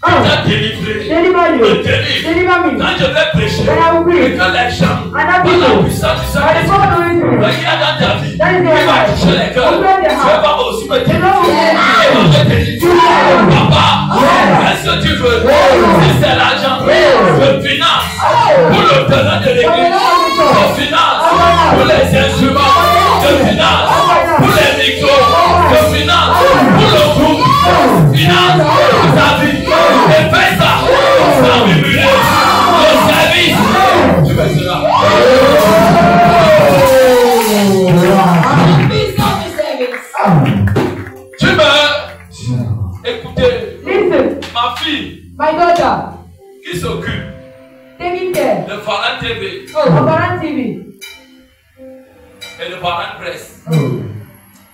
t'a délivré. Deliver you. Me délivre. Deliver me. Quand je vais prêcher, When I will preach. et que les gens, And I par will la do. puissance du By the Saint-Esprit, power of the Holy Spirit. il y a dans ta vie, That is il your va life. toucher les cœurs. Open the Tu heart. vas aussi me You délivrer. know Il va me délivrer. Papa, qu'est-ce que tu veux? Si c'est l'argent, je finance pour le terrain de l'église. Je finance pour les instruments. Je finance pour les micros. Je finance pour le groupe. Finance pour ta vie. Et fais ça sans murmurer. Le service. Tu fais cela. Tu veux écouter Listen, ma fille my daughter, qui s'occupe taking care de Parent TV of Parent TV. et de Parent Presse.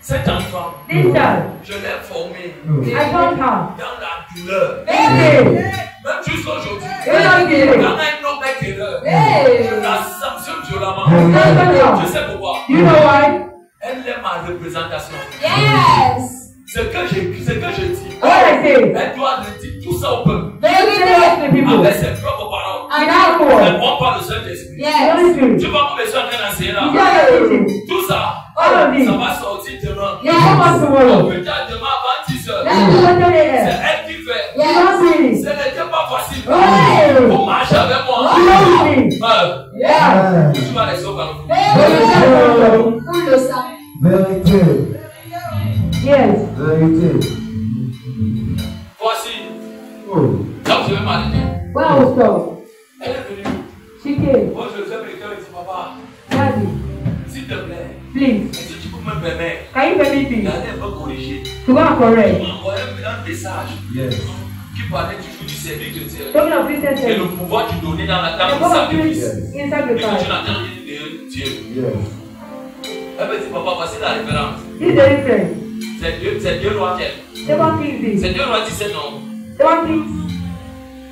Cet enfant, This child, je l'ai formé I told her, dans la douleur. hey, Même jusqu'aujourd'hui, you're not dans kidding. un homme terreur, Hey, je la sanctionne violemment. Hey. Je sais pourquoi. you know why? Elle est ma représentation. Yes. Ce que je dis, What I say, elle doit le dire tout ça au peuple. say it to the people. Avec ses propres paroles. I know Elle for. ne pas le Saint-Esprit. Yes. Holy Spirit. Tu vois comment je suis en train d'enseigner You là. got everything. Tout ça, All of this. ça va sortir demain. You come on tomorrow. Peut-être demain avant 10 heures. That's what they C'est are. elle qui fait. You don't see it. Ce n'était pas facile Hey. pour marcher avec moi. You know me. Yeah. Tu vas les sauver. Pour le sang. Vérité. Yes. Vérité. Voici, Oh. là où je vais m'arrêter. Where I was told. Elle est venue. She came. Moi, je fais mes cœurs et dis, papa, Daddy, s'il te plaît, please, est-ce que tu peux me permettre can you permit me d'aller un peu corriger? to go and Tu correct? m'as envoyé un message Yes. qui parlait toujours du service de Dieu. Talking of Christian Et service. le pouvoir du donner dans la The table de God of sacrifice. Christ in Et que tu sacrifice. n'entends rien de Dieu. Yes. Elle me dit, papa, voici la référence. This is the difference. C'est 2 rois quel? Second Kings this. C'est 2 rois 17, non? Second Kings.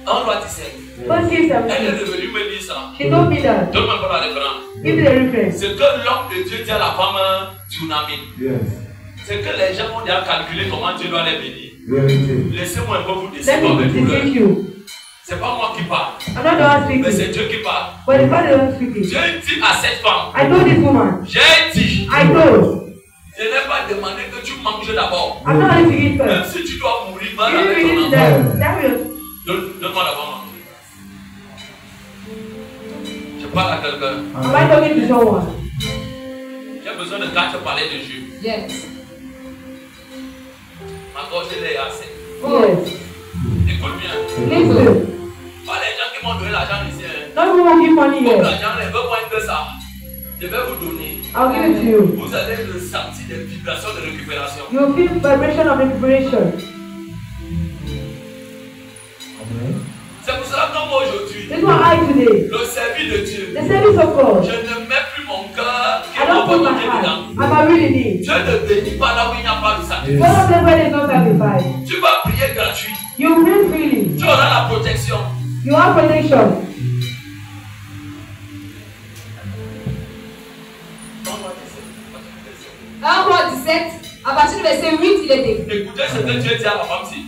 1 roi 17. First Kings Elle est 17. revenue me dire ça. She told me that. Donne-moi pas la référence. Give me the reference. C'est que l'homme de Dieu dit à la femme tsunami. Yes. C'est que les gens ont déjà calculé comment Dieu doit les bénir. Vérité. Laissez-moi un peu vous Let décider me avec douleur. teach you. C'est pas moi qui parle, I'm not the one mais speaking, c'est Dieu qui parle. but the Father is speaking. Dieu dit à cette femme, I told this woman. j'ai dit, I told. je n'ai pas demandé que tu manges d'abord. I'm not going to eat Même first. si tu dois mourir, va You avec need ton to enfant. die. That will. Donne-moi d'abord manger. Je parle à quelqu'un. Am I talking to someone? J'ai besoin de 4 palais de jus. Yes. Ma gorge elle est assez. Yes. Écoute bien. Listen. Pas les gens qui m'ont donné l'argent ici. Hein. Not everyone give money Beaucoup here. d'argent, les veulent moins que ça. Je vais vous donner. I'll give it to you. Vous allez ressentir des vibrations de récupération. You'll feel vibration of recuperation. C'est pour cela que moi aujourd'hui, This is why I today, le service de Dieu, the service of God, je ne mets plus mon cœur qui I m'a don't put my volonté heart. dedans. I'm a really need. Dieu ne bénit pas là où il n'y a pas de sacrifice. God of them where there's no sacrifice. Tu vas prier gratuit. You will freely. Tu auras la protection. You have protection. Un roi 17, à partir du verset 8, il était. Écoutez ce que Dieu dit à la femme-ci.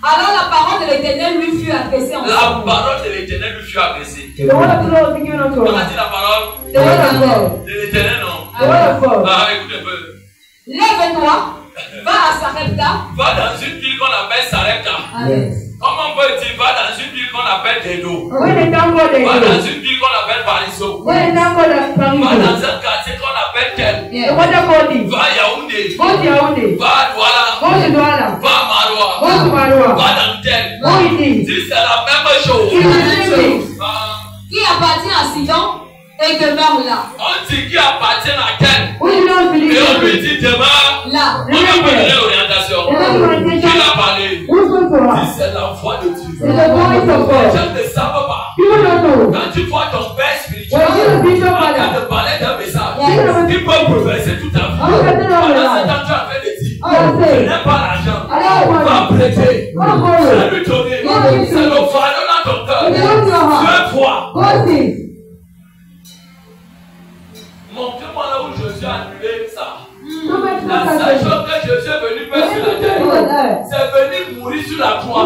Alors la parole de l'Éternel lui fut adressée en La parole de l'Éternel lui fut adressée. The word of the Lord was given unto On a us. dit la parole The word of God. de l'Éternel, non? The word of God. Ah, écoutez un peu. Lève-toi, va à Sarepta. Va dans une ville qu'on appelle Sarepta. Comment on peut dire va dans une ville qu'on appelle Dedo? When the town God they Va dans do. une ville qu'on appelle Pariso. When the town God is Va coming dans to. un quartier qu'on appelle Tel. The water body. Va à Yaoundé. Go to Yaoundé. Va à Douala. Go to Douala. Va à Maroua. Go to Maroua. Va dans Tel. Go indeed. Si c'est la même chose. It is the same thing. Qui appartient à Sidon et demeure là. On dit qui appartient à Tel. Who you don't believe Et on in? lui dit demain. Là. On va donner l'orientation. Qui l'a parlé? Who's going to Si us? c'est la voix de Dieu. It's the voice of Les God. gens ne savent pas. People don't know. Quand tu vois ton père spirituel When you see the en train father, de parler d'un message, Yeah. il peut bouleverser toute ta vie. Oh, c'est Pendant énorme, ce là. temps, tu as fait des dits. Oh, Ce c'est. n'est pas l'argent. Alors, Va prêter. Oh, God. C'est lui donner. Oh, C'est le fardeau dans ton cœur. It's not your heart. Dieu voit. God sees. Montrez-moi là où Jésus a annulé ça. So much La more seule than chose que Jésus est venu faire sur la terre, c'est venir mourir sur la croix.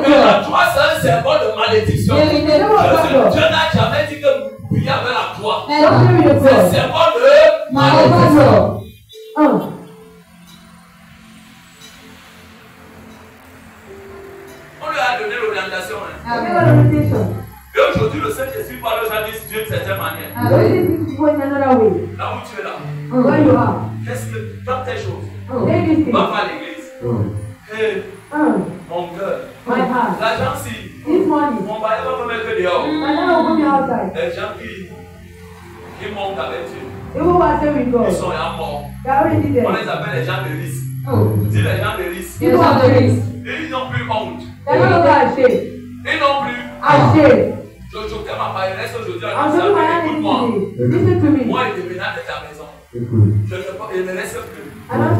Et la croix, c'est un symbole de malédiction. Dieu n'a jamais dit que prier avec la croix. C'est un symbole de malédiction. On lui a donné l'orientation. Et aujourd'hui, le Saint-Esprit parle aux gens de Dieu d'une certaine manière. Là où tu es là, qu'est-ce que, dans tes choses, va pas à l'église. Hey, mon cœur, l'argent si, mon bail va me mettre dehors. Les gens qui montent avec Dieu, ils sont à mort. On les appelle les gens de risque. Dis les gens de risque. Et ils n'ont plus honte. Ils n'ont plus. Je t'aime à ma reste aujourd'hui. Écoute-moi. Moi, il déménage de ta maison. Je ne reste plus.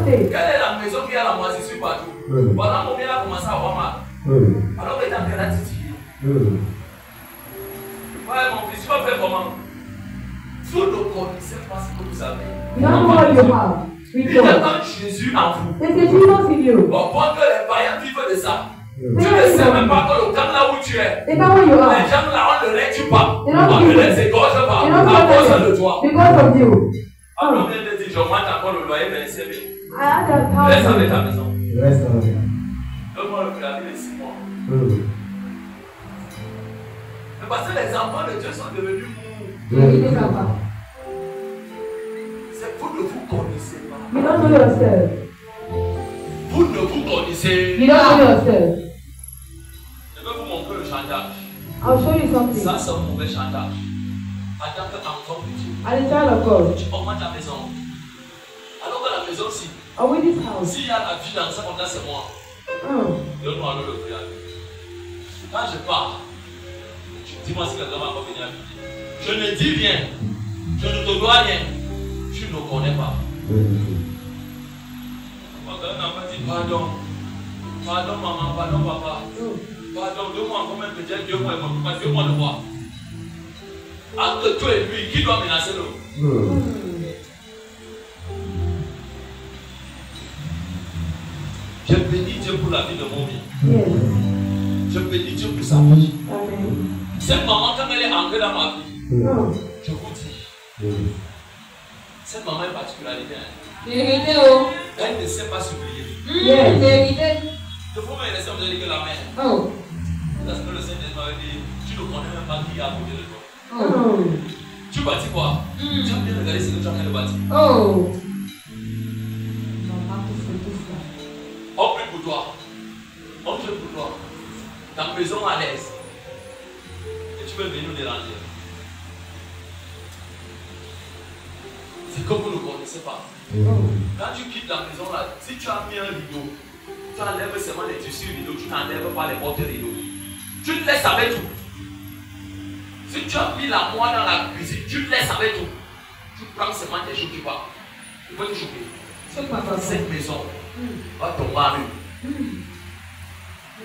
Quelle est la maison qui a la moisissure partout? Voilà, mon bien a commencé à avoir mal. Alors qu'il est en train de titiller. Ouais, mon fils, tu vas faire comment? Vous ne connaissez pas ce que vous avez. Il y a un Jésus en vous. Au point que les païens vivent de ça. Tu ne sais même pas que le camp là où tu es, les gens là, on ne les tue pas. On ne les égorge pas à cause de toi. Alors, on vient de dire, j'augmente encore le loyer, mais c'est bien. Reste avec ta maison. Donne-moi le préavis de 6 mois. Mais parce que les enfants de Dieu sont devenus mous. C'est vous ne vous connaissez pas. Vous ne vous connaissez pas. Je vais vous montrer le chantage. I'll show you something. Ça, c'est un mauvais chantage. En tant qu'enfant de Dieu, As a child of God, tu augmentes ta maison. Alors que la maison, si, are we this house? s'il y a la vie dans ça, comme là, c'est moi. Donne-moi alors le préavis. Quand je pars, dis-moi si quelqu'un va venir à vie. Je ne dis rien. Je ne te dois rien. Tu ne connais pas. Quand un enfant dit pardon, pardon maman, pardon papa, pardon, 2 mois encore même peut-être 2 mois, 2 mois de voir. Entre toi et lui, qui doit menacer l'autre? Je bénis Dieu pour la vie de mon vie. Je bénis Dieu pour sa vie. Cette maman, quand elle est entrée dans ma vie, je vous dis, cette maman est particularité. Elle ne sait pas s'oublier. Il faut me laisser me dire que la mère. Parce que le Seigneur m'avait dit, tu ne connais même pas qui est à côté de toi. Tu bâtis quoi? Tu as bien regardé ce que tu as bien bâti. On prie pour toi. On prie pour toi. Ta maison à l'aise. Et tu peux venir nous déranger. C'est que vous ne connaissez pas. Quand tu quittes la maison là, si tu as mis un rideau, tu enlèves seulement les tissus rideaux, tu n'enlèves pas les portes rideaux. Tu te laisses avec tout. Si tu as mis la moelle dans la cuisine, tu te laisses avec tout. Tu prends seulement tes choses, tu pars. Tu peux te choquer. Cette maison va tomber en rue.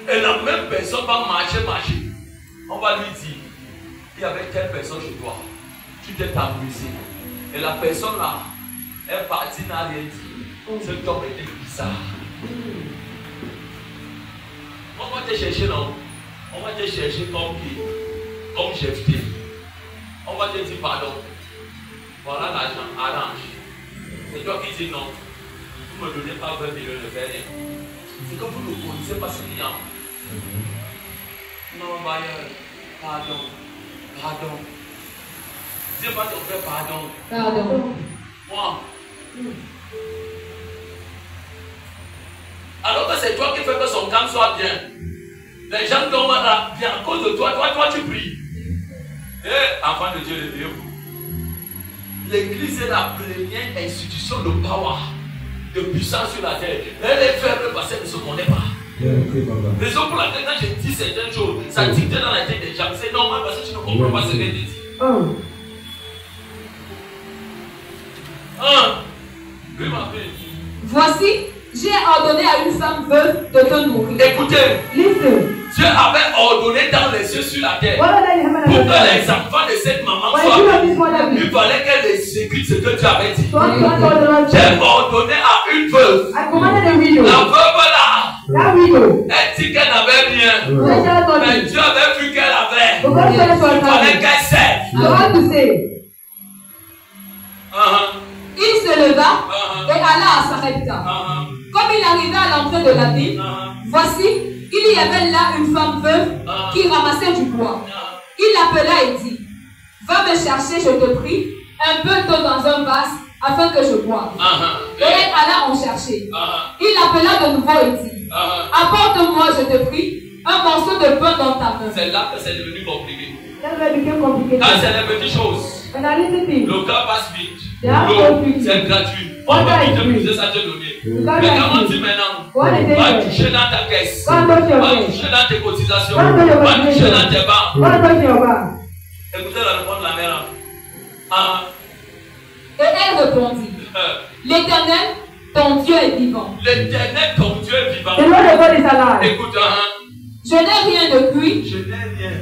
Et la même personne va marcher. On va lui dire, il y avait telle personne chez toi. Tu t'es amusé. Et la personne là, elle est partie, n'a rien dit. Cet homme était bizarre. On va te chercher, non? On va te chercher comme Jephthé. On va te dire pardon. Voilà l'argent, arrange. C'est toi qui dis non. Vous ne me donnez pas 20 millions de faire rien. C'est que vous ne connaissez pas ce qu'il y a. Non, Bayer, pardon. Dieu va te faire pardon. Moi. Alors que c'est toi qui fais que son camp soit bien. Les gens tombent bien à cause de toi. Toi tu pries. Et enfant de Dieu, levez-vous. L'église est la première institution de power, de puissance sur la terre. Elle est faible parce qu'elle ne se connaît pas. Raison pour laquelle quand je dis certaines choses, ça dicte dans la tête des gens. C'est normal parce que tu ne comprends pas ce qu'elle dit. Voici, j'ai ordonné à une femme veuve de te nourrir. Écoutez, Dieu avait ordonné dans les cieux sur la terre pour que les enfants de cette maman soient vus. Il fallait qu'elle exécute ce que Dieu avait dit. J'ai ordonné à une veuve. La veuve là, elle dit qu'elle n'avait rien. Mais Dieu avait vu qu'elle avait. Il fallait qu'elle serve. Il se leva et alla à Sarepta. Comme il arrivait à l'entrée de la ville, voici, il y avait là une femme veuve qui ramassait du bois. Il l'appela et dit, va me chercher, je te prie, un peu d'eau dans un vase afin que je boive. Et elle alla en chercher. Il l'appela de nouveau et dit, apporte-moi, je te prie, un morceau de pain dans ta main. C'est là que c'est devenu compliqué. Quand c'est les petites choses, le cas passe vite. L'eau, c'est gratuit. On va utiliser ça te donner. Mais quand on dit maintenant, va toucher dans ta caisse, va toucher dans tes cotisations, va toucher dans tes banques. Écoutez la réponse de la mère. Et elle répondit, l'Éternel, ton Dieu est vivant. L'Éternel, ton Dieu est vivant. Écoute, je n'ai rien de cuit. Je n'ai rien.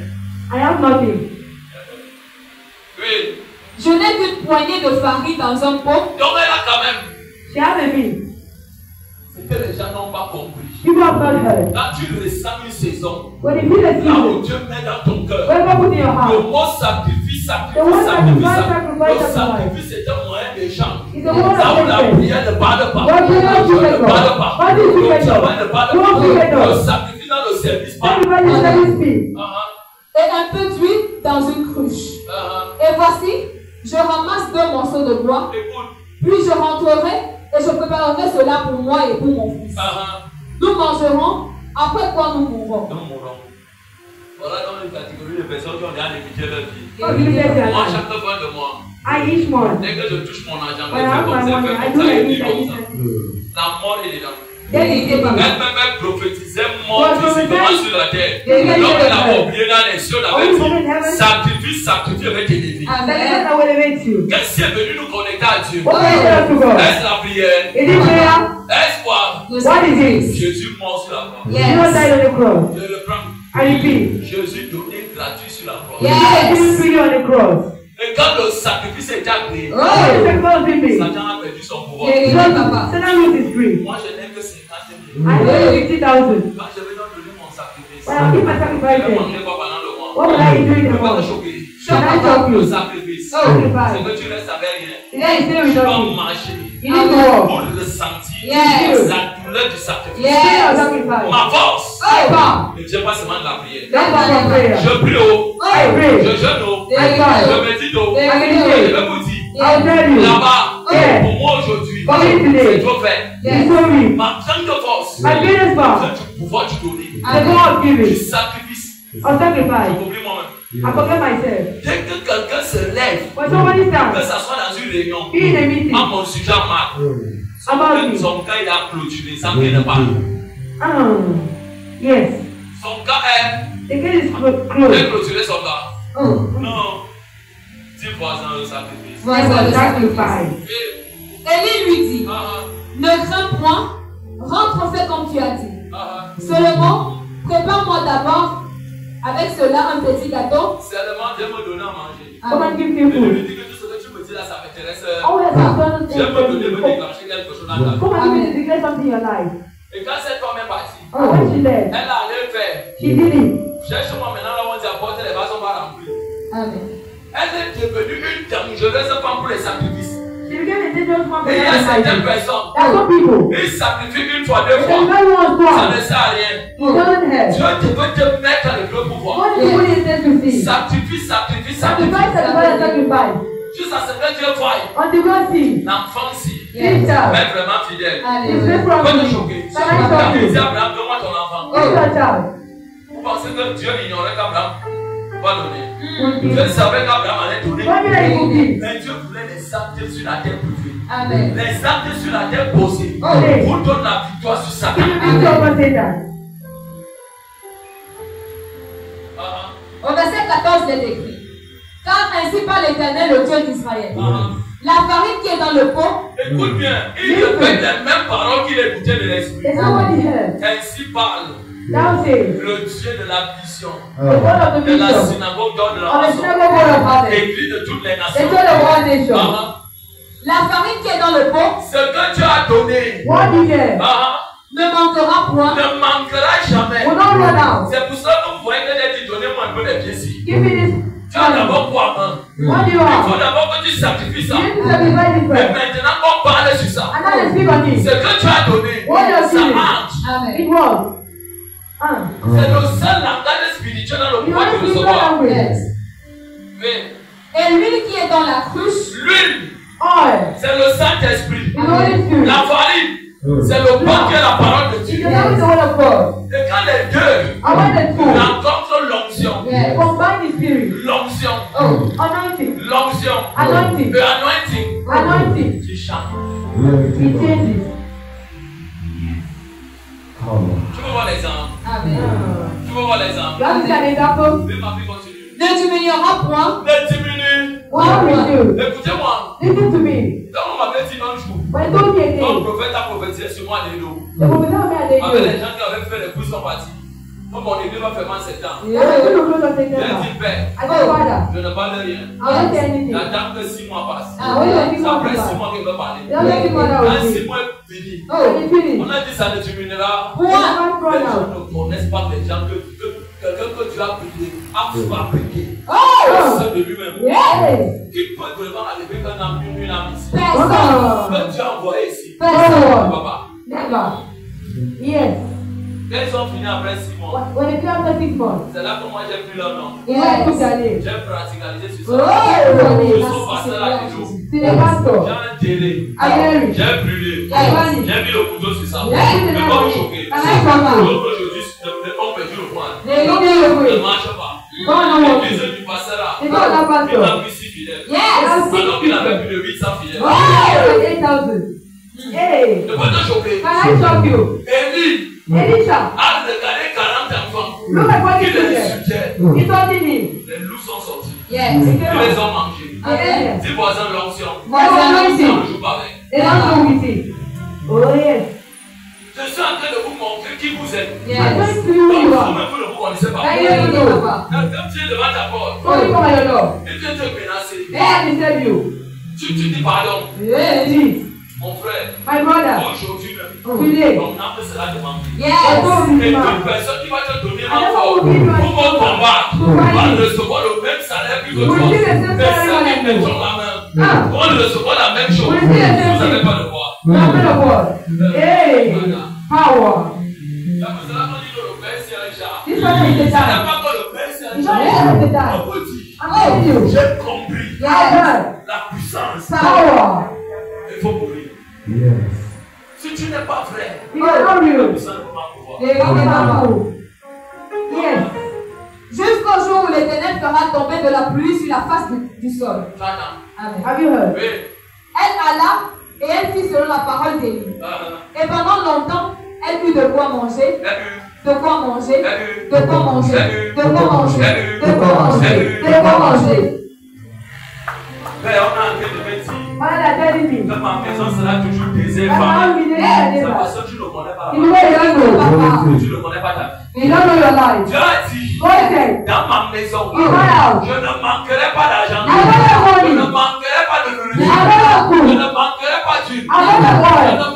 I have nothing. Oui. Je n'ai qu'une poignée de farine dans un pot. Donc elle a quand même. She has a meal. C'est que les gens n'ont pas compris. People have not heard. Quand tu ressens une saison, When you feel a là où season, Dieu met dans ton cœur, when God put in your le heart, mot sacrifice, le sacrifice est un moyen d'échange. Là où la prière ne parle pas, le Dieu ne parle pas, le travail ne parle pas, le sacrifice dans le service parle. Et un peu d'huile dans une cruche. Et voici, je ramasse 2 morceaux de bois. Puis je rentrerai et je préparerai cela pour moi et pour mon fils. Nous mangerons, après quoi nous mourrons. Voilà dans une catégorie de personnes qui ont déjà limité leur vie. Moi, chaque fois de moi, dès que je touche mon argent, je fais comme ça, et puis comme ça. La mort est dedans. Elle même prophétisait mort physiquement sur la terre. Donc elle a oublié dans les cieux, elle avait dit sacrifice avec tes défis. Qu'est-ce qui est venu nous connecter à Dieu? Est-ce la prière? Est-ce quoi? Jésus mort sur la croix. Je le prends. Jésus donné gratuit sur la croix. Et quand le sacrifice est agréé, Satan a perdu son pouvoir. Moi, je n'ai que 50 000. Quand je vais donc donner mon sacrifice, je vais manger pas pendant le mois. Je vais pas te choquer. Le sacrifice, c'est que tu restes avec rien. Tu vas marcher pour ressentir la douleur du sacrifice. Ma force ne vient pas seulement de la prière. Je prie haut, je jeûne haut, je médite haut. Je vais vous dire, là-bas, pour moi aujourd'hui, c'est trop fait. Ma grande force, c'est du pouvoir du donner, du sacrifice. Je m'oublie moi-même. Dès que quelqu'un se lève Que ça soit dans une réunion, à mon sujet Marc, son cas il a clôturé, ça ne vient pas. Yes. Son cas est. The gate is Il a closed. clôturé son cas. Non. 10 voisins le sacrifice. Voici le Sacrifice. Élie lui dit, ne crains point, rentre fais comme tu as dit. Seulement, prépare-moi d'abord avec cela un petit gâteau. Seulement, Dieu me donne à manger. Come and give Je me lui food. dis que tout ce que tu me dis là, ça m'intéresse. Always have done Dieu me donne, me it. déclencher quelque chose dans ta vie. Come and give me to declare something in your life. Et quand cette femme est partie, Oh, when she left, elle a allé faire. she did it. Cherche-moi maintenant là où on dit apporter les vases, on va remplir. Amen. Elle est devenue une dangereuse femme pour les sacrifices. She became a dangerous one for Et il y a certaines her. personnes, There are some people. ils sacrifient une fois, deux They fois. very once Ça twice. ne sert à rien. It doesn't help. Dieu veut te mettre dans le gros pouvoir. What is the money intended to see? Sacrifie, sacrifie, Sacrifice, sacrifie. sacrifice, sacrifice. Jusqu'à ce que Dieu voie Until God sees. l'enfant-ci. Yes, sir. Mais vraiment fidèle. It's Alléluia. free from Pourquoi te me. choquer? Can I shock Quand il you? dit Abraham, donne-moi ton enfant. It's your child. Vous pensez que Dieu ignorait qu'Abraham va donner? Will Dieu give. savait qu'Abraham allait donner. What did I give? Mais Dieu voulait les actes sur la terre privée. Amen. Les actes sur la terre posée. Okay. Pour donner la victoire sur Satan. Give me victory over Satan. Au verset 14, il est écrit, car ainsi parle l'Éternel, le Dieu d'Israël. La farine qui est dans le pot, Écoute bien, il répète les mêmes paroles qu'il écoutait de l'esprit. There's nobody here. Ainsi parle Thou says, le Dieu de la vision, the word of the de la vision, synagogue d'or de la of the nation, synagogue word of heaven, écrit de toutes les the nations. church of all nations. la farine qui est dans le pot Ce que Dieu a donné What you get ne manquera point. ne manquera jamais. will not run out. C'est pour ça que vous voyez que j'ai dit donnez-moi un peu les pieds ici. Give me this. Tu as d'abord quoi main? What do you Il have? faut d'abord que tu sacrifies ça. You need to sacrifice this Mais first. maintenant on parle sur ça. And now let's speak on Ce it. que tu as donné, What you have ça given. marche. Amen. It was. C'est le seul langage spirituel dans le You pouvoir want de to speak recevoir. language. Yes. Mais Et l'huile qui est dans la cruche, l'huile, Oil. c'est le Saint-Esprit. The Holy Spirit. La farine, c'est le pain qui est la parole de It's Dieu. the word of God. Et quand les deux I want the two. rencontrent l'onction, yes. Combine the spirit. l'onction, Anointing. l'onction, Anointing. le anointing, Anointing. tu chantes. It changes. Tu veux voir l'exemple? Amen. Tu veux voir l'exemple? You have to see an example. Mais ma vie continue. Ne diminuera point. Ne diminue. What will you do? Écoutez-moi. Listen to me. Quand on m'avait dit un jour, When don't you quand le again? prophète a prophétisé sur moi des dos, The prophet of God they avec les do. gens qui avaient fait les coups sont partis. Comme mon église va faire mal 7 ans. I'm going to close on J'ai September. dit, Père, I said, Father, je ne parle rien. I won't say anything. J'attends que 6 mois passent. I want to think Ça more après 6 about. mois qu'il va parler. The only thing what I Quand will 6 say. mois est fini, When it's finished, on a dit ça ne diminuera. one Les run gens out. ne connaissent pas les gens que quelqu'un que tu as prié a fabriqué. Oh! C'est de lui-même. Yes! Qui peut vraiment arriver qu'un âme, une âme ici? Personne. Que Dieu a envoyé ici. Personne. Papa. Never. Yes. Quand ils ont fini après 6 mois, When it comes to 6 months, c'est là que moi j'ai pris leur nom. you have to get it. J'ai praticalisé sur Oh! ça. Je Yes. suis passé là toujours. To the pastor. J'ai enterré. Amen. J'ai brûlé. Yes. J'ai mis le couteau sur ça. Yes. Je ne peux pas me choquer. Yes. Donc aujourd'hui, on perdu le point. They don't do Ne it with. marche pas. Go on, no L'église one. du passera. It's not that Il pastor. a plus 6 fidèles. Yes. Alors qu'il avait plus de 800 fidèles. Oh! 8,000. Hey! Ne peux te choquer. Can I shock you? Élie Elisha, a regardé 40 enfants. look at what he Il les did. suggère. He told him. Les loups sont sortis. Yes. Ils les ont mangés. Amen. Dis voisin l'onction. Voisin On l'onction. ne joue pas avec. They don't know with it. Oh yes. Je suis en train de vous montrer qui vous êtes. I'm Yes. going to you who you are. Vous-même, vous ne vous connaissez pas. I don't know. Quand tu es devant ta porte, Only come at your door. et tu te menacer, Hey, I disturb you. tu dis pardon. Yes. Please. Mon frère, My brother. aujourd'hui même, Today. ton âme sera demandée. Yes. Et toute personne qui va te donner encore pour mon combat va recevoir le même salaire que toi. Personne qui met sur la main va recevoir la même chose. Vous n'avez pas le droit. Nothing of God. Hey. Power. La personne a dit que le Père c'est un chat. This one is the Ça n'est time. pas que le Père c'est un This chat. one is the time. On peut dire, I'm telling you. j'ai compris Yes. la puissance. Power. Il faut mourir. Yes. Si tu n'es pas vrai, You are not la real. puissance ne peut pas pouvoir. They are powerful. Yes. Jusqu'au Jusqu'au jour où l'Éternel fera tomber de la pluie sur la face du sol. Amen. Have you heard? Oui. Elle alla et elle fit selon la parole d'Élie. Et pendant longtemps, elle eut de quoi manger. De quoi manger. De quoi manger. De quoi manger. De quoi manger. De quoi manger. Père, on a un peu de métier. Voilà la telle Dans ma maison sera toujours désert. vie. C'est parce que tu ne connais pas. You know you don't know. Tu ne connais pas ta vie. You don't know your life. Dieu a dit, Okay. dans ma maison, In my house. je ne manquerai pas d'argent. I don't have Je money. ne manquerai pas de I nourriture. don't have Je food. ne manquerai pas d'huile. I don't have Je oil. ne